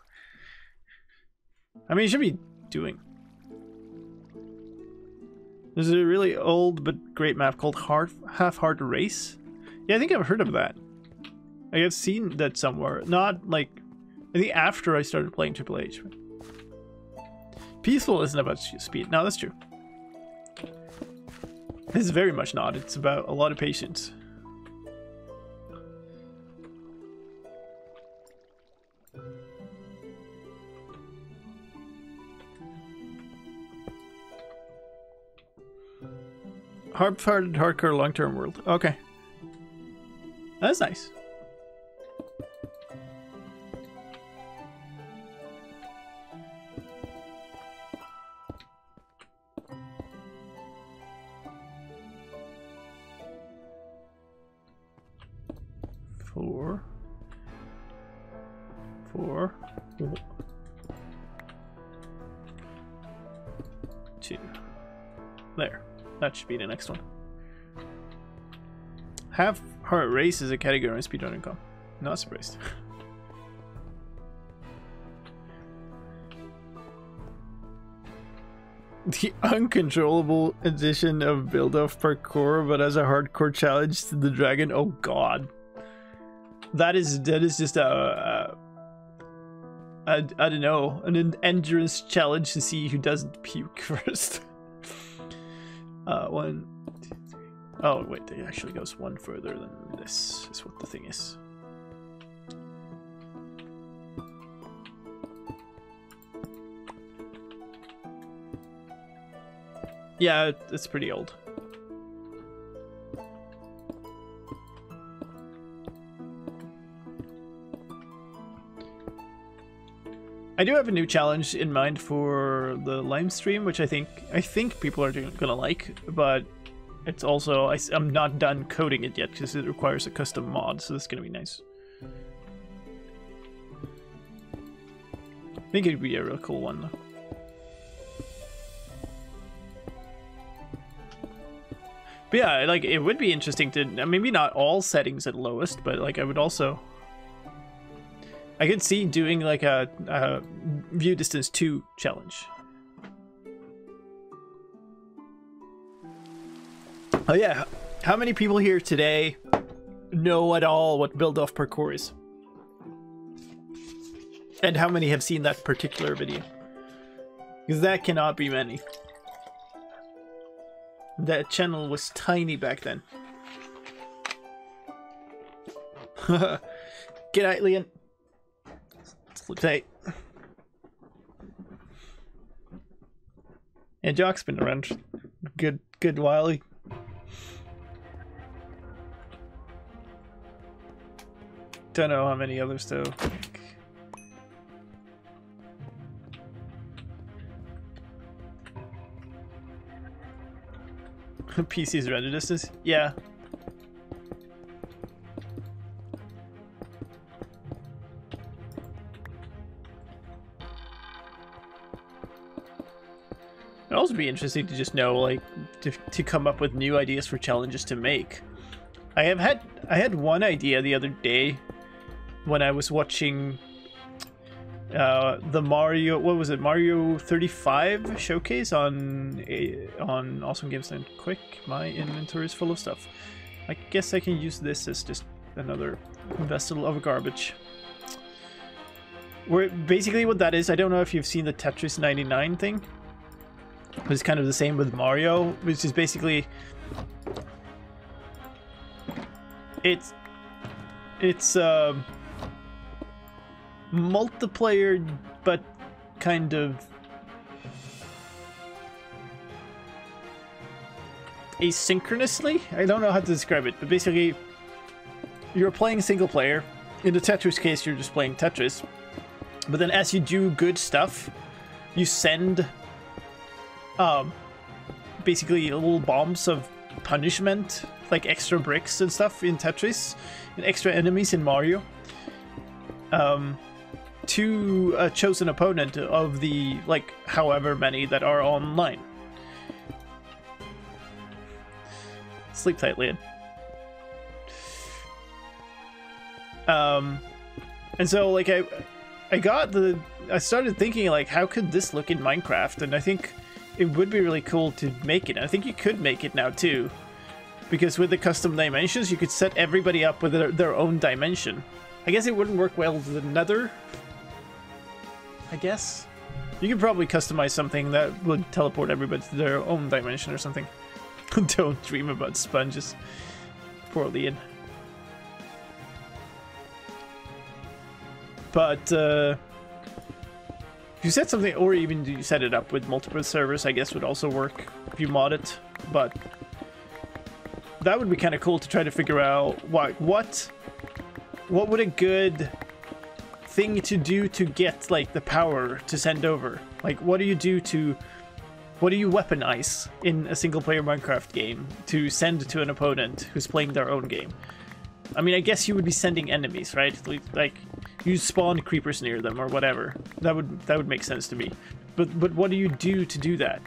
I mean, you should be doing. There's a really old but great map called Half-Hearted Race. Yeah, I think I've heard of that. I've seen that somewhere. Not like, I think after I started playing Triple H. Peaceful isn't about speed. No, that's true. It's very much not. It's about a lot of patience. Hard-hearted hardcore long-term world. Okay. That's nice. Four. 2. There. That should be the next one. Half-heart race is a category on speedrunning.com. Not surprised. The uncontrollable edition of build-off parkour, but as a hardcore challenge to the dragon. Oh god. That is just a I don't know, an endurance challenge to see who doesn't puke first. 1, 2, 3. Oh wait, it actually goes one further than this. Is what the thing is. Yeah, it's pretty old. I do have a new challenge in mind for the Lime stream, which I think people are gonna like, but it's also I'm not done coding it yet because it requires a custom mod, so this is gonna be nice. I think it'd be a real cool one though. But yeah, like it would be interesting to maybe not all settings at lowest, but like I could see doing like a view distance 2 challenge. Oh yeah, how many people here today know at all what build-off parkour is? And how many have seen that particular video? Because that cannot be many. That channel was tiny back then. G'day, Leon. Slip tight. Yeah, Jock's been around good while. Don't know how many others though. PC's render distance? Yeah. It'd also be interesting to just know, like, to come up with new ideas for challenges to make. I had one idea the other day when I was watching the Mario, what was it, Mario 35 showcase on Awesome Games Done Quick. My inventory is full of stuff. I guess I can use this as just another vessel of garbage. Where basically what that is, I don't know if you've seen the Tetris 99 thing, but it's kind of the same with Mario, which is basically it's multiplayer, but kind of asynchronously. I don't know how to describe it, but basically you're playing single player. In the Tetris case, you're just playing Tetris, but then as you do good stuff, you send basically little bombs of punishment, like extra bricks and stuff in Tetris, and extra enemies in Mario, to a chosen opponent of the, like, however many that are online. Sleep tight, Lian. And so, like, I started thinking, like, how could this look in Minecraft? And I think it would be really cool to make it. I think you could make it now, too. Because with the custom dimensions, you could set everybody up with their own dimension. I guess it wouldn't work well with the Nether. I guess. You could probably customize something that would teleport everybody to their own dimension or something. Don't dream about sponges. Poor Leon. But, if you set something, or even you set it up with multiple servers, I guess would also work if you mod it. But that would be kind of cool to try to figure out what would a good thing to do to get, like, the power to send over. Like, what do you weaponize in a single player Minecraft game to send to an opponent who's playing their own game? I mean, I guess you would be sending enemies, right? Like you spawn creepers near them or whatever. That would make sense to me. But what do you do to do that?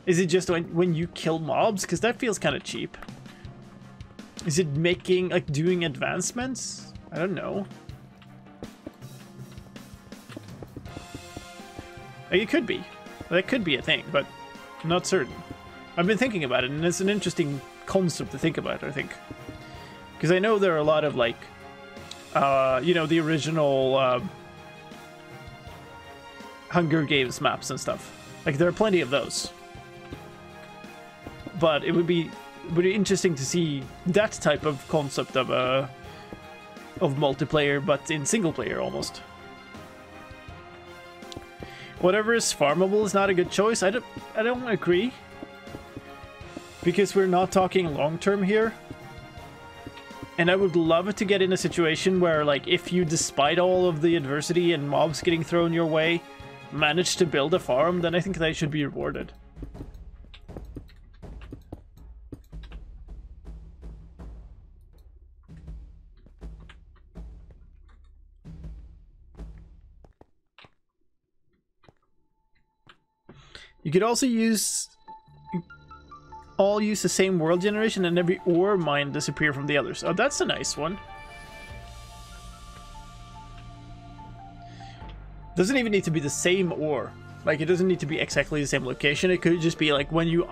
Is it just when you kill mobs? Because that feels kind of cheap. Is it making, like, doing advancements? I don't know. Like, it could be. That could be a thing, but I'm not certain. I've been thinking about it, and it's an interesting concept to think about, I think. Because I know there are a lot of, like, you know, the original Hunger Games maps and stuff. Like, there are plenty of those. But it would be interesting to see that type of concept of multiplayer, but in single player almost. Whatever is farmable is not a good choice. I don't agree, because we're not talking long term here. And I would love to get in a situation where, like, if you, despite all of the adversity and mobs getting thrown your way, manage to build a farm, then I think they should be rewarded. You could also all use the same world generation and every ore mine disappear from the others. Oh, that's a nice one. Doesn't even need to be the same ore. Like, it doesn't need to be exactly the same location. It could just be like when you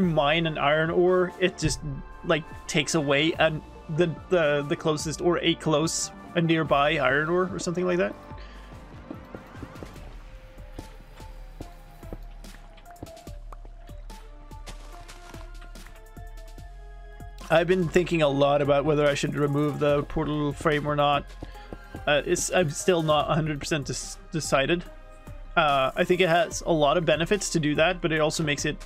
mine an iron ore, it just like takes away the closest or a nearby iron ore or something like that. I've been thinking a lot about whether I should remove the portal frame or not. I'm still not 100% decided. I think it has a lot of benefits to do that, but it also makes it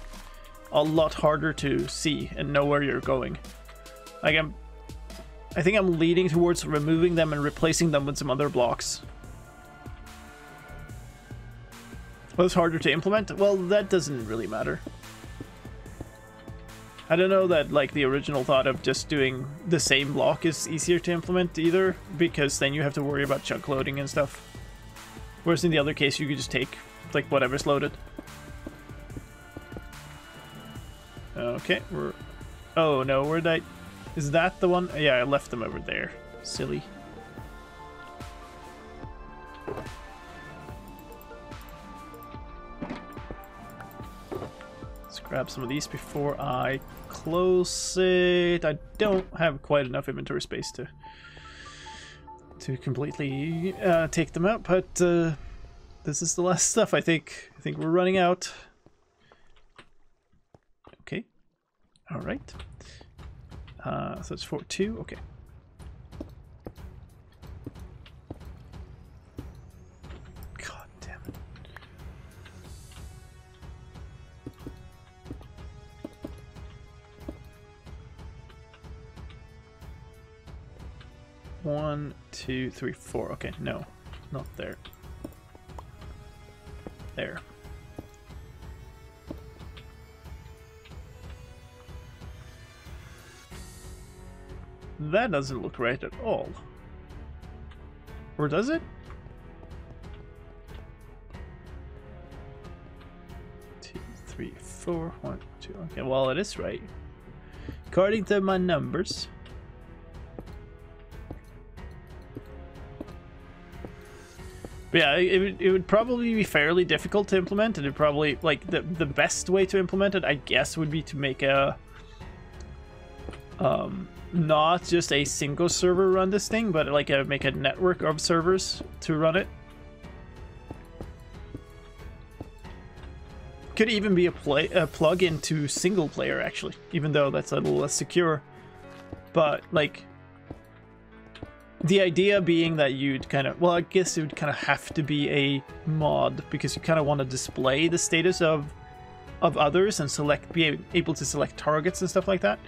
a lot harder to see and know where you're going. Like, I think I'm leaning towards removing them and replacing them with some other blocks. Well, it's harder to implement? Well, that doesn't really matter. I don't know that, like, the original thought of just doing the same block is easier to implement either, because then you have to worry about chunk loading and stuff. Whereas in the other case, you could just take, like, whatever's loaded. Okay, oh no, where'd I... Is that the one? Yeah, I left them over there. Silly. Let's grab some of these before I close it. I don't have quite enough inventory space to completely take them out, but this is the last stuff. I think we're running out. Okay, all right. So it's 4-2. Okay. God damn it. One, two, three, four. Okay, no, not there. There. That doesn't look right at all. Or does it? 2, 3, 4, 1, 2. Okay, well, it is right. According to my numbers. But yeah, it would probably be fairly difficult to implement, and it probably, like, the best way to implement it, I guess, would be to make a not just a single server run this thing, but like make a network of servers to run it. Could even be a plug into single player, actually, even though that's a little less secure. But like, the idea being that you'd kind of, well, I guess it would kind of have to be a mod, because you kind of want to display the status of others and be able to select targets and stuff like that.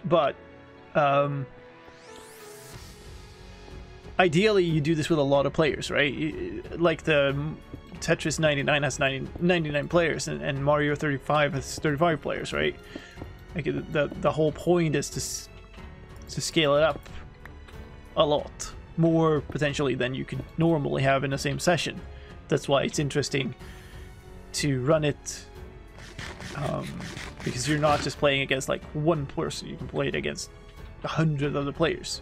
But ideally, you do this with a lot of players, right? Like the Tetris 99 has 99 players, and Mario 35 has 35 players, right? Like the whole point is to scale it up a lot more potentially than you could normally have in the same session. That's why it's interesting to run it, because you're not just playing against like one person, you can play it against 100 other players.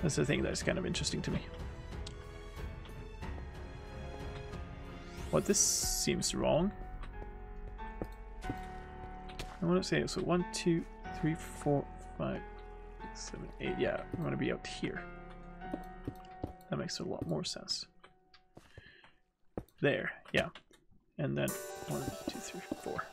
That's the thing that's kind of interesting to me. What, this seems wrong. I want to say so 1, 2, 3, 4, 5, 7, 8. Yeah, I want to be out here. That makes a lot more sense. There, yeah. And then 1, 2, 3, 4.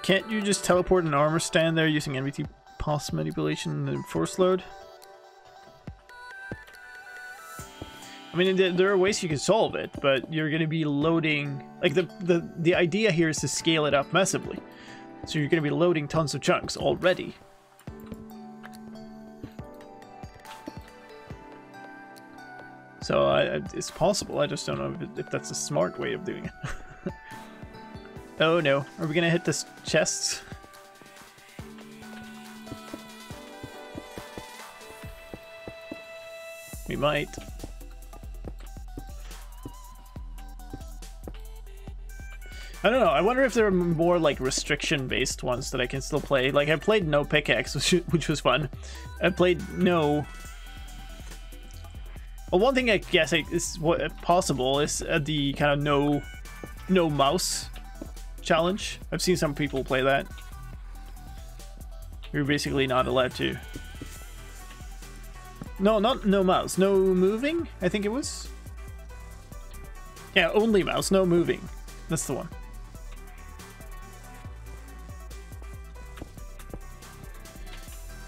Can't you just teleport an armor stand there using NVT pulse manipulation and force load? I mean, there are ways you can solve it, but you're going to be loading... Like, the idea here is to scale it up massively. So you're going to be loading tons of chunks already. So it's possible, I just don't know if that's a smart way of doing it. Oh no, are we going to hit this chest? We might. I don't know, I wonder if there are more like restriction-based ones that I can still play. Like, I played no pickaxe, which was fun. I played no... Well, one thing I guess is what possible is the kind of no mouse challenge. I've seen some people play that. You're basically not allowed to... No, not no mouse, no moving, I think it was. Yeah, only mouse, no moving. That's the one.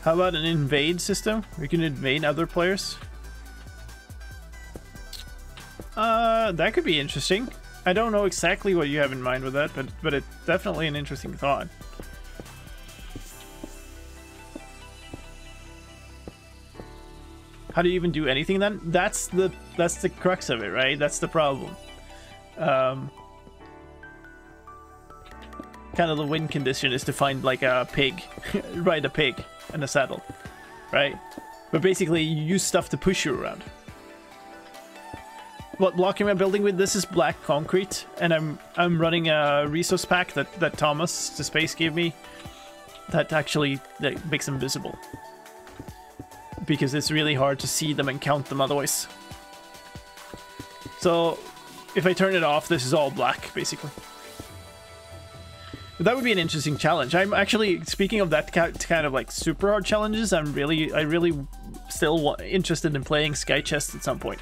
How about an invade system? We can invade other players. That could be interesting. I don't know exactly what you have in mind with that, but it's definitely an interesting thought. How do you even do anything then? That's the crux of it, right? That's the problem. Kind of the win condition is to find like a pig, ride a pig in a saddle, right? But basically you use stuff to push you around. What block am I building with? This is black concrete, and I'm running a resource pack that Thomas the Space gave me that actually makes them visible. Because it's really hard to see them and count them otherwise. So if I turn it off, this is all black basically. But that would be an interesting challenge. I'm actually, speaking of that kind of like super hard challenges, I really still interested in playing Sky Chest at some point.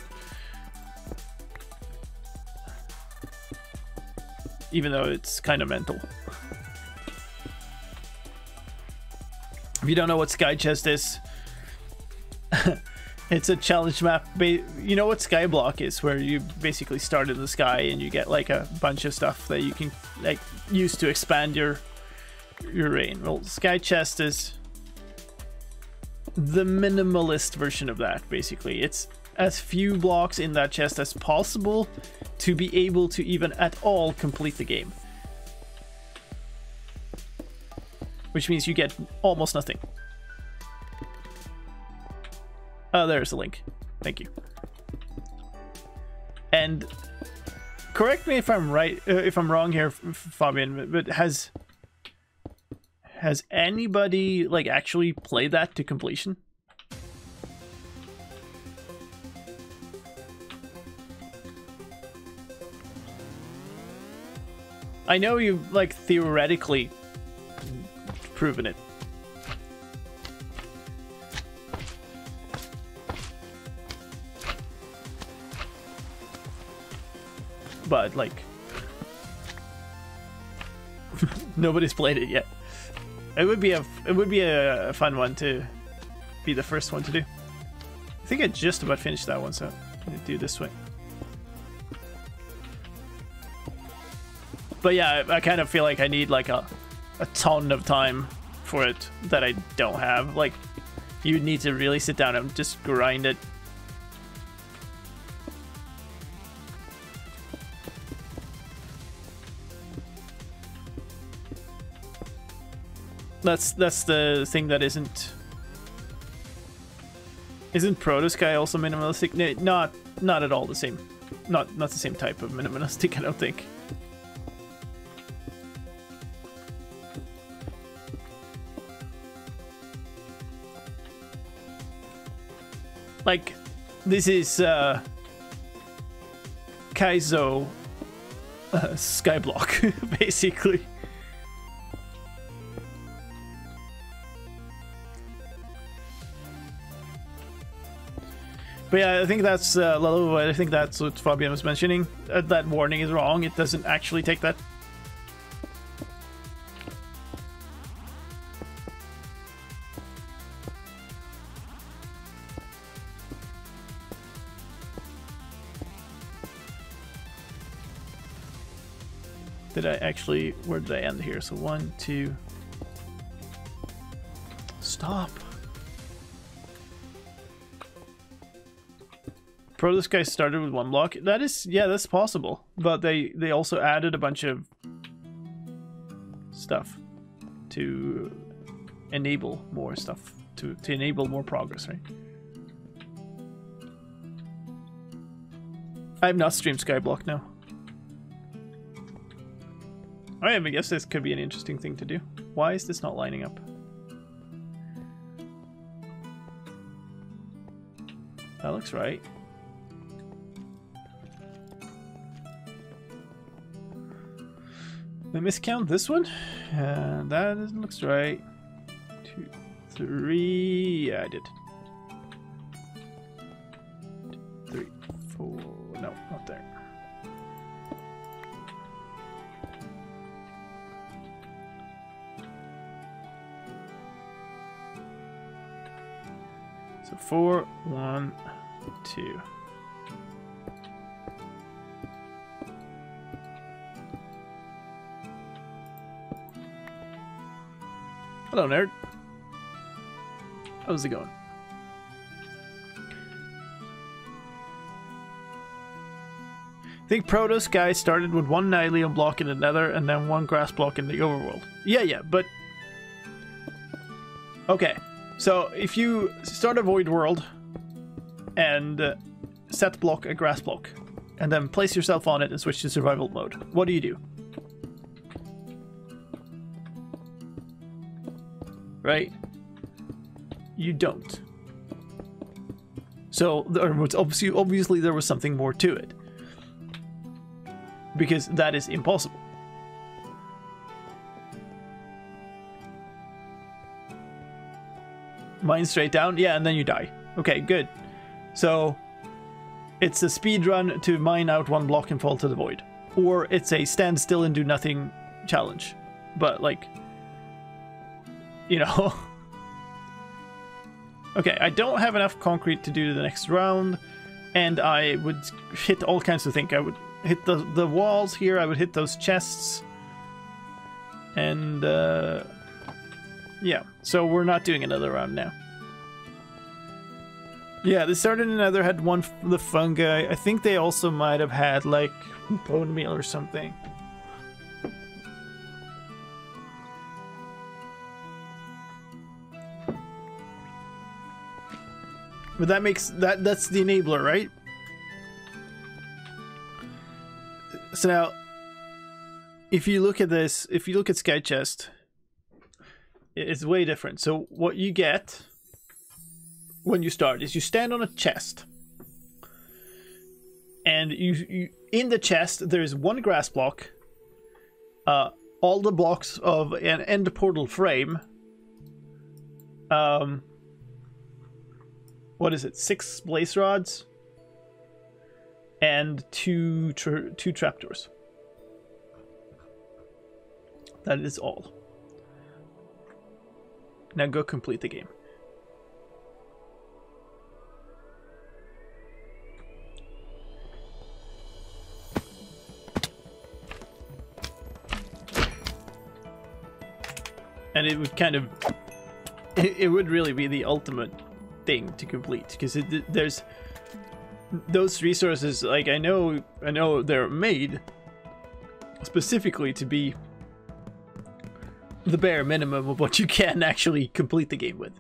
Even though it's kind of mental. If you don't know what Sky Chest is, it's a challenge map. You know what Skyblock is, where you basically start in the sky and you get like a bunch of stuff that you can like use to expand your reign. Well, Sky Chest is the minimalist version of that. Basically, it's as few blocks in that chest as possible to be able to even at all complete the game, which means you get almost nothing. Oh, there's a link. Thank you. And correct me if I'm right, if I'm wrong here, Fabian, but has anybody like actually played that to completion? I know you've like theoretically proven it. But like nobody's played it yet. It would be a fun one to be the first one to do. I think I just about finished that one, so I'm gonna do this way. But yeah, I kind of feel like I need like a ton of time for it that I don't have. Like, you need to really sit down and just grind it. That's the thing that isn't Protosky also minimalistic? No, not at all the same. Not the same type of minimalistic, I don't think. Like, this is Kaizo Skyblock, basically. But yeah, I think that's I think that's what Fabian was mentioning. That warning is wrong. It doesn't actually take that. Did I actually... Where did I end here? So 1, 2... Stop! This guy started with 1 block. That is... Yeah, that's possible. But they also added a bunch of... stuff. To enable more stuff. To enable more progress, right? I have not streamed Skyblock now. I guess this could be an interesting thing to do. Why is this not lining up? That looks right. Did I miscount this one? That looks right. 2, 3. Yeah, I did. 3, 4. No, not there. So 4, 1, 2. Hello, nerd. How's it going? I think Proto Sky started with 1 Nylium block in the Nether and then 1 grass block in the overworld. Yeah, but... Okay, so if you start a void world and set block a grass block and then place yourself on it and switch to survival mode, what do? Right? You don't. So obviously there was something more to it. Because that is impossible. Mine straight down? Yeah, and then you die. Okay, good. So, it's a speed run to mine out 1 block and fall to the void. Or it's a stand still and do nothing challenge. But, like... You know... Okay, I don't have enough concrete to do the next round. And I would hit all kinds of things. I would hit the walls here, I would hit those chests. And, yeah. So we're not doing another round now. Yeah, they started in Nether, had the fungi. I think they also might have had, like, bone meal or something. But that makes... That's the enabler, right? So now, if you look at this, if you look at Sky Chest, it's way different. So what you get when you start is you stand on a chest. And you in the chest, there's 1 grass block, all the blocks of an end portal frame, what is it, 6 blaze rods, and 2 trapdoors. That is all. Now go complete the game. And it would kind of... It would really be the ultimate thing to complete, because there's... Those resources, like, I know they're made specifically to be the bare minimum of what you can actually complete the game with.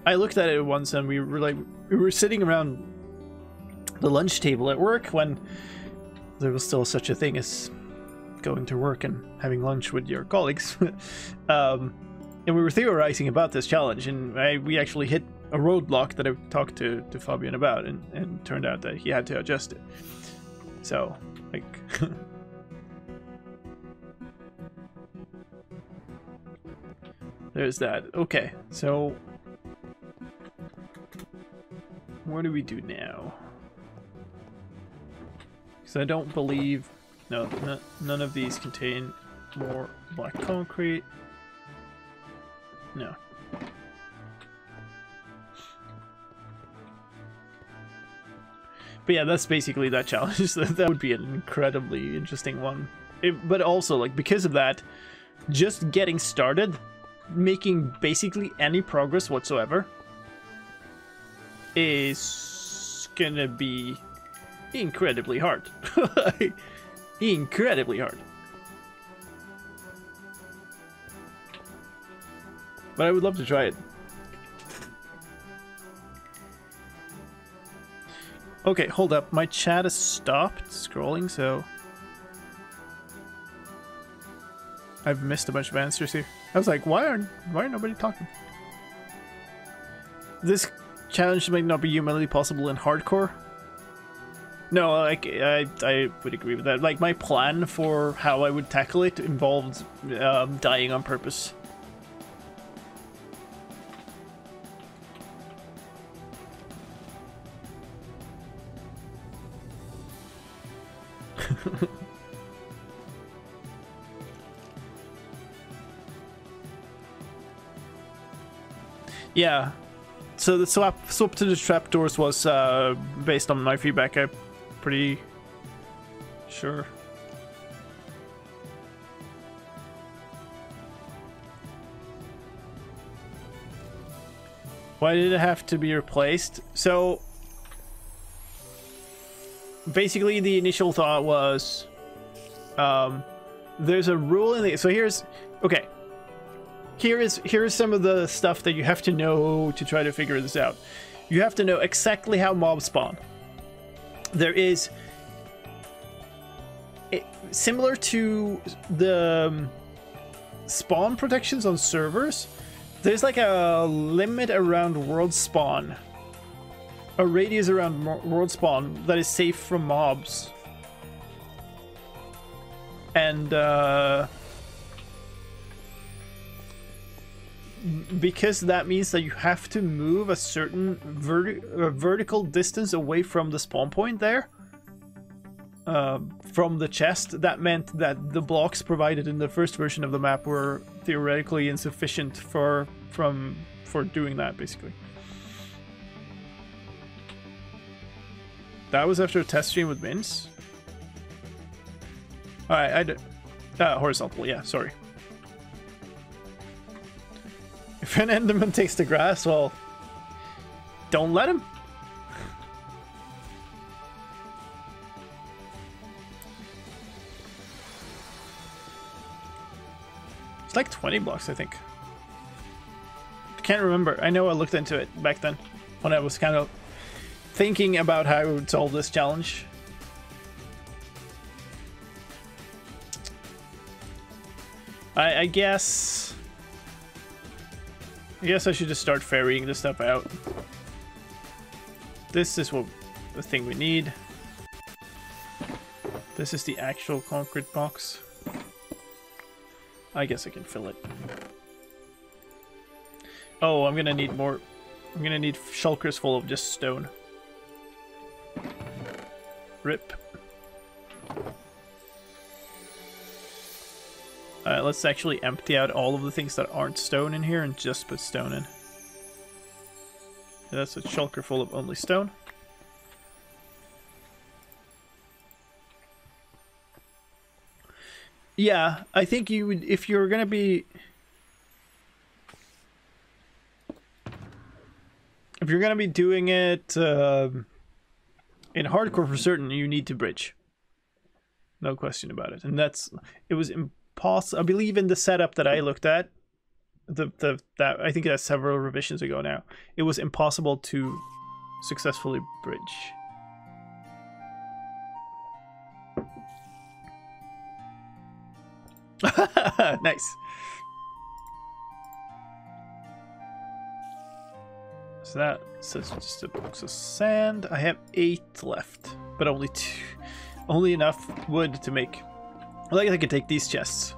I looked at it once and we were sitting around the lunch table at work when there was still such a thing as going to work and having lunch with your colleagues. And we were theorizing about this challenge, and we actually hit a roadblock that I talked to Fabian about, and turned out that he had to adjust it. So, like... There's that. Okay, so... What do we do now? Because I don't believe... No, none of these contain more black concrete. No. But yeah, that's basically that challenge. That would be an incredibly interesting one. But also, like, because of that, just getting started, making basically any progress whatsoever, is gonna be incredibly hard. Incredibly hard. But I would love to try it. Okay, hold up. My chat has stopped scrolling, so I've missed a bunch of answers here. I was like, why aren't nobody talking? This challenge might not be humanly possible in hardcore. No, like I would agree with that. Like, my plan for how I would tackle it involved dying on purpose. Yeah, so the swap to the trapdoors was based on my feedback. I'm pretty sure. Why did it have to be replaced? So basically, the initial thought was, there's a rule in the. So here's okay. Here's some of the stuff that you have to know to try to figure this out. You have to know exactly how mobs spawn. There is, similar to the spawn protections on servers, there's like a limit around world spawn, a radius around world spawn that is safe from mobs. And because that means that you have to move a certain vertical distance away from the spawn point there, from the chest, that meant that the blocks provided in the first version of the map were theoretically insufficient for doing that, basically. That was after a test stream with Mince. Alright, horizontal, yeah, sorry. If an Enderman takes the grass, well, don't let him. It's like 20 blocks, I think. I can't remember. I know I looked into it back then when I was kind of thinking about how I would solve this challenge. I guess I should just start ferrying this stuff out. This is the thing we need. This is the actual concrete box. I guess I can fill it. Oh, I'm gonna need more. I'm gonna need shulkers full of just stone. Rip. Let's actually empty out all of the things that aren't stone in here and just put stone in. That's a shulker full of only stone. Yeah, I think you would, if you're gonna be... If you're gonna be doing it in hardcore for certain, you need to bridge. No question about it. And it was impossible. I believe in the setup that I looked at, that I think that's several revisions ago now, it was impossible to successfully bridge. Nice. So that's just a box of sand. I have 8 left, but only enough wood to make. I think I could take these chests.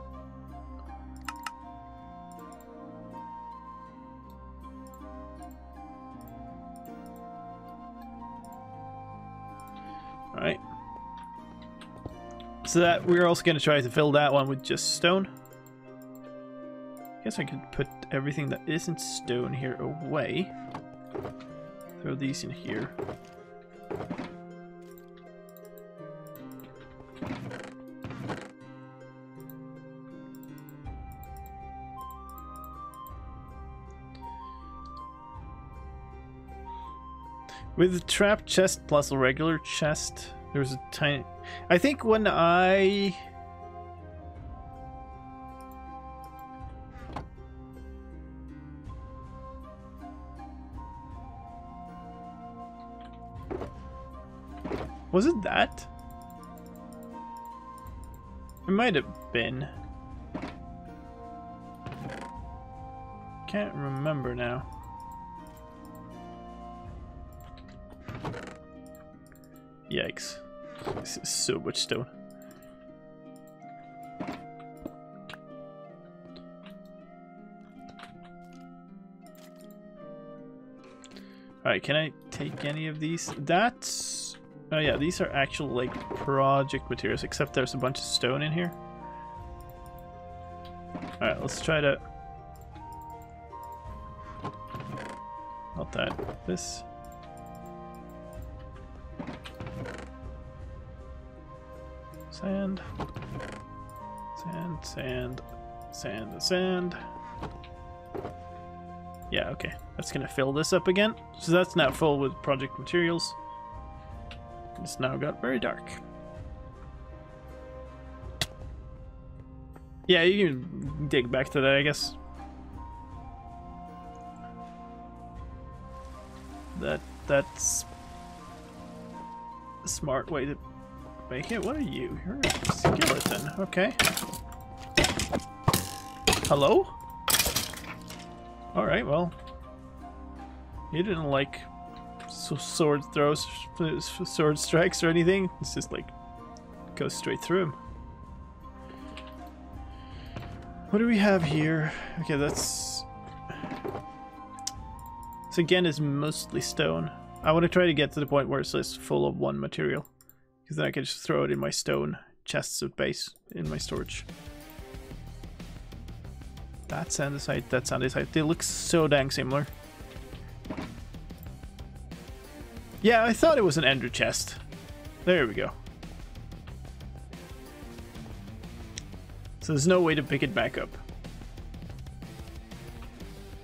Alright. So that we're also going to try to fill that one with just stone. I guess I could put everything that isn't stone here away. Throw these in here. With the trap chest plus a regular chest, there's a tiny... I think when I... Was it that? It might have been. Can't remember now. Yikes. This is so much stone. Alright, can I take any of these? That's... Oh yeah, these are actual, like, project materials, except there's a bunch of stone in here. Alright, let's try to... Not that. This. Sand. Sand, sand, sand, sand. Yeah, okay. That's gonna fill this up again. So that's now full with project materials. It's now got very dark. Yeah, you can dig back to that, I guess. That's a smart way to make it. What are you? You're a skeleton. Okay. Hello? Alright, well. You didn't like sword throws, sword strikes or anything. It's just like, goes straight through him. What do we have here? Okay, that's... This again is mostly stone. I want to try to get to the point where it's just full of one material. Because then I can just throw it in my stone chests of base in my storage. That's andesite, that's andesite. They look so dang similar. Yeah, I thought it was an ender chest. There we go. So there's no way to pick it back up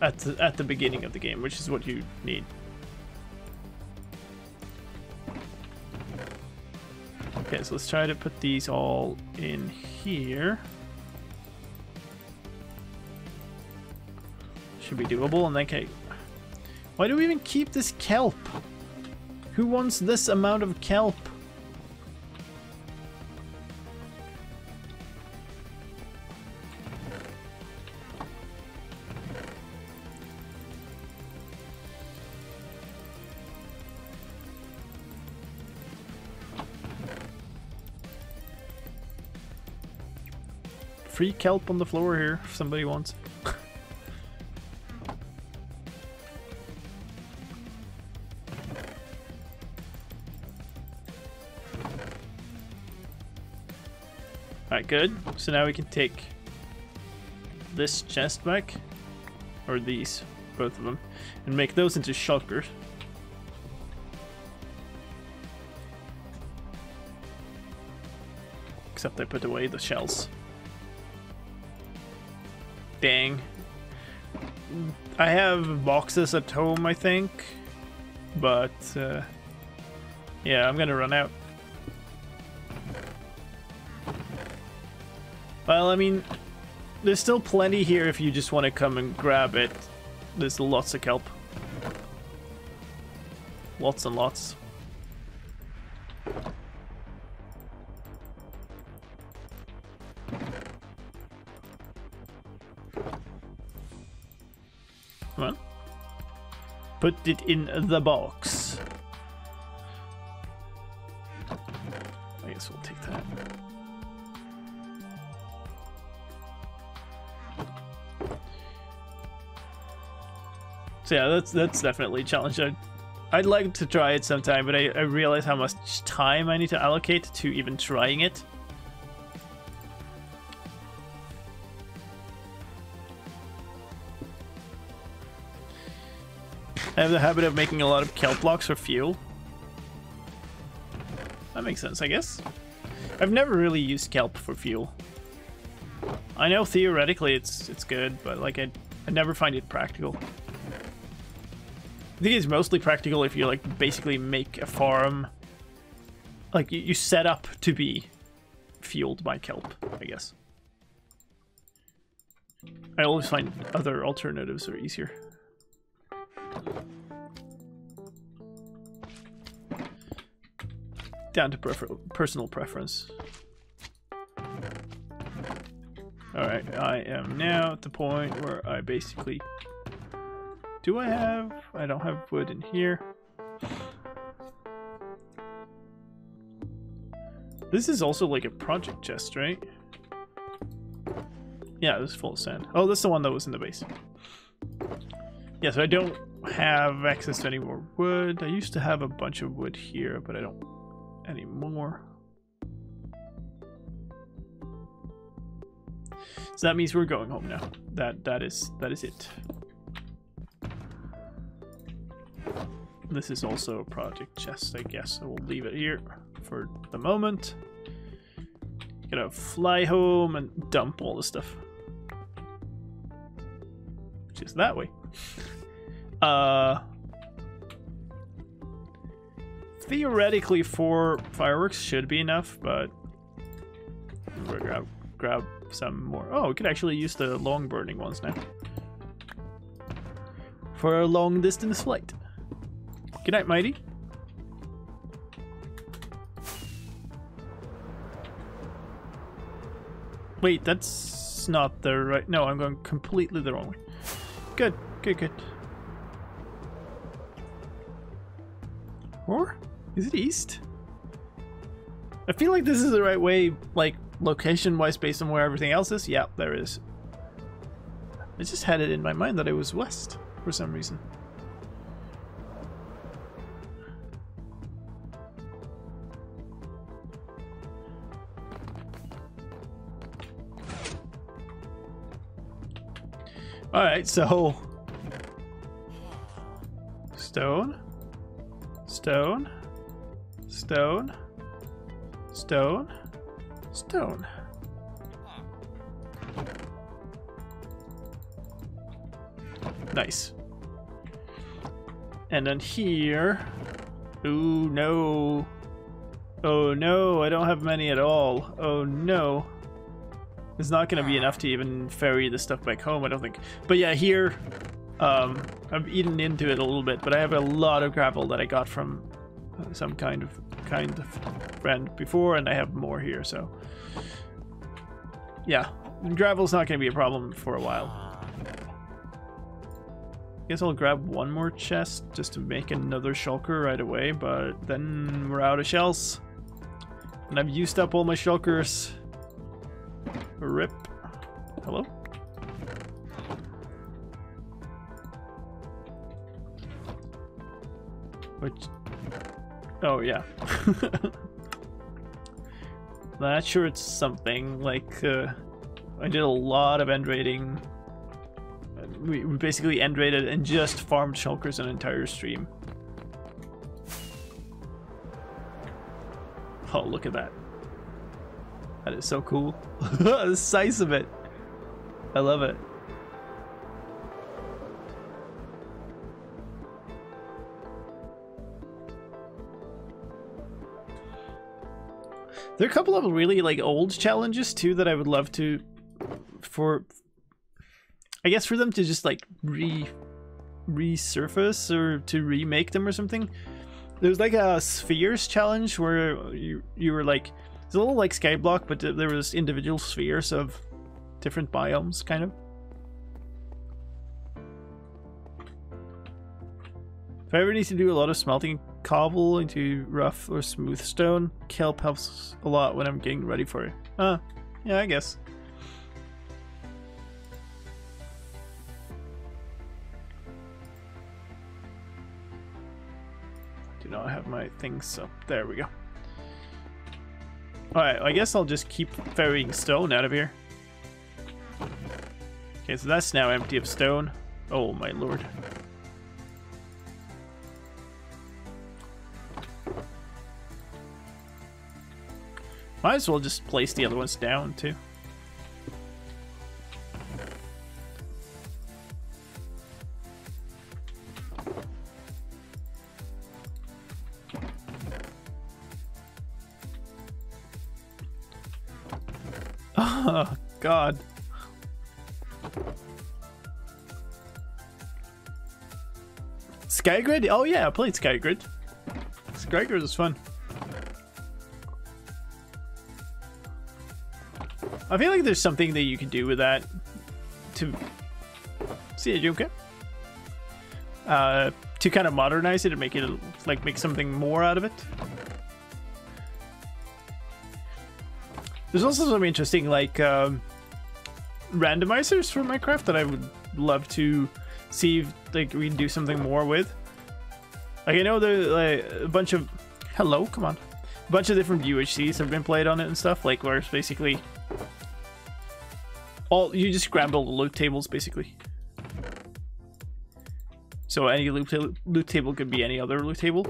at the beginning of the game, which is what you need. Okay, so let's try to put these all in here. Should be doable, and then okay. Why do we even keep this kelp? Who wants this amount of kelp? Free kelp on the floor here if somebody wants. Alright, good. So now we can take this chest back, or these, both of them, and make those into shulkers. Except I put away the shells. Dang. I have boxes at home, I think, but yeah, I'm gonna run out. Well, I mean, there's still plenty here if you just want to come and grab it. There's lots of kelp. Lots and lots. Come on. Put it in the box. I guess we'll take that. So yeah, that's definitely a challenge. I'd like to try it sometime, but I realize how much time I need to allocate to even trying it. I have the habit of making a lot of kelp blocks for fuel. That makes sense, I guess. I've never really used kelp for fuel. I know theoretically it's good, but like I never find it practical. I think it's mostly practical if you like basically make a farm, like you set up to be fueled by kelp, I guess. I always find other alternatives are easier. Down to personal preference. Alright, I am now at the point where I basically... Do I have... I don't have wood in here. This is also like a project chest, right? Yeah, this is full of sand. Oh, this is the one that was in the base. Yeah, so I don't have access to any more wood. I used to have a bunch of wood here, but I don't anymore. So that means we're going home now. That is it. This is also a project chest, I guess. I will leave it here for the moment. Gonna fly home and dump all the stuff. Which is that way. Theoretically 4 fireworks should be enough, but we're gonna grab some more. Oh, we could actually use the long burning ones now for a long distance flight. Good night, Mighty. Wait, that's not the right... No, I'm going completely the wrong way. Good, good, good. Or is it east? I feel like this is the right way, like location-wise, based on where everything else is. Yeah, there is. I just had it in my mind that it was west for some reason. Alright, so... Stone. Stone. Stone. Stone. Stone. Nice. And then here... Ooh, no. Oh no, I don't have many at all. Oh no. It's not going to be enough to even ferry the stuff back home, I don't think. But yeah, here, I've eaten into it a little bit, but I have a lot of gravel that I got from some kind of friend before, and I have more here, so... Yeah, gravel's not going to be a problem for a while. Guess I'll grab one more chest just to make another shulker right away, but then we're out of shells. And I've used up all my shulkers. Rip. Hello? Which... Oh, yeah. Not sure it's something, like, I did a lot of end raiding. We basically end raided and just farmed shulkers an entire stream. Oh, look at that. That is so cool. The size of it. I love it. There are a couple of really like old challenges too that I would love to I guess for them to just like resurface or to remake them or something. There's like a spheres challenge where you were like, it's a little like Skyblock, but there was individual spheres of different biomes, kind of. If I ever need to do a lot of smelting cobble into rough or smooth stone, kelp helps a lot when I'm getting ready for it. Yeah, I guess. Do not have my things up. There we go. Alright, I guess I'll just keep ferrying stone out of here. Okay, so that's now empty of stone. Oh my lord. Might as well just place the other ones down too. Oh, God. Skygrid? Oh yeah, I played Skygrid. Skygrid is fun. I feel like there's something that you can do with that to see it, okay? To kind of modernize it and make it like make something more out of it. There's also some interesting like randomizers for Minecraft that I would love to see if like we can do something more with. Like I know there's like a bunch of a bunch of different UHCs have been played on it and stuff, like where it's basically all you just scramble the loot tables basically. So any loot table could be any other loot table.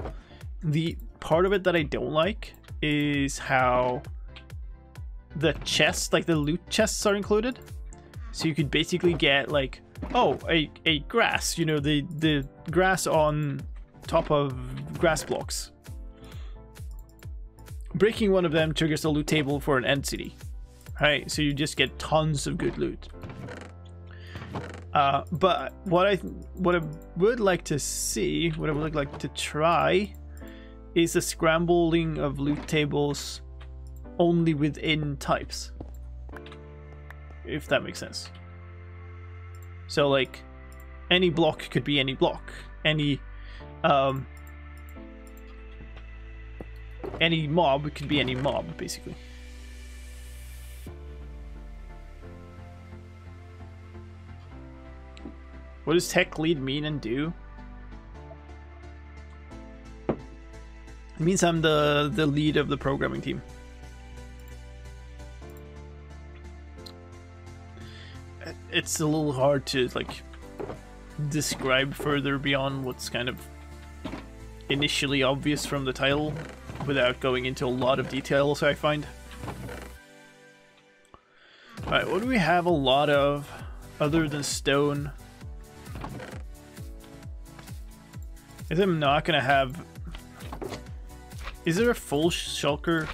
The part of it that I don't like is how the chests, like the loot chests, are included. So you could basically get like, oh, a grass, you know, the grass on top of grass blocks. Breaking one of them triggers a loot table for an end city. Right, so you just get tons of good loot. But what I would like to see, what I would like to try, is a scrambling of loot tables only within types, if that makes sense. So like any block could be any block, any mob could be any mob basically. What does tech lead mean and do? It means I'm the lead of the programming team. It's a little hard to like describe further beyond what's kind of initially obvious from the title without going into a lot of details, I find. Alright, what do we have a lot of other than stone? I think I'm not gonna have... Is there a full shulker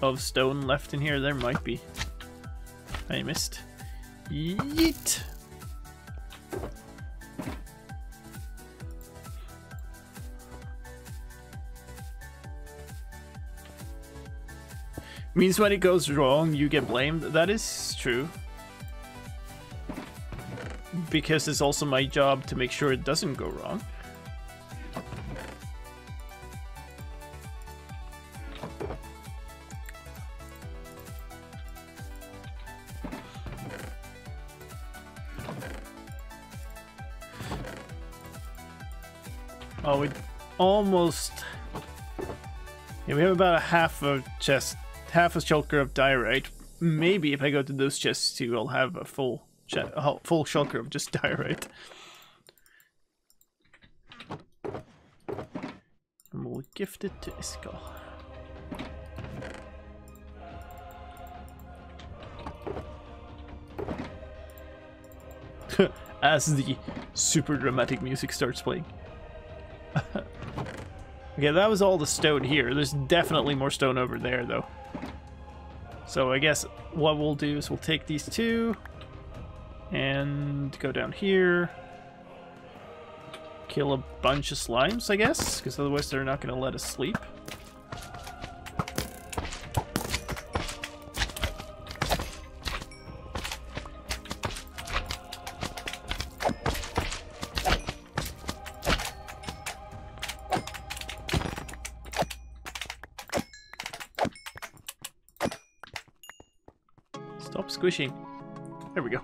of stone left in here? There might be. I missed. Yeet! Means when it goes wrong, you get blamed. That is true. Because it's also my job to make sure it doesn't go wrong. Oh, we almost... Yeah, we have about a half a chest, half a shulker of diorite. Maybe if I go to those chests too, I'll have a full shulker of just diorite. And we'll gift it to Iskal. As the super dramatic music starts playing. Okay, that was all the stone here. There's definitely more stone over there, though. So I guess what we'll do is we'll take these two and go down here. Kill a bunch of slimes, I guess, because otherwise they're not going to let us sleep. Stop squishing. There we go.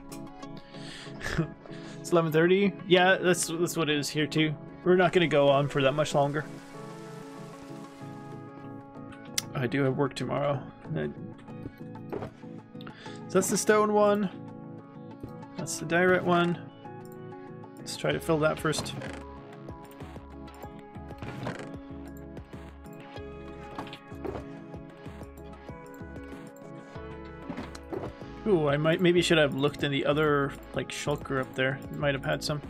It's 11:30. Yeah, that's what it is here too. We're not going to go on for that much longer. I do have work tomorrow. So that's the stone one. That's the diorite one. Let's try to fill that first. Ooh, I maybe should have looked in the other, like, shulker up there. Might have had some.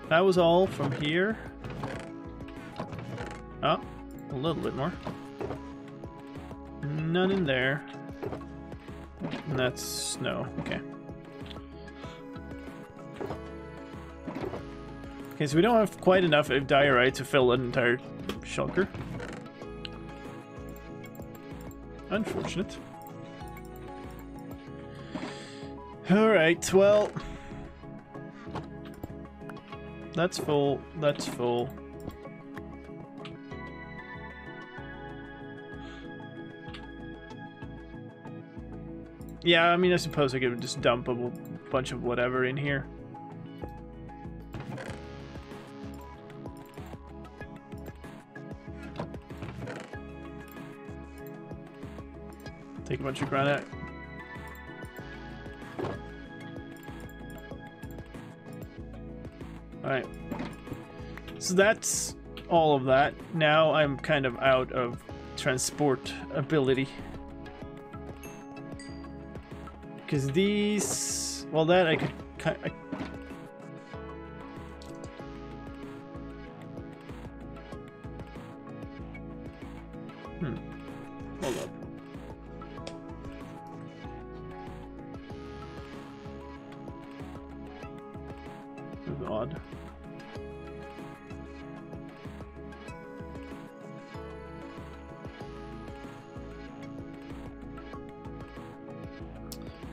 That was all from here. Oh, a little bit more. None in there. And that's snow. Okay. Okay, so we don't have quite enough of diorite to fill an entire shulker. Unfortunate. Alright, well... That's full, that's full. Yeah, I mean, I suppose I could just dump a bunch of whatever in here. Take a bunch of granite. Alright. So that's all of that. Now I'm kind of out of transport ability. Because these... Well, that I could... Hold up. This is odd.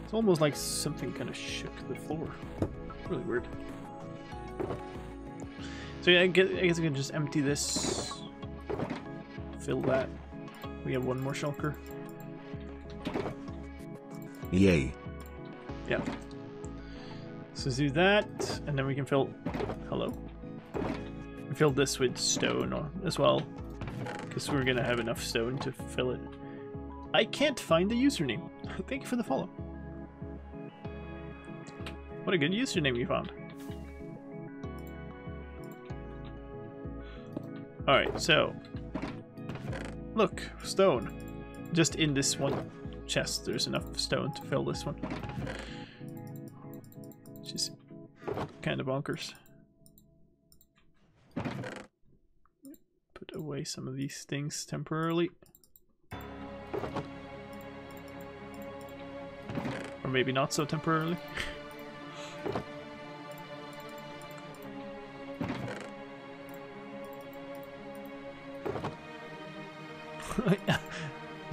It's almost like something kind of shook the floor. Really weird. So yeah, I guess I can just empty this. Fill that. We have one more shulker. Yay. Yeah. So do that, and then we can fill... Hello? We fill this with stone as well, because we're gonna have enough stone to fill it. I can't find the username. Thank you for the follow. What a good username you found. Alright, so... Look, stone. Just in this one chest, there's enough stone to fill this one. Which is kind of bonkers. Put away some of these things temporarily. Or maybe not so temporarily.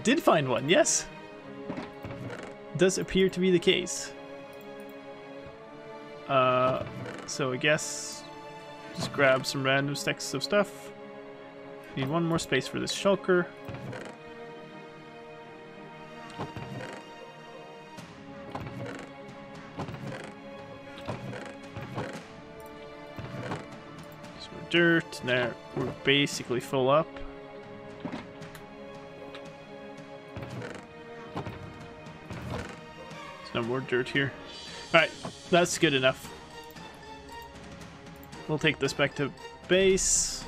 Did find one, yes. Does appear to be the case. So I guess just grab some random stacks of stuff. Need one more space for this shulker. Some more dirt. Now we're basically full up. No more dirt here. Alright, that's good enough. We'll take this back to base.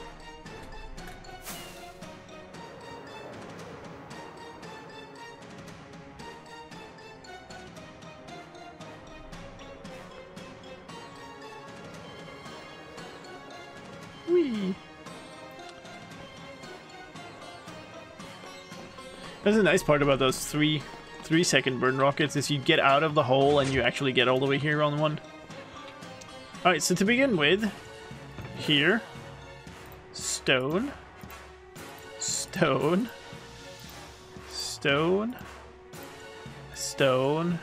Whee! That's the nice part about those 3-second burn rockets is you get out of the hole and you actually get all the way here on one. Alright, so to begin with, here, stone, stone, stone, stone,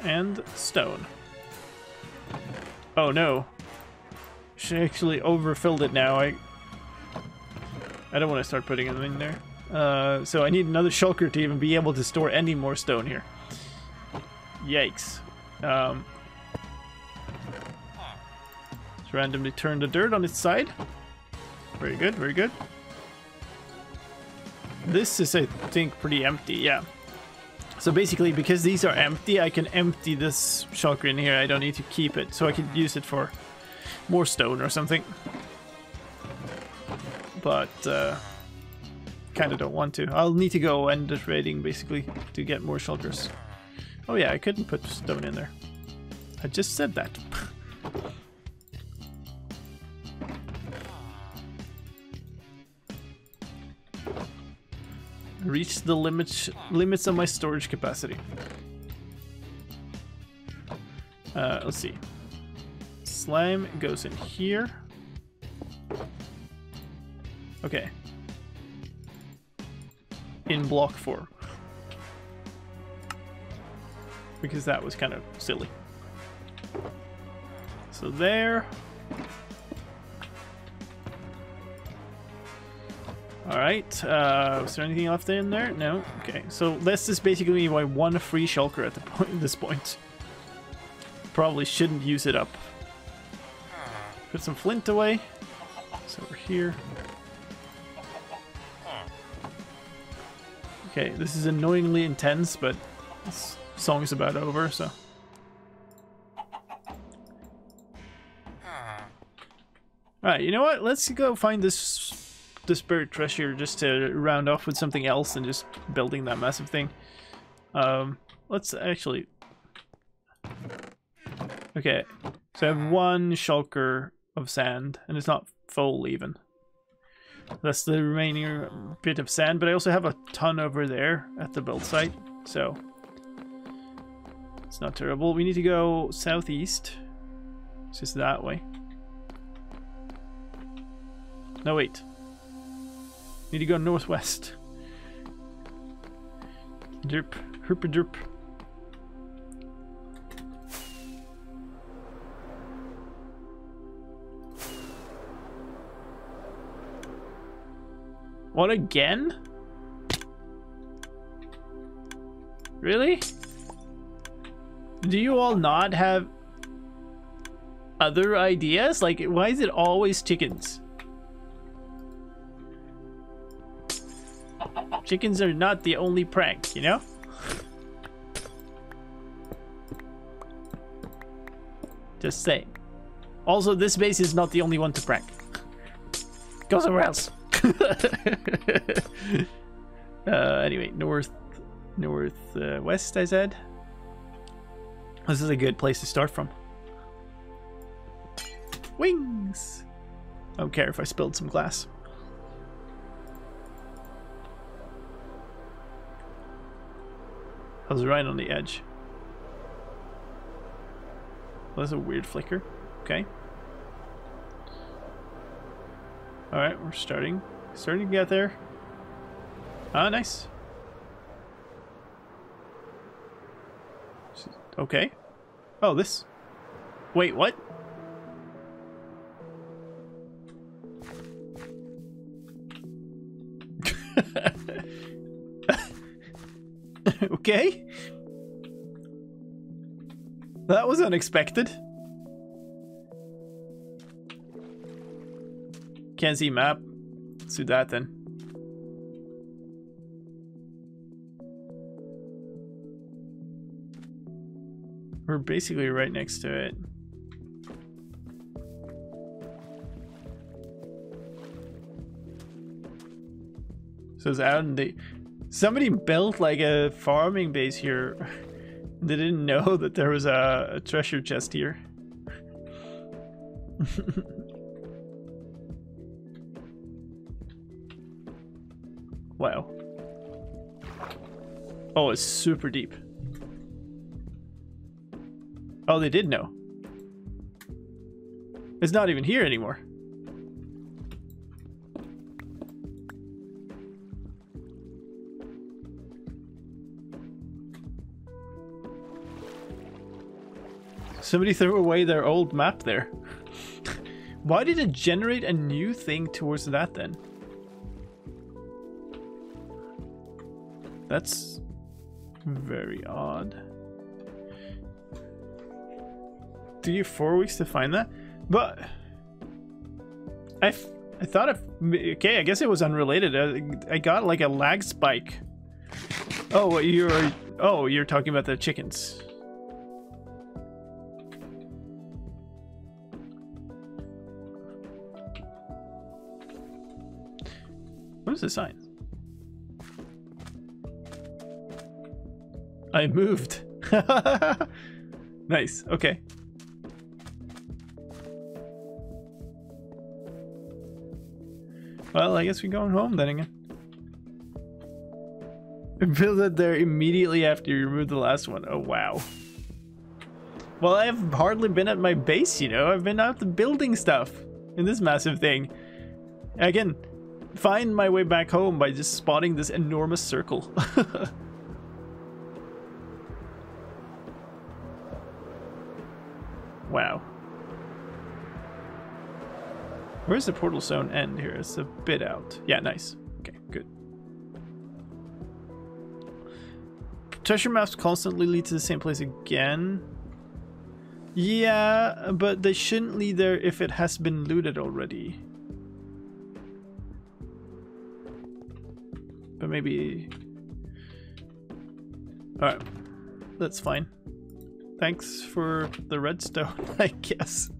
and stone. Oh no. She actually overfilled it now. I don't want to start putting them in there. So I need another shulker to even be able to store any more stone here. Yikes. Let's randomly turn the dirt on its side. Very good, very good. This is, I think, pretty empty, yeah. So basically, because these are empty, I can empty this shulker in here. I don't need to keep it, so I can use it for more stone or something. But, kind of don't want to. I'll need to go end the raiding basically to get more shulkers. Oh yeah, I couldn't put stone in there. I just said that. Reach the limits of my storage capacity. Let's see. Slime goes in here. Okay. In block 4. Because that was kind of silly. So there. Alright, was there anything left in there? No? Okay, so this is basically my one free shulker at this point. Probably shouldn't use it up. Put some flint away. It's over here. Okay, this is annoyingly intense, but this song's about over, so... Alright, you know what? Let's go find this buried treasure just to round off with something else and just building that massive thing. Let's actually... Okay, so I have one shulker of sand, and it's not full even. That's the remaining bit of sand, but I also have a ton over there at the build site, so it's not terrible. We need to go southeast. It's just that way. No, wait. Need to go northwest. Derp. Herpa derp. What, again? Really? Do you all not have other ideas? Like, why is it always chickens? Chickens are not the only prank, you know? Just saying. Also, this base is not the only one to prank. Go somewhere else. Anyway, west, I said. This is a good place to start from. Wings! I don't care if I spilled some glass. I was right on the edge. Well, that's a weird flicker. Okay. Alright, we're starting to get there. Ah, nice. Okay. Oh, this. Wait, what? Okay. That was unexpected. Can't see map. Let's do that then. We're basically right next to it. So it's out in the... Somebody built like a farming base here. They didn't know that there was a treasure chest here. Wow. Oh, it's super deep. Oh, they did know. It's not even here anymore. Somebody threw away their old map there. Why did it generate a new thing towards that then? That's very odd. Took you 4 weeks to find that? But I thought okay, I guess it was unrelated. I got like a lag spike. Oh, you're talking about the chickens. What is the sign? I moved. Nice. Okay. Well, I guess we're going home then again. Build it there immediately after you remove the last one. Oh, wow. Well, I've hardly been at my base, you know. I've been out building stuff in this massive thing. I can find my way back home by just spotting this enormous circle. Wow. Where's the portal zone end here? It's a bit out. Yeah, nice. Okay, good. Treasure maps constantly lead to the same place again. Yeah, but they shouldn't lead there if it has been looted already. But maybe... Alright, that's fine. Thanks for the redstone, I guess.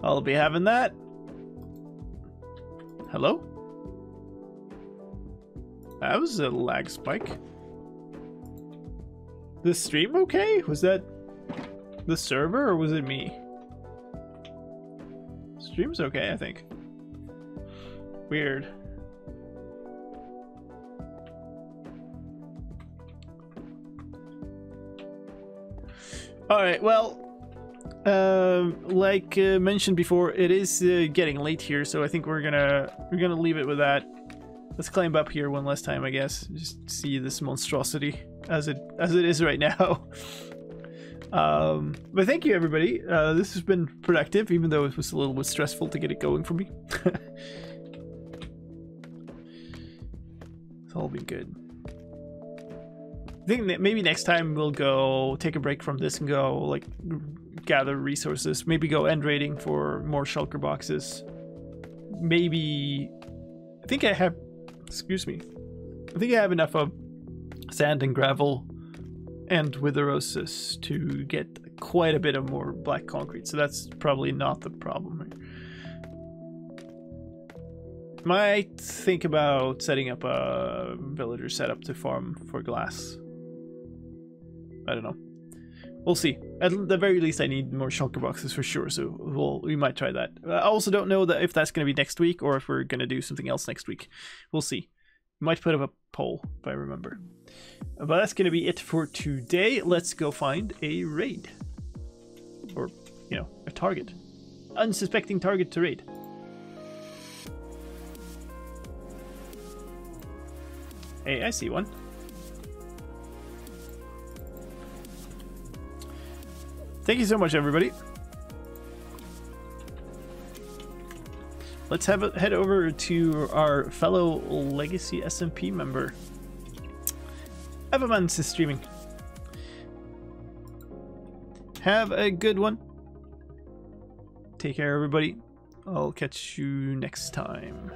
I'll be having that. Hello? That was a lag spike. The stream okay? Was that the server or was it me? Stream's okay, I think. Weird. Alright, well, like mentioned before, it is getting late here, so I think we're gonna leave it with that. Let's climb up here one last time, I guess. Just see this monstrosity as it is right now. But thank you, everybody. This has been productive, even though it was a little bit stressful to get it going for me. It's all been good. I think that maybe next time we'll go take a break from this and go like gather resources. Maybe go end raiding for more shulker boxes. Maybe I think I have. Excuse me. I think I have enough of sand and gravel and witherosis to get quite a bit of more black concrete. So that's probably not the problem here. Might think about setting up a villager setup to farm for glass. I don't know. We'll see. At the very least, I need more shulker boxes for sure, so we might try that. I also don't know that if that's going to be next week or if we're going to do something else next week. We'll see. Might put up a poll if I remember. But that's going to be it for today. Let's go find a raid. Or, you know, a target. Unsuspecting target to raid. Hey, I see one. Thank you so much, everybody. Let's head over to our fellow Legacy SMP member. Everman's is streaming. Have a good one. Take care, everybody. I'll catch you next time.